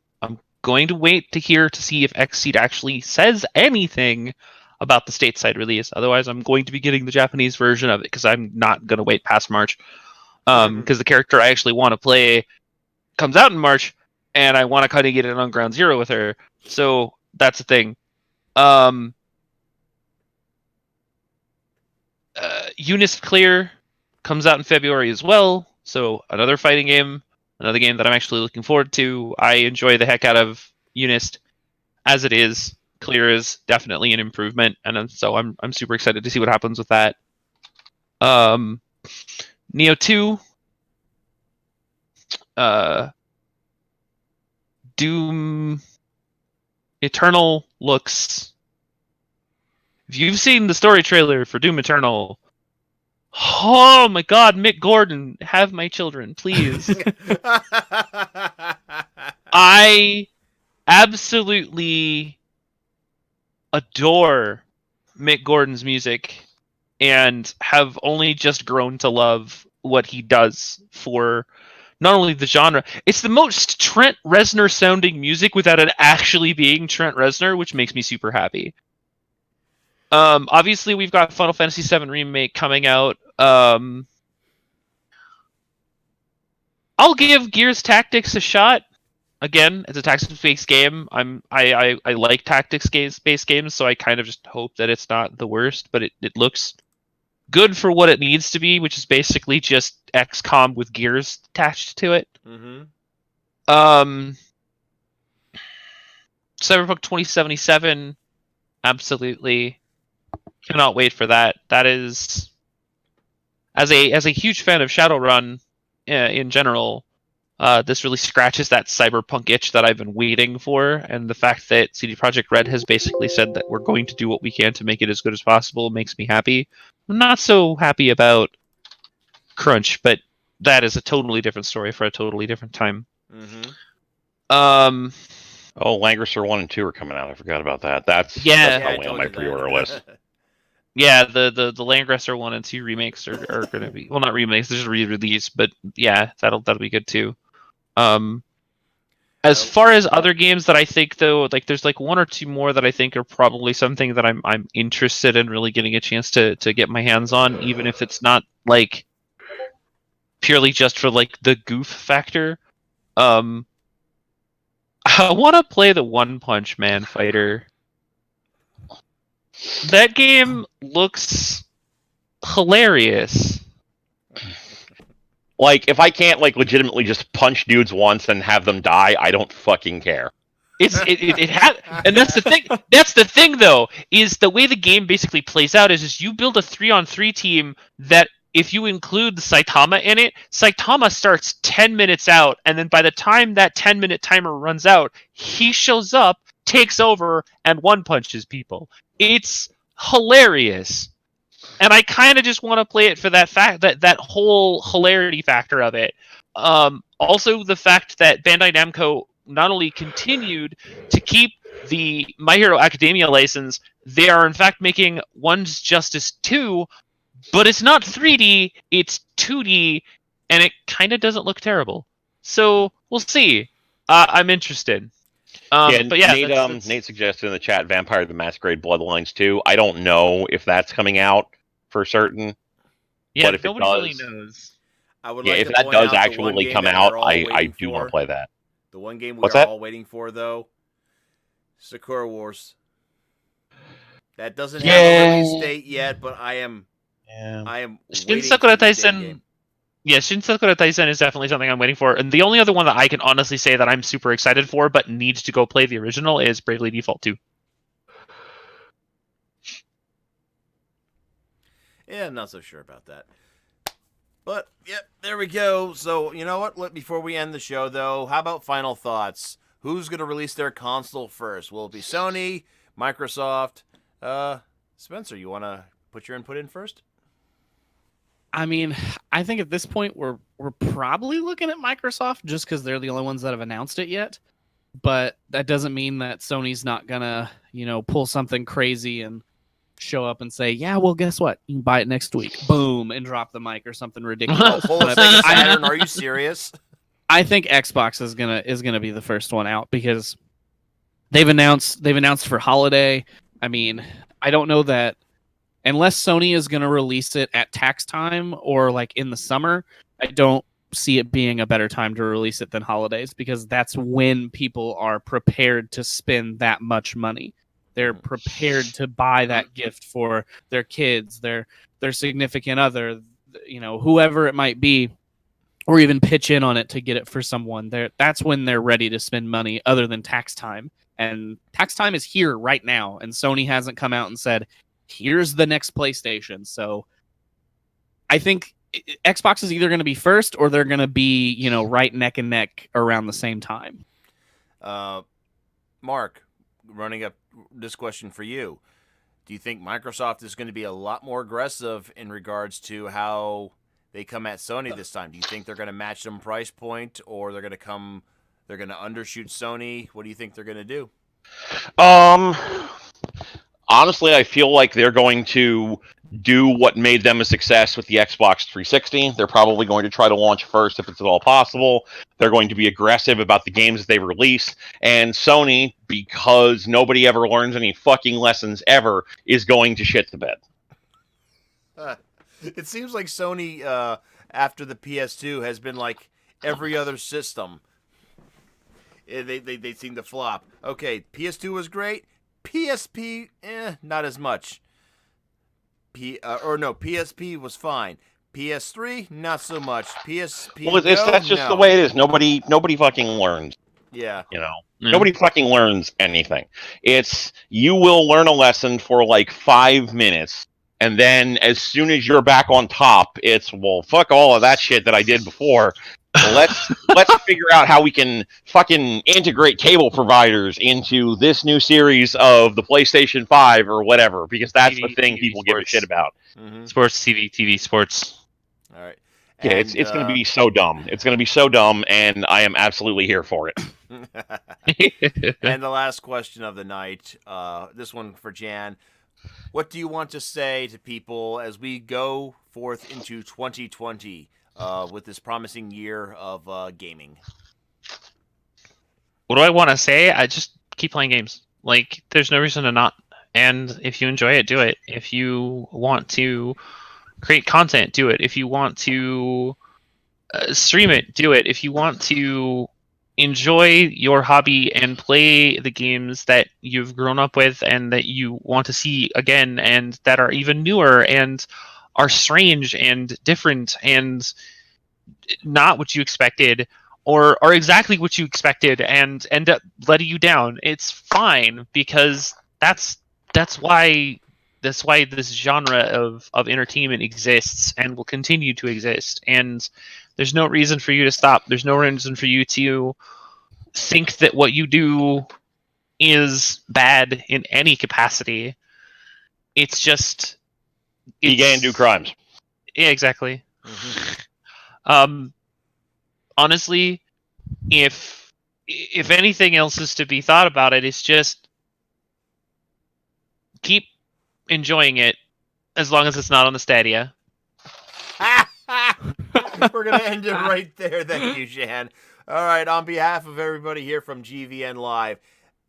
going to wait to see if Xseed actually says anything about the stateside release. Otherwise, I'm going to be getting the Japanese version of it because I'm not going to wait past March. Because the character I actually want to play comes out in March, and I want to kind of get it on Ground Zero with her. So that's the thing. Eunice Clear comes out in February as well. So another fighting game, another game that I'm actually looking forward to. I enjoy the heck out of Eunice as it is. Clear is definitely an improvement, and so I'm super excited to see what happens with that. Neo 2, Doom Eternal looks... If you've seen the story trailer for Doom Eternal, oh my god, Mick Gordon, have my children, please. I absolutely adore Mick Gordon's music and have only just grown to love what he does for not only the genre, it's the most Trent Reznor sounding music without it actually being Trent Reznor, which makes me super happy. Obviously we've got Final Fantasy VII Remake coming out. I'll give Gears Tactics a shot. Again, it's a tactics-based game. I like tactics-based games, so I kind of just hope that it's not the worst, but it looks good for what it needs to be, which is basically just XCOM with Gears attached to it. Mm-hmm. Cyberpunk 2077, absolutely cannot wait for that. That is, as a huge fan of Shadowrun in general, This really scratches that cyberpunk itch that I've been waiting for, and the fact that CD Projekt Red has basically said that we're going to do what we can to make it as good as possible makes me happy. I'm not so happy about Crunch, but that is a totally different story for a totally different time. Mm-hmm. Oh, Langrisser 1 and 2 are coming out. I forgot about that. That's probably on my pre-order list. Yeah, the Langrisser 1 and 2 remakes are going to be, well, not remakes, they're just re-release, but yeah, that'll be good too. As far as other games that I think though, like there's like one or two more that I think are probably something that I'm interested in really getting a chance to get my hands on, even if it's not like purely just for like the goof factor. I want to play the One Punch Man fighter. That game looks hilarious. Like, if I can't like legitimately just punch dudes once and have them die, I don't fucking care. It had, and that's the thing. That's the thing, though, is the way the game basically plays out is you build a 3-on-3 team that, if you include Saitama in it, Saitama starts 10 minutes out, and then by the time that 10-minute timer runs out, he shows up, takes over, and one punches people. It's hilarious. And I kind of just want to play it for that fact, that whole hilarity factor of it. Also, the fact that Bandai Namco not only continued to keep the My Hero Academia license, they are in fact making One's Justice 2, but it's not 3D, it's 2D, and it kind of doesn't look terrible. So we'll see. I'm interested. But yeah, Nate suggested in the chat Vampire the Masquerade Bloodlines 2. I don't know if that's coming out for certain. Yeah, but if nobody really knows. I would yeah, like if to that point does out the actually one game come that out, we're all I waiting do want for. to play that. The one game we What's are that? all waiting for, though, Sakura Wars. That doesn't have a release date yet, but I am Shin waiting Sakura for this damn Taisen. game. Yeah, Shin Sakura Taisen is definitely something I'm waiting for. And the only other one that I can honestly say that I'm super excited for, but needs to go play the original, is Bravely Default 2. Yeah, I'm not so sure about that. But, yep, there we go. So, you know what? Before we end the show, though, how about final thoughts? Who's going to release their console first? Will it be Sony, Microsoft? Spencer, you want to put your input in first? I mean, I think at this point we're probably looking at Microsoft just because they're the only ones that have announced it yet. But that doesn't mean that Sony's not gonna, pull something crazy and show up and say, "Yeah, well, guess what? You can buy it next week." Boom, and drop the mic or something ridiculous. Pull a Sega Saturn? Are you serious? I think Xbox is gonna be the first one out because they've announced for holiday. I mean, I don't know that unless Sony is gonna release it at tax time or like in the summer, I don't see it being a better time to release it than holidays because that's when people are prepared to spend that much money. They're prepared to buy that gift for their kids, their significant other, whoever it might be, or even pitch in on it to get it for someone. That's when they're ready to spend money other than tax time. And tax time is here right now, and Sony hasn't come out and said, "Here's the next PlayStation." So I think Xbox is either going to be first or they're going to be, right neck and neck around the same time. Mark, running up this question for you. Do you think Microsoft is going to be a lot more aggressive in regards to how they come at Sony this time? Do you think they're going to match them price point, or they're going to undershoot Sony? What do you think they're going to do? Honestly, I feel like they're going to do what made them a success with the Xbox 360. They're probably going to try to launch first if it's at all possible. They're going to be aggressive about the games that they release. And Sony, because nobody ever learns any fucking lessons ever, is going to shit the bed. It seems like Sony, after the PS2, has been like every other system. They seem to flop. Okay, PS2 was great. PSP, not as much. PSP was fine. PS3, not so much. PSP, well, that's just the way it is. Nobody fucking learns. Yeah. Nobody fucking learns anything. It's, you will learn a lesson for like 5 minutes, and then as soon as you're back on top, it's, well, fuck all of that shit that I did before. let's figure out how we can fucking integrate cable providers into this new series of the PlayStation 5 or whatever, because that's the thing people give a shit about. Sports TV sports. All right. Yeah, it's going to be so dumb. It's going to be so dumb, and I am absolutely here for it. And the last question of the night, this one for Jan. What do you want to say to people as we go forth into 2020 with this promising year of gaming? What do I want to say? I just keep playing games. Like, there's no reason to not. And if you enjoy it, do it. If you want to create content, do it. If you want to stream it, do it. If you want to enjoy your hobby and play the games that you've grown up with and that you want to see again and that are even newer and are strange and different and not what you expected or are exactly what you expected and end up letting you down, it's fine, because that's why this genre of entertainment exists and will continue to exist. And there's no reason for you to stop. There's no reason for you to think that what you do is bad in any capacity. It's just you can do crimes. Yeah, exactly. Honestly, if anything else is to be thought about it, it's just keep enjoying it as long as it's not on the Stadia. We're going to end it right there. Thank you, Jan. All right, on behalf of everybody here from GVN Live,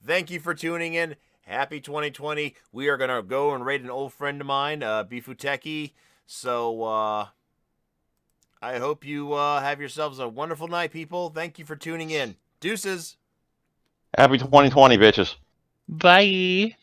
thank you for tuning in. Happy 2020. We are going to go and raid an old friend of mine, Bifuteki. So I hope you have yourselves a wonderful night, people. Thank you for tuning in. Deuces. Happy 2020, bitches. Bye.